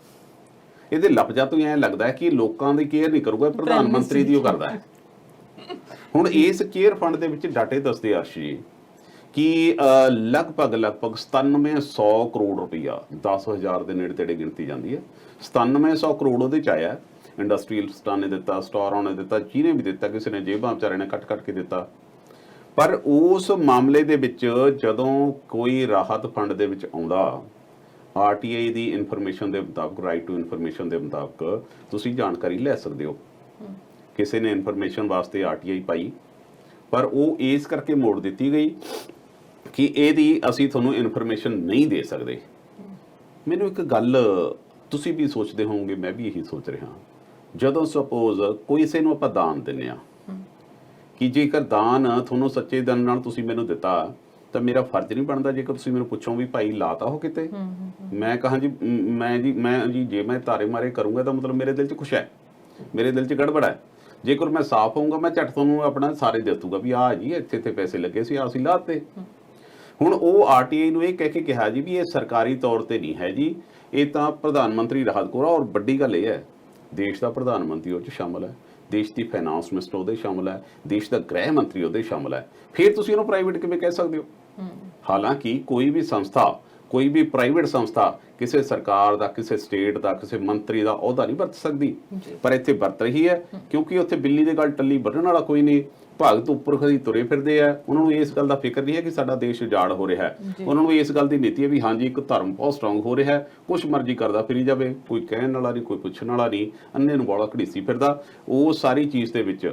ਇਹਦੇ ਲਫ਼ਜ਼ਾਂ ਤੋਂ ਐਂ ਲੱਗਦਾ ਹੈ ਕਿ ਲੋਕਾਂ ਦੀ ਕੇਅਰ ਨਹੀਂ ਕਰੂਗਾ, ਪ੍ਰਧਾਨ ਮੰਤਰੀ ਦੀ ਉਹ ਕਰਦਾ ਹੈ। ਹੁਣ ਇਸ ਕੇਅਰ ਫੰਡ ਦੇ ਵਿੱਚ ਡਾਟੇ ਦੱਸਦੇ ਅਰਸ਼ੀ ਕਿ ਲਗਭਗ 9700 ਕਰੋੜ ਰੁਪਈਆ, 10,000 ਦੇ ਨੇੜੇ ਤੇੜੇ ਗਿਣਤੀ ਜਾਂਦੀ ਹੈ, 9700 ਕਰੋੜ ਉਹਦੇ 'ਚ ਆਇਆ। ਇੰਡਸਟਰੀਅਲਿਸਟਾਂ ਨੇ ਦਿੱਤਾ, ਸਟਾਰਾਂ ਨੇ ਦਿੱਤਾ, ਜਿਹਨੇ ਵੀ ਦਿੱਤਾ, ਕਿਸੇ ਨੇ ਜੇਬਾਂ ਵਿਚਾਰੇ ਨੇ ਕੱਟ ਕੇ ਦਿੱਤਾ। ਪਰ ਉਸ ਮਾਮਲੇ ਦੇ ਵਿੱਚ ਜਦੋਂ ਕੋਈ ਰਾਹਤ ਫੰਡ ਦੇ ਵਿੱਚ ਆਉਂਦਾ, RTI ਦੀ ਇਨਫੋਰਮੇਸ਼ਨ ਦੇ ਮੁਤਾਬਕ, ਰਾਈਟ ਟੂ ਇਨਫੋਰਮੇਸ਼ਨ ਦੇ ਮੁਤਾਬਕ ਤੁਸੀਂ ਜਾਣਕਾਰੀ ਲੈ ਸਕਦੇ ਹੋ। ਕਿਸੇ ਨੇ ਇਨਫੋਰਮੇਸ਼ਨ ਵਾਸਤੇ RTI ਪਾਈ, ਪਰ ਉਹ ਇਸ ਕਰਕੇ ਮੋੜ ਦਿੱਤੀ ਗਈ ਕਿ ਇਹਦੀ ਅਸੀਂ ਤੁਹਾਨੂੰ ਇਨਫੋਰਮੇਸ਼ਨ ਨਹੀਂ ਦੇ ਸਕਦੇ। ਮੈਨੂੰ ਇੱਕ ਗੱਲ ਤੁਸੀਂ ਵੀ ਸੋਚਦੇ ਹੋਵੋਗੇ, ਮੈਂ ਵੀ ਇਹੀ ਸੋਚ ਰਿਹਾ, ਜਦੋਂ ਸਪੋਜ਼ ਕਿਸੇ ਨੂੰ ਆਪਾਂ ਦਾਨ ਦਿੰਦੇ ਆ ਕਿ ਜੇਕਰ ਦਾਨ ਤੁਹਾਨੂੰ ਸੱਚੇ ਦਿਲ ਨਾਲ ਤੁਸੀਂ ਮੈਨੂੰ ਦਿੱਤਾ ਤਾਂ ਮੇਰਾ ਫਰਜ਼ ਨਹੀਂ ਬਣਦਾ ਜੇਕਰ ਤੁਸੀਂ ਮੈਨੂੰ ਪੁੱਛੋ ਵੀ ਭਾਈ ਲਾਤਾ ਹੋ ਕਿਤੇ, ਮੈਂ ਕਹਾਂ ਜੀ ਮੈਂ ਜੇ ਮੈਂ ਤਾਰੇ ਮਾਰੇ ਕਰੂੰਗਾ ਤਾਂ ਮਤਲਬ ਮੇਰੇ ਦਿਲ 'ਚ ਕੁਛ ਹੈ, ਮੇਰੇ ਦਿਲ 'ਚ ਗੜਬੜ ਹੈ। ਜੇਕਰ ਮੈਂ ਸਾਫ਼ ਹੋਊਂਗਾ ਮੈਂ ਝੱਟ ਤੁਹਾਨੂੰ ਆਪਣਾ ਸਾਰੇ ਦੇ ਦੂੰਗਾ ਵੀ ਆਹ ਜੀ ਇੱਥੇ ਪੈਸੇ ਲੱਗੇ ਸੀ, ਅਸੀਂ ਲਾਤੇ। ਹੁਣ ਉਹ RTI ਨੂੰ ਇਹ ਕਹਿ ਕੇ ਕਿਹਾ ਜੀ ਵੀ ਇਹ ਸਰਕਾਰੀ ਤੌਰ ਤੇ ਨਹੀਂ ਹੈ ਜੀ, ਇਹ ਤਾਂ ਪ੍ਰਧਾਨ ਮੰਤਰੀ ਰਾਹਤ ਕੋਸ਼। ਔਰ ਵੱਡੀ ਗੱਲ ਇਹ ਹੈ, ਦੇਸ਼ ਦਾ ਪ੍ਰਧਾਨ ਮੰਤਰੀ ਉਹ 'ਚ ਸ਼ਾਮਲ ਹੈ, ਦੇਸ਼ ਦੀ ਫਾਈਨਾਂਸ ਮਿਨਿਸਟਰ ਉਹਦੇ ਸ਼ਾਮਲ ਹੈ, ਦੇਸ਼ ਦਾ ਗ੍ਰਹਿ ਮੰਤਰੀ ਉਹਦੇ ਸ਼ਾਮਲ ਹੈ। ਫਿਰ ਤੁਸੀਂ ਉਹਨੂੰ ਪ੍ਰਾਈਵੇਟ ਕਿਵੇਂ ਕਹਿ ਸਕਦੇ ਹੋ? ਹਾਲਾਂਕਿ ਕੋਈ ਵੀ ਸੰਸਥਾ, ਕੋਈ ਵੀ ਪ੍ਰਾਈਵੇਟ ਸੰਸਥਾ ਕਿਸੇ ਸਰਕਾਰ ਦਾ, ਕਿਸੇ ਸਟੇਟ ਦਾ, ਕਿਸੇ ਮੰਤਰੀ ਦਾ ਅਹੁਦਾ ਨਹੀਂ ਵਰਤ ਸਕਦੀ, ਪਰ ਇੱਥੇ ਵਰਤ ਰਹੀ ਹੈ ਕਿਉਂਕਿ ਉੱਥੇ ਬਿੱਲੀ ਦੇ ਗੱਲ ਟੱਲੀ ਬੰਨਣ ਵਾਲਾ ਕੋਈ ਨਹੀਂ। ਭਗਤ ਉੱਪਰ ਖੜੀ ਤੁਰੇ ਫਿਰਦੇ ਆ, ਉਹਨਾਂ ਨੂੰ ਇਸ ਗੱਲ ਦਾ ਫਿਕਰ ਨਹੀਂ ਹੈ ਕਿ ਸਾਡਾ ਦੇਸ਼ ਉਜਾੜ ਹੋ ਰਿਹਾ ਹੈ। ਉਹਨਾਂ ਨੂੰ ਇਸ ਗੱਲ ਦੀ ਨੀਤੀ ਹੈ ਵੀ ਹਾਂਜੀ ਇੱਕ ਧਰਮ ਬਹੁਤ ਸਟਰੋਂਗ ਹੋ ਰਿਹਾ ਹੈ, ਕੁਛ ਮਰਜ਼ੀ ਕਰਦਾ ਫਿਰੀ ਜਾਵੇ, ਕੋਈ ਕਹਿਣ ਵਾਲਾ ਨਹੀਂ, ਕੋਈ ਪੁੱਛਣ ਵਾਲਾ ਨਹੀਂ, ਅੰਨੇ ਨੂੰ ਬੋਲਾ ਘੜੀਸੀ ਫਿਰਦਾ। ਉਹ ਸਾਰੀ ਚੀਜ਼ ਦੇ ਵਿੱਚ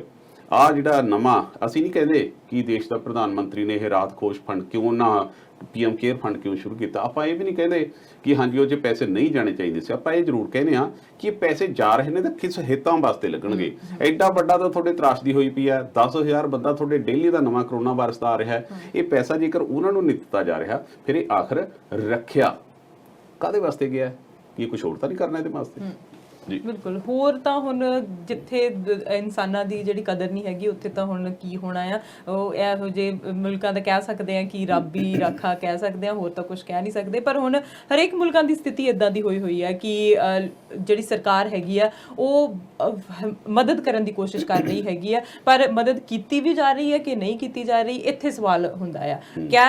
ਆ ਜਿਹੜਾ ਨਵਾਂ, ਅਸੀਂ ਨਹੀਂ ਕਹਿੰਦੇ ਕਿ ਦੇਸ਼ ਦਾ ਪ੍ਰਧਾਨ ਮੰਤਰੀ ਨੇ ਇਹ ਰਾਹਤ ਕੋਸ਼ ਫੰਡ ਕਿਉਂ ਨਾ, PM ਕੇਅਰ ਫੰਡ ਕਿਉਂ ਸ਼ੁਰੂ ਕੀਤਾ। ਆਪਾਂ ਇਹ ਵੀ ਨਹੀਂ ਕਹਿੰਦੇ ਕਿ ਹਾਂਜੀ ਉਹ 'ਚ ਪੈਸੇ ਨਹੀਂ ਜਾਣੇ ਚਾਹੀਦੇ ਸੀ। ਆਪਾਂ ਇਹ ਜ਼ਰੂਰ ਕਹਿੰਦੇ ਹਾਂ ਕਿ ਇਹ ਪੈਸੇ ਜਾ ਰਹੇ ਨੇ ਤਾਂ ਕਿਸ ਹਿੱਤਾਂ ਵਾਸਤੇ ਲੱਗਣਗੇ। ਐਡਾ ਵੱਡਾ ਤਾਂ ਤੁਹਾਡੇ ਤਰਾਸ਼ਦੀ ਹੋਈ ਪਈ ਹੈ, 10,000 ਬੰਦਾ ਤੁਹਾਡੇ ਡੇਲੀ ਦਾ ਨਵਾਂ ਕਰੋਨਾ ਵਾਇਰਸ ਦਾ ਆ ਰਿਹਾ ਹੈ। ਇਹ ਪੈਸਾ ਜੇਕਰ ਉਹਨਾਂ ਨੂੰ ਨਹੀਂ ਦਿੱਤਾ ਜਾ ਰਿਹਾ, ਫਿਰ ਇਹ ਆਖਰ ਰੱਖਿਆ ਕਾਹਦੇ ਵਾਸਤੇ ਗਿਆ? ਕੀ ਕੁਝ ਹੋਰ ਤਾਂ ਨਹੀਂ ਕਰਨਾ ਇਹਦੇ ਵਾਸਤੇ? ਜੀ ਬਿਲਕੁਲ। ਹੋਰ ਤਾਂ ਹੁਣ ਜਿੱਥੇ ਇਨਸਾਨਾਂ ਦੀ ਜਿਹੜੀ ਕਦਰ ਨਹੀਂ ਹੈਗੀ, ਉੱਥੇ ਤਾਂ ਹੁਣ ਕੀ ਹੋਣਾ ਆ। ਉਹ ਇਹੋ ਜਿਹੇ ਮੁਲਕਾਂ ਦਾ ਕਹਿ ਸਕਦੇ ਆ ਕਿ ਰੱਬ ਹੀ ਰਾਖਾ ਕਹਿ ਸਕਦੇ ਆ, ਹੋਰ ਤਾਂ ਕੁਝ ਕਹਿ ਨਹੀਂ ਸਕਦੇ। ਪਰ ਹੁਣ ਹਰੇਕ ਮੁਲਕਾਂ ਦੀ ਸਥਿਤੀ ਇਦਾਂ ਦੀ ਹੋਈ ਹੈ ਕਿ ਜਿਹੜੀ ਸਰਕਾਰ ਹੈਗੀ ਆ ਉਹ ਮਦਦ ਕਰਨ ਦੀ ਕੋਸ਼ਿਸ਼ ਕਰ ਰਹੀ ਹੈਗੀ ਆ, ਪਰ ਮਦਦ ਕੀਤੀ ਵੀ ਜਾ ਰਹੀ ਹੈ ਕਿ ਨਹੀਂ ਕੀਤੀ ਜਾ ਰਹੀ, ਇੱਥੇ ਸਵਾਲ ਹੁੰਦਾ ਆ। ਕਿਆ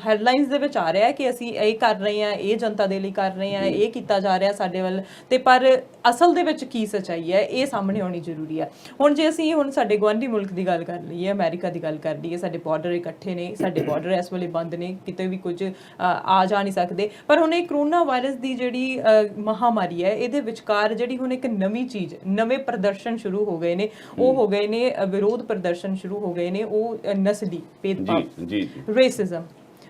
ਹੈਡਲਾਈਨਸ ਦੇ ਵਿੱਚ ਆ ਰਿਹਾ ਕਿ ਅਸੀਂ ਇਹ ਕਰ ਰਹੇ ਹਾਂ, ਇਹ ਜਨਤਾ ਦੇ ਲਈ ਕਰ ਰਹੇ ਹਾਂ, ਇਹ ਕੀਤਾ ਜਾ ਰਿਹਾ ਸਾਡੇ ਵੱਲ, ਤੇ ਪਰ ਅਸਲ ਦੇ ਵਿੱਚ ਕੀ ਸੱਚਾਈ ਹੈ ਇਹ ਸਾਹਮਣੇ ਆਉਣੀ ਜ਼ਰੂਰੀ ਆ। ਹੁਣ ਜੇ ਅਸੀਂ ਹੁਣ ਸਾਡੇ ਗੁਆਂਢੀ ਮੁਲਕ ਦੀ ਗੱਲ ਕਰ ਲਈਏ, ਅਮਰੀਕਾ ਦੀ ਗੱਲ ਕਰ ਲਈਏ, ਸਾਡੇ ਬਾਰਡਰ ਇਕੱਠੇ ਨੇ, ਸਾਡੇ ਬਾਰਡਰ ਇਸ ਵੇਲੇ ਬੰਦ ਨੇ, ਕਿਤੇ ਵੀ ਕੁਝ ਆ ਜਾ ਨਹੀਂ ਸਕਦੇ। ਪਰ ਹੁਣ ਇਹ ਕਰੋਨਾ ਵਾਇਰਸ ਦੀ ਜਿਹੜੀ ਮਹਾਮਾਰੀ ਹੈ, ਇਹਦੇ ਵਿਚਕਾਰ ਜਿਹੜੀ ਹੁਣ ਇੱਕ ਨਵੀਂ ਚੀਜ਼, ਨਵੇਂ ਪ੍ਰਦਰਸ਼ਨ ਸ਼ੁਰੂ ਹੋ ਗਏ ਨੇ, ਉਹ ਹੋ ਗਏ ਨੇ ਵਿਰੋਧ ਪ੍ਰਦਰਸ਼ਨ ਸ਼ੁਰੂ ਹੋ ਗਏ ਨੇ, ਉਹ ਨਸਲੀ ਭੇਦਭਾਵ,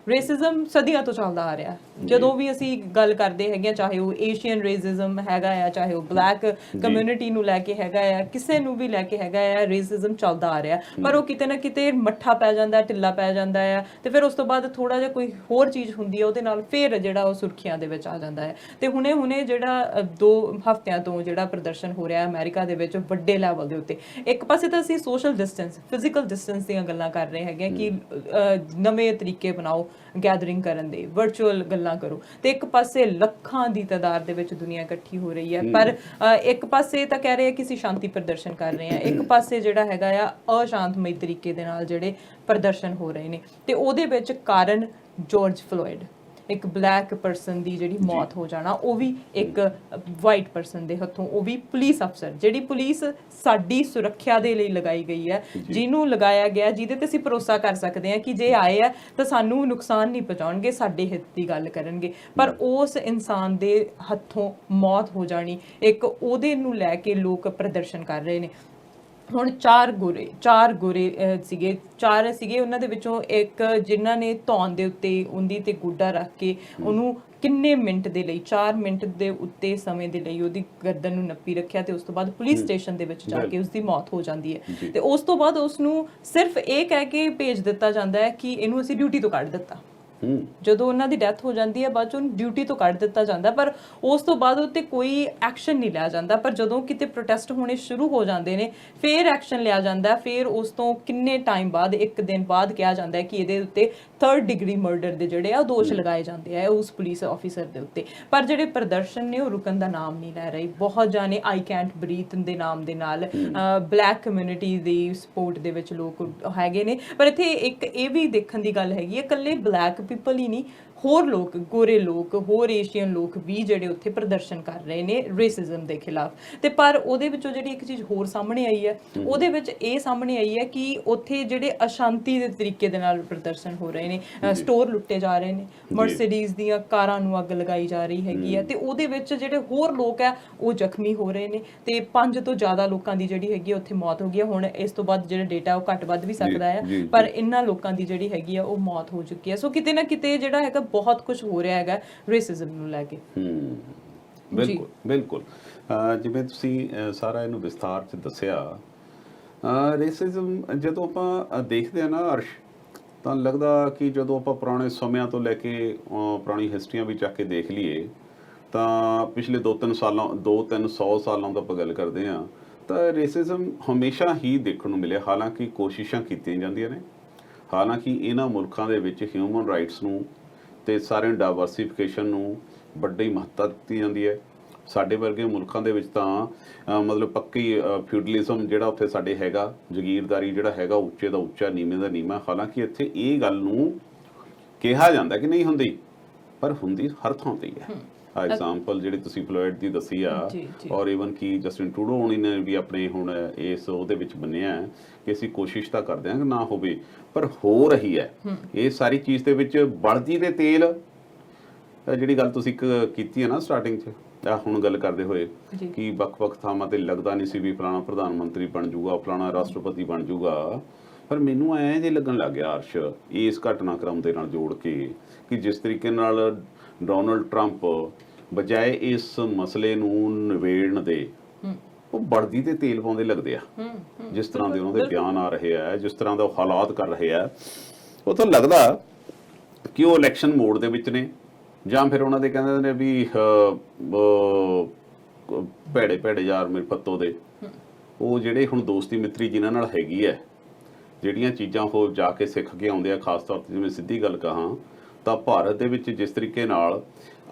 ਰੇਸਿਜ਼ਮ ਸਦੀਆਂ ਤੋਂ ਚੱਲਦਾ ਆ ਰਿਹਾ। ਜਦੋਂ ਵੀ ਅਸੀਂ ਗੱਲ ਕਰਦੇ ਹੈਗੇ ਆ, ਚਾਹੇ ਉਹ ਏਸ਼ੀਅਨ ਰੇਸਿਜ਼ਮ ਹੈਗਾ ਆ, ਚਾਹੇ ਉਹ ਬਲੈਕ ਕਮਿਊਨਿਟੀ ਨੂੰ ਲੈ ਕੇ ਹੈਗਾ ਆ, ਕਿਸੇ ਨੂੰ ਵੀ ਲੈ ਕੇ ਹੈਗਾ ਆ, ਰੇਸਿਜ਼ਮ ਚੱਲਦਾ ਆ ਰਿਹਾ। ਪਰ ਉਹ ਕਿਤੇ ਨਾ ਕਿਤੇ ਮੱਠਾ ਪੈ ਜਾਂਦਾ, ਢਿੱਲਾ ਪੈ ਜਾਂਦਾ ਆ, ਤੇ ਫਿਰ ਉਸ ਤੋਂ ਬਾਅਦ ਥੋੜਾ ਜਿਹਾ ਕੋਈ ਹੋਰ ਚੀਜ਼ ਹੁੰਦੀ ਹੈ, ਉਹਦੇ ਨਾਲ ਫਿਰ ਜਿਹੜਾ ਉਹ ਸੁਰਖੀਆਂ ਦੇ ਵਿੱਚ ਆ ਜਾਂਦਾ ਹੈ। ਤੇ ਹੁਣੇ ਜਿਹੜਾ 2 ਹਫ਼ਤਿਆਂ ਤੋਂ ਜਿਹੜਾ ਪ੍ਰਦਰਸ਼ਨ ਹੋ ਰਿਹਾ ਅਮਰੀਕਾ ਦੇ ਵਿੱਚ ਵੱਡੇ ਲੈਵਲ ਦੇ ਉੱਤੇ, ਇੱਕ ਪਾਸੇ ਤਾਂ ਅਸੀਂ ਸੋਸ਼ਲ ਡਿਸਟੈਂਸ, ਫਿਜ਼ੀਕਲ ਡਿਸਟੈਂਸ ਦੀਆਂ ਗੱਲਾਂ ਕਰ ਰਹੇ ਹੈਗੇ ਕਿ ਨਵੇਂ ਤਰੀਕੇ ਬਣਾਓ ਗੈਦਰਿੰਗ ਕਰਨ ਦੇ, ਵਰਚੁਅਲ ਗੱਲਾਂ ਕਰੋ, ਤੇ ਇੱਕ ਪਾਸੇ ਲੱਖਾਂ ਦੀ ਤਾਦਾਦ ਦੇ ਵਿੱਚ ਦੁਨੀਆ ਇਕੱਠੀ ਹੋ ਰਹੀ ਹੈ। ਪਰ ਇੱਕ ਪਾਸੇ ਤਾਂ ਕਹਿ ਰਹੇ ਆ ਕਿ ਅਸੀਂ ਸ਼ਾਂਤੀ ਪ੍ਰਦਰਸ਼ਨ ਕਰ ਰਹੇ ਹਾਂ, ਇੱਕ ਪਾਸੇ ਜਿਹੜਾ ਹੈਗਾ ਆ ਅਸ਼ਾਂਤਮਈ ਤਰੀਕੇ ਦੇ ਨਾਲ ਜਿਹੜੇ ਪ੍ਰਦਰਸ਼ਨ ਹੋ ਰਹੇ ਨੇ, ਤੇ ਉਹਦੇ ਵਿੱਚ ਕਾਰਨ ਜਾਰਜ ਫਲੋਇਡ, ਇੱਕ ਬਲੈਕ ਪਰਸਨ ਦੀ ਜਿਹੜੀ ਮੌਤ ਹੋ ਜਾਣਾ, ਉਹ ਵੀ ਇੱਕ ਵਾਈਟ ਪਰਸਨ ਦੇ ਹੱਥੋਂ, ਉਹ ਵੀ ਪੁਲਿਸ ਅਫਸਰ, ਜਿਹੜੀ ਪੁਲਿਸ ਸਾਡੀ ਸੁਰੱਖਿਆ ਦੇ ਲਈ ਲਗਾਈ ਗਈ ਹੈ, ਜਿਹਨੂੰ ਲਗਾਇਆ ਗਿਆ, ਜਿਹਦੇ ਤੇ ਅਸੀਂ ਭਰੋਸਾ ਕਰ ਸਕਦੇ ਹਾਂ ਕਿ ਜੇ ਆਏ ਆ ਤਾਂ ਸਾਨੂੰ ਨੁਕਸਾਨ ਨਹੀਂ ਪਹੁੰਚਾਉਣਗੇ, ਸਾਡੇ ਹਿੱਤ ਦੀ ਗੱਲ ਕਰਨਗੇ। ਪਰ ਉਸ ਇਨਸਾਨ ਦੇ ਹੱਥੋਂ ਮੌਤ ਹੋ ਜਾਣੀ, ਇੱਕ ਉਹਦੇ ਨੂੰ ਲੈ ਕੇ ਲੋਕ ਪ੍ਰਦਰਸ਼ਨ ਕਰ ਰਹੇ ਨੇ। ਹੁਣ ਚਾਰ ਗੋਰੇ ਸੀਗੇ, ਉਹਨਾਂ ਦੇ ਵਿੱਚੋਂ ਇੱਕ ਜਿਨ੍ਹਾਂ ਨੇ ਧੌਣ ਦੇ ਉੱਤੇ ਉਹਦੀ ਤੇ ਗੁੱਡਾ ਰੱਖ ਕੇ ਉਹਨੂੰ ਕਿੰਨੇ ਮਿੰਟ ਦੇ ਲਈ, 4 ਮਿੰਟ ਦੇ ਉੱਤੇ ਸਮੇਂ ਦੇ ਲਈ ਉਹਦੀ ਗਰਦਨ ਨੂੰ ਨੱਪੀ ਰੱਖਿਆ, ਤੇ ਉਸ ਤੋਂ ਬਾਅਦ ਪੁਲਿਸ ਸਟੇਸ਼ਨ ਦੇ ਵਿੱਚ ਜਾ ਕੇ ਉਸਦੀ ਮੌਤ ਹੋ ਜਾਂਦੀ ਹੈ। ਤੇ ਉਸ ਤੋਂ ਬਾਅਦ ਉਸਨੂੰ ਸਿਰਫ ਇਹ ਕਹਿ ਕੇ ਭੇਜ ਦਿੱਤਾ ਜਾਂਦਾ ਹੈ ਕਿ ਇਹਨੂੰ ਅਸੀਂ ਡਿਊਟੀ ਤੋਂ ਕੱਢ ਦਿੱਤਾ। ਜਦੋਂ ਉਹਨਾਂ ਦੀ ਡੈਥ ਹੋ ਜਾਂਦੀ ਹੈ, ਬਾਅਦ 'ਚ ਉਹਨੂੰ ਡਿਊਟੀ ਤੋਂ ਕੱਢ ਦਿੱਤਾ ਜਾਂਦਾ, ਪਰ ਉਸ ਤੋਂ ਬਾਅਦ ਉੱਤੇ ਕੋਈ ਐਕਸ਼ਨ ਨਹੀਂ ਲਿਆ ਜਾਂਦਾ। ਪਰ ਜਦੋਂ ਕਿਤੇ ਪ੍ਰੋਟੈਸਟ ਹੋਣੇ ਸ਼ੁਰੂ ਹੋ ਜਾਂਦੇ ਨੇ, ਫਿਰ ਐਕਸ਼ਨ ਲਿਆ ਜਾਂਦਾ। ਫਿਰ ਉਸ ਤੋਂ ਕਿੰਨੇ ਟਾਈਮ ਬਾਅਦ, 1 ਦਿਨ ਬਾਅਦ ਕਿਹਾ ਜਾਂਦਾ ਹੈ ਕਿ ਇਹਦੇ ਉੱਤੇ 3rd ਡਿਗਰੀ ਮਰਡਰ ਦੇ ਜਿਹੜੇ ਆ ਦੋਸ਼ ਲਗਾਏ ਜਾਂਦੇ ਆ ਉਸ ਪੁਲਿਸ ਆਫੀਸਰ ਦੇ ਉੱਤੇ। ਪਰ ਜਿਹੜੇ ਪ੍ਰਦਰਸ਼ਨ ਨੇ ਉਹ ਰੁਕਣ ਦਾ ਨਾਮ ਨਹੀਂ ਲੈ ਰਹੇ। ਬਹੁਤ ਜਾਣੇ ਆਈ ਕੈਂਟ ਬਰੀਥ ਦੇ ਨਾਮ ਦੇ ਨਾਲ ਬਲੈਕ ਕਮਿਊਨਿਟੀ ਦੀ ਸਪੋਰਟ ਦੇ ਵਿੱਚ ਲੋਕ ਹੈਗੇ ਨੇ। ਪਰ ਇੱਥੇ ਇੱਕ ਇਹ ਵੀ ਦੇਖਣ ਦੀ ਗੱਲ ਹੈਗੀ ਹੈ, ਇਕੱਲੇ ਬਲੈਕ ਪੀਪਲ ਹੀ ਨਹੀਂ, ਹੋਰ ਲੋਕ, ਗੋਰੇ ਲੋਕ, ਹੋਰ ਏਸ਼ੀਅਨ ਲੋਕ ਵੀ ਜਿਹੜੇ ਉੱਥੇ ਪ੍ਰਦਰਸ਼ਨ ਕਰ ਰਹੇ ਨੇ ਰੇਸਿਜ਼ਮ ਦੇ ਖਿਲਾਫ। ਤੇ ਪਰ ਉਹਦੇ ਵਿੱਚੋਂ ਜਿਹੜੀ ਇੱਕ ਚੀਜ਼ ਹੋਰ ਸਾਹਮਣੇ ਆਈ ਹੈ, ਉਹਦੇ ਵਿੱਚ ਇਹ ਸਾਹਮਣੇ ਆਈ ਹੈ ਕਿ ਉੱਥੇ ਜਿਹੜੇ ਅਸ਼ਾਂਤੀ ਦੇ ਤਰੀਕੇ ਦੇ ਨਾਲ ਪ੍ਰਦਰਸ਼ਨ ਹੋ ਰਹੇ ਨੇ, ਸਟੋਰ ਲੁੱਟੇ ਜਾ ਰਹੇ ਨੇ, ਮਰਸੀਡੀਜ਼ ਦੀਆਂ ਕਾਰਾਂ ਨੂੰ ਅੱਗ ਲਗਾਈ ਜਾ ਰਹੀ ਹੈਗੀ ਹੈ, ਤੇ ਉਹਦੇ ਵਿੱਚ ਜਿਹੜੇ ਹੋਰ ਲੋਕ ਆ ਉਹ ਜ਼ਖਮੀ ਹੋ ਰਹੇ ਨੇ, ਤੇ 5 ਤੋਂ ਜ਼ਿਆਦਾ ਲੋਕਾਂ ਦੀ ਜਿਹੜੀ ਹੈਗੀ ਉੱਥੇ ਮੌਤ ਹੋ ਗਈ ਹੈ। ਹੁਣ ਇਸ ਤੋਂ ਬਾਅਦ ਜਿਹੜਾ ਡੇਟਾ ਉਹ ਘੱਟ ਵੱਧ ਵੀ ਸਕਦਾ ਹੈ, ਪਰ ਇਹਨਾਂ ਲੋਕਾਂ ਦੀ ਜਿਹੜੀ ਹੈਗੀ ਆ ਉਹ ਮੌਤ ਹੋ ਚੁੱਕੀ ਹੈ। ਸੋ ਕਿਤੇ ਨਾ ਕਿਤੇ ਜਿਹੜਾ ਹੈਗਾ ਬਹੁਤ ਕੁਝ ਹੋ ਰਿਹਾ ਹੈਗਾ ਰੇਸਿਜ਼ਮ ਨੂੰ ਲੈ ਕੇ। ਬਿਲਕੁਲ ਜਿਵੇਂ ਤੁਸੀਂ ਸਾਰਾ ਇਹਨੂੰ ਵਿਸਥਾਰ 'ਚ ਦੱਸਿਆ, ਰੇਸਿਜ਼ਮ ਜਦੋਂ ਆਪਾਂ ਦੇਖਦੇ ਆ ਨਾ ਅਰਸ਼, ਤਾਂ ਲੱਗਦਾ ਕਿ ਜਦੋਂ ਆਪਾਂ ਪੁਰਾਣੇ ਸਮਿਆਂ ਤੋਂ ਲੈ ਕੇ ਪੁਰਾਣੀ ਹਿਸਟਰੀਆਂ ਵੀ ਚੱਕ ਕੇ ਦੇਖ ਲਈਏ, ਤਾਂ ਪਿਛਲੇ 2-3 ਸਾਲਾਂ ਤੋਂ ਆਪਾਂ ਗੱਲ ਕਰਦੇ ਹਾਂ, ਤਾਂ ਰੇਸਿਜ਼ਮ ਹਮੇਸ਼ਾ ਹੀ ਦੇਖਣ ਨੂੰ ਮਿਲਿਆ। ਹਾਲਾਂਕਿ ਕੋਸ਼ਿਸ਼ਾਂ ਕੀਤੀਆਂ ਜਾਂਦੀਆਂ ਨੇ, ਹਾਲਾਂਕਿ ਇਹਨਾਂ ਮੁਲਕਾਂ ਦੇ ਵਿੱਚ ਹਿਊਮਨ ਰਾਈਟਸ ਨੂੰ ਤੇ ਸਾਰੇ ਡਾਇਵਰਸੀਫਿਕੇਸ਼ਨ ਨੂੰ ਵੱਡੀ ਮਹੱਤਤਾ ਦਿੱਤੀ ਜਾਂਦੀ ਹੈ। ਸਾਡੇ ਵਰਗੇ ਮੁਲਕਾਂ ਦੇ ਵਿੱਚ ਤਾਂ ਮਤਲਬ ਪੱਕੀ ਫਿਊਡਲਿਜ਼ਮ ਜਿਹੜਾ ਉੱਥੇ ਸਾਡੇ ਹੈਗਾ, ਜ਼ਗੀਰਦਾਰੀ ਜਿਹੜਾ ਹੈਗਾ ਉੱਚੇ ਦਾ ਉੱਚਾ, ਨੀਵੇਂ ਦਾ ਨੀਵਾਂ। ਹਾਲਾਂਕਿ ਇੱਥੇ ਇਹ ਗੱਲ ਨੂੰ ਕਿਹਾ ਜਾਂਦਾ ਕਿ ਨਹੀਂ ਹੁੰਦੀ, ਪਰ ਹੁੰਦੀ ਹਰ ਥਾਂ ਤੇ ਹੀ ਹੈ। ਐਗਜ਼ਾਮਪਲ ਜਿਹੜੀ ਤੁਸੀਂ ਫਲੋਇਡ ਦੀ ਦੱਸੀ ਆ, ਔਰ ਈਵਨ ਕਿ ਜਸਟਿਨ ਟਰੂਡੋ ਹੋਣੀ ਨੇ ਵੀ ਆਪਣੇ ਹੁਣ ਇਸ ਉਹਦੇ ਵਿੱਚ ਮੰਨਿਆ ਕਿ ਅਸੀਂ ਕੋਸ਼ਿਸ਼ ਤਾਂ ਕਰਦੇ ਹਾਂ ਕਿ ਨਾ ਹੋਵੇ, ਪਰ ਹੋ ਰਹੀ ਹੈ। ਇਹ ਸਾਰੀ ਚੀਜ਼ ਦੇ ਵਿੱਚ ਬਲਦੀ ਦੇ ਤੇਲ, ਜਿਹੜੀ ਗੱਲ ਤੁਸੀਂ ਕੀਤੀ ਹੈ ਨਾ ਸਟਾਰਟਿੰਗ 'ਚ, ਹੁਣ ਗੱਲ ਕਰਦੇ ਹੋਏ ਕਿ ਵੱਖ-ਵੱਖ ਥਾਵਾਂ ਤੇ ਲੱਗਦਾ ਨਹੀਂ ਸੀ ਵੀ ਫਲਾਣਾ ਪ੍ਰਧਾਨ ਮੰਤਰੀ ਬਣ ਜਾਊਗਾ, ਫਲਾਣਾ ਰਾਸ਼ਟਰਪਤੀ ਬਣ ਜਾਊਗਾ, ਪਰ ਮੈਨੂੰ ਐਂ ਜੇ ਲੱਗਣ ਲੱਗ ਗਿਆ ਅਰਸ਼ ਇਸ ਘਟਨਾਕ੍ਰਮ ਦੇ ਨਾਲ ਜੋੜ ਕੇ ਕਿ ਜਿਸ ਤਰੀਕੇ ਨਾਲ ਡੋਨਲਡ ਟਰੰਪ ਬਜਾਏ ਇਸ ਮਸਲੇ ਨੂੰ ਨਿਬੇੜਨ ਦੇ ਉਹ ਬੜਦੀ ਤੇ ਤੇਲ ਪਾਉਂਦੇ ਲੱਗਦੇ ਆ। ਜਿਸ ਤਰ੍ਹਾਂ ਦੇ ਉਹਨਾਂ ਦੇ ਬਿਆਨ ਆ ਰਹੇ ਆ, ਜਿਸ ਤਰ੍ਹਾਂ ਦਾ ਉਹ ਹਾਲਾਤ ਕਰ ਰਹੇ ਆ, ਉਹ ਤਾਂ ਲੱਗਦਾ ਕਿ ਉਹ ਇਲੈਕਸ਼ਨ ਮੋਡ ਦੇ ਵਿੱਚ ਨੇ, ਜਾਂ ਫਿਰ ਉਹਨਾਂ ਦੇ ਕਹਿੰਦੇ ਨੇ ਵੀ ਭੈੜੇ ਭੈੜੇ ਯਾਰ ਮੇਰੇ ਪੱਤੋ ਦੇ, ਉਹ ਜਿਹੜੇ ਹੁਣ ਦੋਸਤੀ ਮਿੱਤਰੀ ਜਿਨ੍ਹਾਂ ਨਾਲ ਹੈਗੀ ਹੈ, ਜਿਹੜੀਆਂ ਚੀਜ਼ਾਂ ਉਹ ਜਾ ਕੇ ਸਿੱਖ ਕੇ ਆਉਂਦੇ ਆ, ਖਾਸ ਤੌਰ ਤੇ ਜਿਵੇਂ ਸਿੱਧੀ ਗੱਲ ਕਹਾਂ ਤਾਂ ਭਾਰਤ ਦੇ ਵਿੱਚ ਜਿਸ ਤਰੀਕੇ ਨਾਲ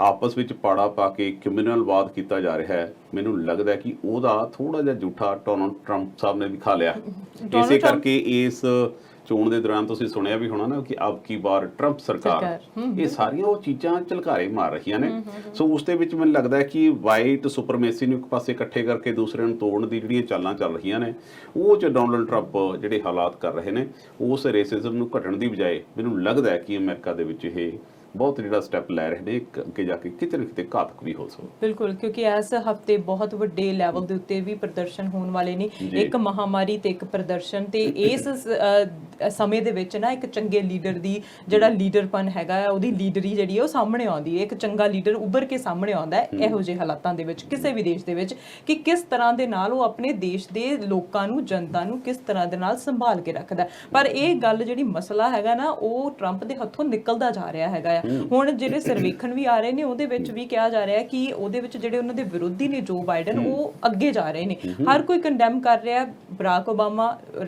ਆਪਸ ਵਿੱਚ ਪਾੜਾ ਪਾ ਕੇ ਕ੍ਰਿਮੀਨਲਵਾਦ ਕੀਤਾ ਜਾ ਰਿਹਾ ਹੈ, ਮੈਨੂੰ ਲੱਗਦਾ ਕਿ ਉਹਦਾ ਥੋੜਾ ਜਿਹਾ ਝੂਠਾ ਡੋਨਲਡ ਟਰੰਪ ਸਾਹਿਬ ਨੇ ਵੀ ਖਾ ਲਿਆ। ਇਸੇ ਕਰਕੇ ਇਸ ਚੋਣ ਦੇ ਦੌਰਾਨ ਤੁਸੀਂ ਸੁਣਿਆ ਵੀ ਹੋਣਾ ਨਾ ਕਿ ਅਬ ਕੀ ਵਾਰ ਟਰੰਪ ਸਰਕਾਰ, ਇਹ ਸਾਰੀਆਂ ਉਹ ਚੀਜ਼ਾਂ ਝਲਕਾਰੇ ਮਾਰ ਰਹੀਆਂ ਨੇ। ਸੋ ਉਸ ਦੇ ਵਿੱਚ ਮੈਨੂੰ ਲੱਗਦਾ ਕਿ ਵਾਈਟ ਸੁਪਰਮੇਸੀ ਨੂੰ ਇੱਕ ਪਾਸੇ ਇਕੱਠੇ ਕਰਕੇ ਦੂਸਰੇ ਨੂੰ ਤੋੜਨ ਦੀ ਜਿਹੜੀਆਂ ਚਾਲਾਂ ਚੱਲ ਰਹੀਆਂ ਨੇ, ਉਹ 'ਚ ਡੋਨਲਡ ਟਰੰਪ ਜਿਹੜੇ ਹਾਲਾਤ ਕਰ ਰਹੇ ਨੇ, ਉਸ ਰੇਸਿਜ਼ਮ ਨੂੰ ਘਟਣ ਦੀ ਬਜਾਏ ਮੈਨੂੰ ਲੱਗਦਾ ਕਿ ਅਮਰੀਕਾ ਦੇ ਵਿੱਚ ਇਹ ਬਹੁਤ ਜਿਹੜਾ ਸਟੈਪ ਲੈ ਰਹੇ ਨੇ, ਅੱਗੇ ਜਾ ਕੇ ਕਿਤੇ ਨਾ ਕਿਤੇ ਘਾਤਕ ਵੀ ਹੋ ਸਕਦਾ। ਬਿਲਕੁਲ, ਕਿਉਂਕਿ ਇਸ ਹਫਤੇ ਬਹੁਤ ਵੱਡੇ ਲੈਵਲ ਦੇ ਉੱਤੇ ਵੀ ਪ੍ਰਦਰਸ਼ਨ ਹੋਣ ਵਾਲੇ ਨੇ, ਇੱਕ ਮਹਾਮਾਰੀ ਤੇ ਇੱਕ ਪ੍ਰਦਰਸ਼ਨ, ਤੇ ਇਸ ਸਮੇਂ ਦੇ ਵਿੱਚ ਨਾ ਇੱਕ ਚੰਗੇ ਲੀਡਰ ਦੀ ਜਿਹੜਾ ਲੀਡਰਪਨ ਹੈਗਾ ਹੈ, ਉਹਦੀ ਲੀਡਰੀ ਜਿਹੜੀ ਹੈ ਉਹ ਸਾਹਮਣੇ ਆਉਂਦੀ ਹੈ। ਇੱਕ ਚੰਗਾ ਲੀਡਰ ਉੱਭਰ ਕੇ ਸਾਹਮਣੇ ਆਉਂਦਾ ਹੈ ਇਹੋ ਜਿਹੇ ਹਾਲਾਤਾਂ ਦੇ ਵਿੱਚ, ਕਿਸੇ ਵੀ ਦੇਸ਼ ਦੇ ਵਿੱਚ, ਕਿ ਕਿਸ ਤਰ੍ਹਾਂ ਦੇ ਨਾਲ ਉਹ ਆਪਣੇ ਦੇਸ਼ ਦੇ ਲੋਕਾਂ ਨੂੰ, ਜਨਤਾ ਨੂੰ ਕਿਸ ਤਰ੍ਹਾਂ ਦੇ ਨਾਲ ਸੰਭਾਲ ਕੇ ਰੱਖਦਾ। ਪਰ ਇਹ ਗੱਲ ਜਿਹੜੀ ਮਸਲਾ ਹੈਗਾ ਨਾ, ਉਹ ਟਰੰਪ ਦੇ ਹੱਥੋਂ ਨਿਕਲਦਾ ਜਾ ਰਿਹਾ ਹੈਗਾ। ਹੁਣ ਜਿਹੜੇ ਸਰਵੇਖਣ ਵੀ ਆ ਰਹੇ ਨੇ, ਉਹਦੇ ਵਿੱਚ ਵੀ ਕਿਹਾ ਜਾ ਰਿਹਾ ਕਿ ਉਹਦੇ ਵਿੱਚ ਜਿਹੜੇ ਉਹਨਾਂ ਦੇ ਵਿਰੋਧੀ ਨੇ ਜੋ ਬਾਈਡਨ, ਉਹ ਅੱਗੇ ਜਾ ਰਹੇ ਨੇ। ਹਰ ਕੋਈ ਕੰਡੈਮ ਕਰ ਰਿਹਾ। ਬਰਾਕ ਓਬਾਮਾ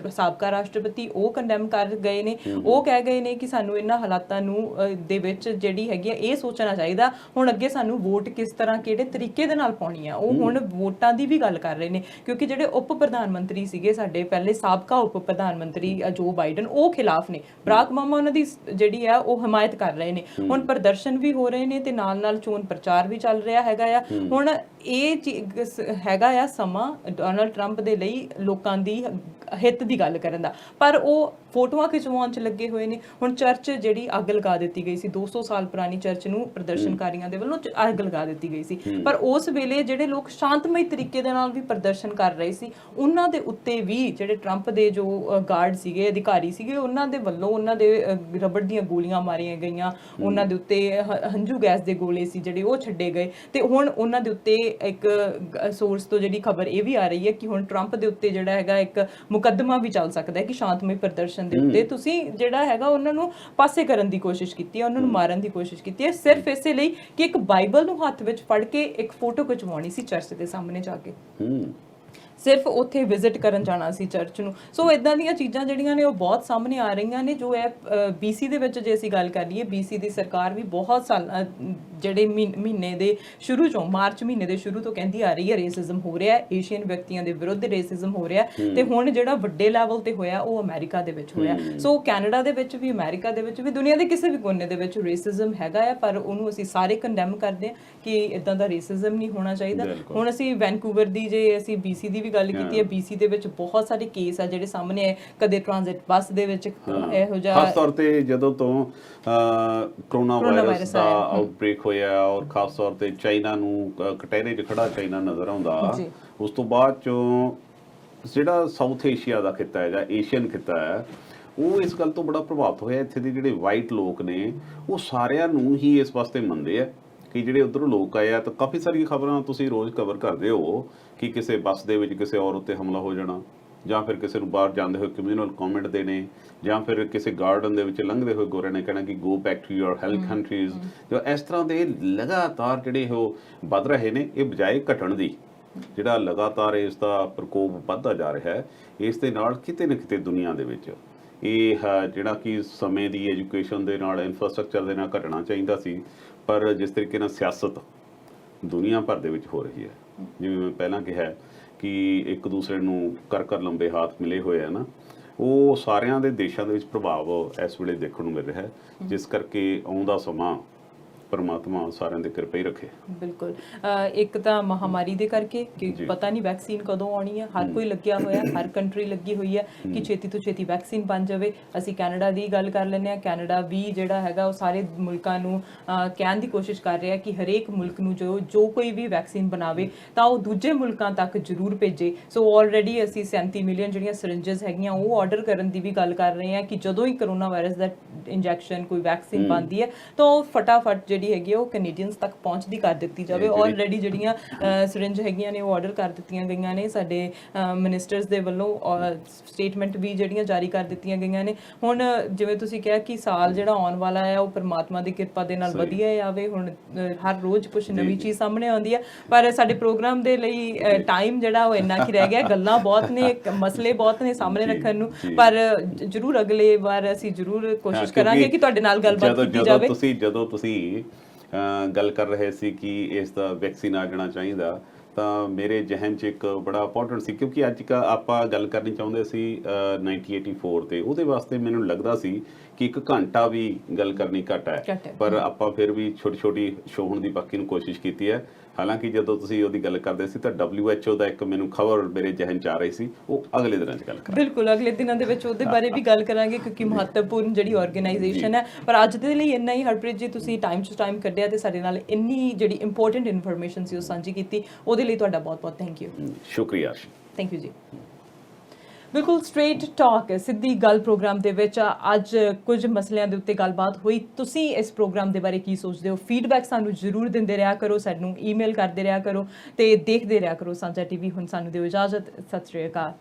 ਸਾਬਕਾ ਰਾਸ਼ਟਰਪਤੀ, ਉਹ ਕੰਡੈਮ ਕਰ ਗਏ ਨੇ, ਉਹ ਕਹਿ ਗਏ ਨੇ ਕਿ ਸਾਨੂੰ ਇਹਨਾਂ ਹਾਲਾਤਾਂ ਨੂੰ ਦੇ ਵਿੱਚ ਜਿਹੜੀ ਹੈਗੀ ਆ ਇਹ ਸੋਚਣਾ ਚਾਹੀਦਾ ਹੁਣ ਅੱਗੇ ਸਾਨੂੰ ਵੋਟ ਕਿਸ ਤਰ੍ਹਾਂ, ਕਿਹੜੇ ਤਰੀਕੇ ਦੇ ਨਾਲ ਪਾਉਣੀ ਆ। ਉਹ ਹੁਣ ਵੋਟਾਂ ਦੀ ਵੀ ਗੱਲ ਕਰ ਰਹੇ ਨੇ, ਕਿਉਂਕਿ ਜਿਹੜੇ ਉਪ ਪ੍ਰਧਾਨ ਮੰਤਰੀ ਸੀਗੇ ਸਾਡੇ ਪਹਿਲੇ, ਸਾਬਕਾ ਉਪ ਪ੍ਰਧਾਨ ਮੰਤਰੀ ਜੋ ਬਾਈਡਨ, ਉਹ ਖਿਲਾਫ ਨੇ। ਬਰਾਕ ਓਬਾਮਾ ਉਹਨਾਂ ਦੀ ਜਿਹੜੀ ਆ ਉਹ ਹਮਾਇਤ ਕਰ ਰਹੇ ਨੇ। ਹੁਣ ਪ੍ਰਦਰਸ਼ਨ ਵੀ ਹੋ ਰਹੇ ਨੇ ਤੇ ਨਾਲ ਨਾਲ ਚੋਣ ਪ੍ਰਚਾਰ ਵੀ ਚੱਲ ਰਿਹਾ ਹੈਗਾ ਆ। ਹੁਣ ਇਹ ਹੈਗਾ ਆ ਸਮਾਂ ਡੋਨਲਡ ਟਰੰਪ ਦੇ ਲਈ ਲੋਕਾਂ ਦੀ ਹਿੱਤ ਦੀ ਗੱਲ ਕਰਨ ਦਾ, ਪਰ ਉਹ ਫੋਟੋਆਂ ਖਿਚਵਾਉਣ 'ਚ ਲੱਗੇ ਹੋਏ ਨੇ। ਹੁਣ ਚਰਚ ਜਿਹੜੀ ਅੱਗ ਲਗਾ ਦਿੱਤੀ ਗਈ ਸੀ, 200 ਸਾਲ ਪੁਰਾਣੀ ਚਰਚ ਨੂੰ ਪ੍ਰਦਰਸ਼ਨਕਾਰੀਆਂ ਦੇ ਵੱਲੋਂ ਅੱਗ ਲਗਾ ਦਿੱਤੀ ਗਈ ਸੀ, ਪਰ ਉਸ ਵੇਲੇ ਜਿਹੜੇ ਲੋਕ ਸ਼ਾਂਤਮਈ ਤਰੀਕੇ ਦੇ ਨਾਲ ਵੀ ਪ੍ਰਦਰਸ਼ਨ ਕਰ ਰਹੇ ਸੀ, ਉਹਨਾਂ ਦੇ ਉੱਤੇ ਵੀ ਜਿਹੜੇ ਟਰੰਪ ਦੇ ਜੋ ਗਾਰਡ ਸੀਗੇ, ਅਧਿਕਾਰੀ ਸੀਗੇ, ਉਹਨਾਂ ਦੇ ਵੱਲੋਂ ਉਹਨਾਂ ਦੇ ਰਬੜ ਦੀਆਂ ਗੋਲੀਆਂ ਮਾਰੀਆਂ ਗਈਆਂ, ਉਹਨਾਂ ਦੇ ਉੱਤੇ ਹੰਝੂ ਗੈਸ ਦੇ ਗੋਲੇ ਸੀ ਜਿਹੜੇ ਉਹ ਛੱਡੇ ਗਏ। ਤੇ ਹੁਣ ਉਹਨਾਂ ਦੇ ਉੱਤੇ ਇੱਕ ਸੋਰਸ ਤੋਂ ਜਿਹੜੀ ਖਬਰ ਇਹ ਵੀ ਆ ਰਹੀ ਹੈ ਕਿ ਹੁਣ ਟਰੰਪ ਦੇ ਉੱਤੇ ਜਿਹੜਾ ਹੈਗਾ ਇੱਕ ਮੁਕੱਦਮਾ ਵੀ ਚੱਲ ਸਕਦਾ ਹੈ ਕਿ ਸ਼ਾਂਤਮਈ ਪ੍ਰਦਰਸ਼ਨ ਦੇ ਉੱਤੇ ਤੁਸੀਂ ਜਿਹੜਾ ਹੈਗਾ ਉਹਨਾਂ ਨੂੰ ਪਾਸੇ ਕਰਨ ਦੀ ਕੋਸ਼ਿਸ਼ ਕੀਤੀ ਹੈ, ਉਹਨਾਂ ਨੂੰ ਮਾਰਨ ਦੀ ਕੋਸ਼ਿਸ਼ ਕੀਤੀ ਹੈ, ਸਿਰਫ ਇਸੇ ਲਈ ਕਿ ਇੱਕ ਬਾਈਬਲ ਨੂੰ ਹੱਥ ਵਿੱਚ ਫੜ ਕੇ ਇੱਕ ਫੋਟੋ ਖਿਚਵਾਉਣੀ ਸੀ ਚਰਚ ਦੇ ਸਾਹਮਣੇ ਜਾ ਕੇ, ਸਿਰਫ ਉੱਥੇ ਵਿਜ਼ਿਟ ਕਰਨ ਜਾਣਾ ਸੀ ਚਰਚ ਨੂੰ। ਸੋ ਇਦਾਂ ਦੀਆਂ ਚੀਜ਼ਾਂ ਜਿਹੜੀਆਂ ਨੇ ਉਹ ਬਹੁਤ ਸਾਹਮਣੇ ਆ ਰਹੀਆਂ ਨੇ। ਜੋ ਹੈ BC ਦੇ ਵਿੱਚ ਜੇ ਅਸੀਂ ਗੱਲ ਕਰ ਲਈਏ, BC ਦੀ ਸਰਕਾਰ ਵੀ ਬਹੁਤ ਸਾਲ ਜਿਹੜੇ ਮਹੀਨੇ ਦੇ ਸ਼ੁਰੂ ਚੋਂ, ਮਾਰਚ ਮਹੀਨੇ ਦੇ ਸ਼ੁਰੂ ਤੋਂ ਕਹਿੰਦੀ ਆ ਰਹੀ ਹੈ ਰੇਸਿਜ਼ਮ ਹੋ ਰਿਹਾ, ਏਸ਼ੀਅਨ ਵਿਅਕਤੀਆਂ ਦੇ ਵਿਰੁੱਧ ਰੇਸਿਜ਼ਮ ਹੋ ਰਿਹਾ, ਤੇ ਹੁਣ ਜਿਹੜਾ ਵੱਡੇ ਲੈਵਲ ਤੇ ਹੋਇਆ ਉਹ ਅਮਰੀਕਾ ਦੇ ਵਿੱਚ ਹੋਇਆ। ਸੋ ਕੈਨੇਡਾ ਦੇ ਵਿੱਚ ਵੀ, ਅਮਰੀਕਾ ਦੇ ਵਿੱਚ ਵੀ, ਦੁਨੀਆ ਦੇ ਕਿਸੇ ਵੀ ਕੋਨੇ ਦੇ ਵਿੱਚ ਰੇਸਿਜ਼ਮ ਹੈਗਾ ਆ, ਪਰ ਉਹਨੂੰ ਅਸੀਂ ਸਾਰੇ ਕੰਡੈਮ ਕਰਦੇ ਹਾਂ ਕਿ ਇਦਾਂ ਦਾ ਰੇਸਿਜ਼ਮ ਨਹੀਂ ਹੋਣਾ ਚਾਹੀਦਾ। ਹੁਣ ਅਸੀਂ ਵੈਨਕੂਵਰ ਦੀ, ਜੇ ਅਸੀਂ BC ਦੀ ਵੀ ਗੱਲ ਕੀਤੀ ਹੈ, BC ਦੇ ਵਿੱਚ ਬਹੁਤ ਸਾਰੇ ਕੇਸ ਆ ਜਿਹੜੇ ਸਾਹਮਣੇ ਆਏ। ਕਦੇ ਟ੍ਰਾਂਜ਼ਿਟ ਬੱਸ ਦੇ ਵਿੱਚ ਇਹੋ ਜਿਹਾ, ਖਾਸ ਤੌਰ ਤੇ ਜਦੋਂ ਤੋਂ ਕਰੋਨਾ ਵਾਇਰਸ ਦਾ ਆਊਟਬ੍ਰੇਕ ਹੋਇਆ, ਔਰ ਖਾਸ ਤੌਰ ਤੇ ਚਾਈਨਾ ਨੂੰ ਕਟਹਿਰੇ 'ਚ ਖੜਾ ਚਾਈਨਾ ਨਜ਼ਰ ਆਉਂਦਾ, ਉਸ ਤੋਂ ਬਾਅਦ ਚੋਂ ਜਿਹੜਾ ਸਾਊਥ ਏਸ਼ੀਆ ਦਾ ਖਿੱਤਾ ਹੈ ਜਾਂ ਏਸ਼ੀਅਨ ਖਿੱਤਾ ਹੈ, ਉਹ ਇਸ ਗੱਲ ਤੋਂ ਬੜਾ ਪ੍ਰਭਾਵਿਤ ਹੋਇਆ। ਇੱਥੇ ਦੇ ਜਿਹੜੇ ਵਾਈਟ ਲੋਕ ਨੇ ਉਹ ਸਾਰਿਆਂ ਨੂੰ ਹੀ ਇਸ ਵਾਸਤੇ ਮੰਨਦੇ ਆ ਕਿ ਜਿਹੜੇ ਉੱਧਰੋਂ ਲੋਕ ਆਏ ਆ, ਤਾਂ ਕਾਫੀ ਸਾਰੀਆਂ ਖਬਰਾਂ ਤੁਸੀਂ ਰੋਜ਼ ਕਵਰ ਕਰਦੇ ਹੋ ਕਿ ਕਿਸੇ ਬੱਸ ਦੇ ਵਿੱਚ ਕਿਸੇ ਔਰਤ ਉੱਤੇ ਹਮਲਾ ਹੋ ਜਾਣਾ, ਜਾਂ ਫਿਰ ਕਿਸੇ ਨੂੰ ਬਾਹਰ ਜਾਂਦੇ ਹੋਏ ਕਮਿਊਨਲ ਕਮੈਂਟ ਦੇਣੇ, ਜਾਂ ਫਿਰ ਕਿਸੇ ਗਾਰਡਨ ਦੇ ਵਿੱਚ ਲੰਘਦੇ ਹੋਏ ਗੋਰੇ ਨੇ ਕਹਿਣਾ ਕਿ go back to your health countries. ਜੋ ਇਸ ਤਰ੍ਹਾਂ ਦੇ ਲਗਾਤਾਰ ਜਿਹੜੇ ਉਹ ਵੱਧ ਰਹੇ ਨੇ, ਇਹ ਬਜਾਏ ਘਟਣ ਦੀ, ਜਿਹੜਾ ਲਗਾਤਾਰ ਇਸ ਦਾ ਪ੍ਰਕੋਪ ਵੱਧਦਾ ਜਾ ਰਿਹਾ ਹੈ, ਇਸ ਦੇ ਨਾਲ ਕਿਤੇ ਨਾ ਕਿਤੇ ਦੁਨੀਆ ਦੇ ਵਿੱਚ ਇਹ ਜਿਹੜਾ ਕਿ ਸਮੇਂ ਦੀ ਐਜੂਕੇਸ਼ਨ ਦੇ ਨਾਲ, ਇਨਫਰਾਸਟ੍ਰਕਚਰ ਦੇ ਨਾਲ ਘਟਣਾ ਚਾਹੀਦਾ ਸੀ, ਪਰ ਜਿਸ ਤਰੀਕੇ ਨਾਲ ਸਿਆਸਤ ਦੁਨੀਆ ਭਰ ਦੇ ਵਿੱਚ ਹੋ ਰਹੀ ਹੈ, ਜਿਵੇਂ ਮੈਂ ਪਹਿਲਾਂ ਕਿਹਾ ਕਿ ਇੱਕ ਦੂਸਰੇ ਨੂੰ ਕਰ ਲੰਬੇ ਹੱਥ ਮਿਲੇ ਹੋਏ ਆ ਨਾ, ਉਹ ਸਾਰਿਆਂ ਦੇ ਦੇਸ਼ਾਂ ਦੇ ਵਿੱਚ ਪ੍ਰਭਾਵ ਇਸ ਵੇਲੇ ਦੇਖਣ ਨੂੰ ਮਿਲ ਰਿਹਾ ਹੈ, ਜਿਸ ਕਰਕੇ ਆਉਂਦਾ ਸਮਾਂ ਪਰਮਾਤਮਾ ਸਾਰਿਆਂ ਦੇ ਕਿਰਪਾ ਹੀ ਰੱਖੇ। ਬਿਲਕੁਲ। ਇੱਕ ਤਾਂ ਮਹਾਮਾਰੀ ਦੇ ਕਰਕੇ ਕਿ ਪਤਾ ਨਹੀਂ ਵੈਕਸੀਨ ਕਦੋਂ ਆਉਣੀ ਹੈ, ਹਰ ਕੋਈ ਲੱਗਿਆ ਹੋਇਆ, ਹਰ ਕੰਟਰੀ ਲੱਗੀ ਹੋਈ ਹੈ ਕਿ ਛੇਤੀ ਤੋਂ ਛੇਤੀ ਵੈਕਸੀਨ ਬਣ ਜਾਵੇ। ਅਸੀਂ ਕੈਨੇਡਾ ਦੀ ਗੱਲ ਕਰ ਲੈਂਦੇ ਹਾਂ, ਕੈਨੇਡਾ ਵੀ ਜਿਹੜਾ ਹੈਗਾ ਉਹ ਸਾਰੇ ਮੁਲਕਾਂ ਨੂੰ ਕਹਿਣ ਦੀ ਕੋਸ਼ਿਸ਼ ਕਰ ਰਿਹਾ ਕਿ ਹਰੇਕ ਮੁਲਕ ਨੂੰ ਜੋ ਕੋਈ ਵੀ ਵੈਕਸੀਨ ਬਣਾਵੇ ਤਾਂ ਉਹ ਦੂਜੇ ਮੁਲਕਾਂ ਤੱਕ ਜ਼ਰੂਰ ਭੇਜੇ। ਸੋ ਆਲਰੇਡੀ ਅਸੀਂ 37 ਮਿਲੀਅਨ ਜਿਹੜੀਆਂ ਸਿਰਿੰਜਸ ਹੈਗੀਆਂ ਉਹ ਆਰਡਰ ਕਰਨ ਦੀ ਵੀ ਗੱਲ ਕਰ ਰਹੇ ਹਾਂ ਕਿ ਜਦੋਂ ਹੀ ਕਰੋਨਾ ਵਾਇਰਸ ਦਾ ਇੰਜੈਕਸ਼ਨ ਕੋਈ ਵੈਕਸੀਨ ਬਣਦੀ ਹੈ ਤਾਂ ਉਹ ਫਟਾਫਟ ਜਿਹੜੀ ਹੈਗੀ ਉਹ ਕੈਨੇਡੀਅਨਸ ਤੱਕ ਪਹੁੰਚਦੀ ਕਰ ਦਿੱਤੀ ਜਾਵੇ। ਆਲਰੇਡੀ ਜਿਹੜੀਆਂ ਸਿਰਿੰਜ ਹੈਗੀਆਂ ਨੇ ਉਹ ਆਰਡਰ ਕਰ ਦਿੱਤੀਆਂ ਗਈਆਂ ਨੇ, ਸਾਡੇ ਮਿਨਿਸਟਰਸ ਦੇ ਵੱਲੋਂ ਸਟੇਟਮੈਂਟ ਵੀ ਜਿਹੜੀਆਂ ਜਾਰੀ ਕਰ ਦਿੱਤੀਆਂ ਗਈਆਂ ਨੇ। ਹੁਣ ਜਿਵੇਂ ਤੁਸੀਂ ਕਿਹਾ ਕਿ ਸਾਲ ਜਿਹੜਾ ਆਉਣ ਵਾਲਾ ਹੈ ਉਹ ਪਰਮਾਤਮਾ ਦੀ ਕਿਰਪਾ ਦੇ ਨਾਲ ਵਧੀਆ ਆਵੇ। ਹੁਣ ਹਰ ਰੋਜ਼ ਕੁਝ ਨਵੀਂ ਚੀਜ਼ ਸਾਹਮਣੇ ਆਉਂਦੀ ਹੈ, ਪਰ ਸਾਡੇ ਪ੍ਰੋਗਰਾਮ ਦੇ ਲਈ ਟਾਈਮ ਜਿਹੜਾ ਉਹ ਇੰਨਾ ਕੀ ਰਹਿ ਗਿਆ। ਗੱਲਾਂ ਬਹੁਤ ਨੇ, ਮਸਲੇ ਬਹੁਤ ਨੇ ਸਾਹਮਣੇ ਰੱਖਣ ਨੂੰ, ਪਰ ਜ਼ਰੂਰ ਅਗਲੇ ਵਾਰ ਅਸੀਂ ਜ਼ਰੂਰ ਕੋਸ਼ਿਸ਼ ਕਰਾਂਗੇ ਕਿ ਤੁਹਾਡੇ ਨਾਲ ਗੱਲਬਾਤ ਕੀਤੀ ਜਾਵੇ। ਜਦੋਂ ਤੁਸੀਂ ਗੱਲ ਕਰ ਰਹੇ ਸੀ ਕਿ ਇਸ ਦਾ ਵੈਕਸੀਨ ਆ ਜਾਣਾ ਚਾਹੀਦਾ, ਤਾਂ ਮੇਰੇ ਜ਼ਿਹਨ 'ਚ ਇੱਕ ਬੜਾ ਇੰਪੋਰਟੈਂਟ ਸੀ, ਕਿਉਂਕਿ ਅੱਜ ਆਪਾਂ ਗੱਲ ਕਰਨੀ ਚਾਹੁੰਦੇ ਸੀ 1984 ਤੇ। ਉਹਦੇ ਵਾਸਤੇ ਮੈਨੂੰ ਲੱਗਦਾ ਸੀ ਕਿ 1 ਘੰਟਾ ਵੀ ਗੱਲ ਕਰਨੀ ਘੱਟ ਹੈ, ਪਰ ਆਪਾਂ ਫਿਰ ਵੀ ਛੋਟੀ ਛੋਹਣ ਦੀ ਬਾਕੀ ਨੂੰ ਕੋਸ਼ਿਸ਼ ਕੀਤੀ ਹੈ। ਹਾਲਾਂਕਿ ਜਦੋਂ ਤੁਸੀਂ ਉਹਦੀ ਗੱਲ ਕਰਦੇ ਸੀ ਤਾਂ WHO ਦਾ ਇੱਕ ਮੈਨੂੰ ਖਬਰ ਮੇਰੇ ਜ਼ਿਹਨ 'ਚ ਆ ਰਹੀ ਸੀ, ਉਹ ਅਗਲੇ ਦਿਨਾਂ 'ਚ ਗੱਲ ਕਰਾਂਗੇ। ਬਿਲਕੁਲ, ਅਗਲੇ ਦਿਨਾਂ ਦੇ ਵਿੱਚ ਉਹਦੇ ਬਾਰੇ ਵੀ ਗੱਲ ਕਰਾਂਗੇ ਕਿਉਂਕਿ ਮਹੱਤਵਪੂਰਨ ਜਿਹੜੀ ਆਰਗੇਨਾਈਜੇਸ਼ਨ ਹੈ। ਪਰ ਅੱਜ ਦੇ ਲਈ ਇੰਨਾ ਹੀ। ਹਰਪ੍ਰੀਤ ਜੀ, ਤੁਸੀਂ ਟਾਈਮ ਟੂ ਟਾਈਮ ਕੱਢਿਆ ਤੇ ਸਾਡੇ ਨਾਲ ਇੰਨੀ ਜਿਹੜੀ ਇੰਪੋਰਟੈਂਟ ਇਨਫੋਰਮੇਸ਼ਨ ਸੀ ਉਹ ਸਾਂਝੀ ਕੀਤੀ, ਉਹਦੇ ਲਈ ਤੁਹਾਡਾ ਬਹੁਤ-ਬਹੁਤ ਥੈਂਕ ਯੂ। ਸ਼ੁਕਰੀਆ। ਥੈਂਕ ਯੂ ਜੀ। ਬਿਲਕੁਲ, ਸਟ੍ਰੇਟ ਟਾਕ ਸਿੱਧੀ ਗੱਲ ਪ੍ਰੋਗਰਾਮ ਦੇ ਵਿੱਚ ਅੱਜ ਕੁਝ ਮਸਲਿਆਂ ਦੇ ਉੱਤੇ ਗੱਲਬਾਤ ਹੋਈ। ਤੁਸੀਂ ਇਸ ਪ੍ਰੋਗਰਾਮ ਦੇ ਬਾਰੇ ਕੀ ਸੋਚਦੇ ਹੋ? ਫੀਡਬੈਕ ਸਾਨੂੰ ਜ਼ਰੂਰ ਦਿੰਦੇ ਰਿਹਾ ਕਰੋ, ਸਾਨੂੰ ਈਮੇਲ ਕਰਦੇ ਰਿਹਾ ਕਰੋ ਤੇ ਦੇਖਦੇ ਰਿਹਾ ਕਰੋ ਸਾਂਝਾ ਟੀਵੀ। ਹੁਣ ਸਾਨੂੰ ਦਿਓ ਇਜਾਜ਼ਤ। ਸਤਿ ਸ਼੍ਰੀ ਅਕਾਲ।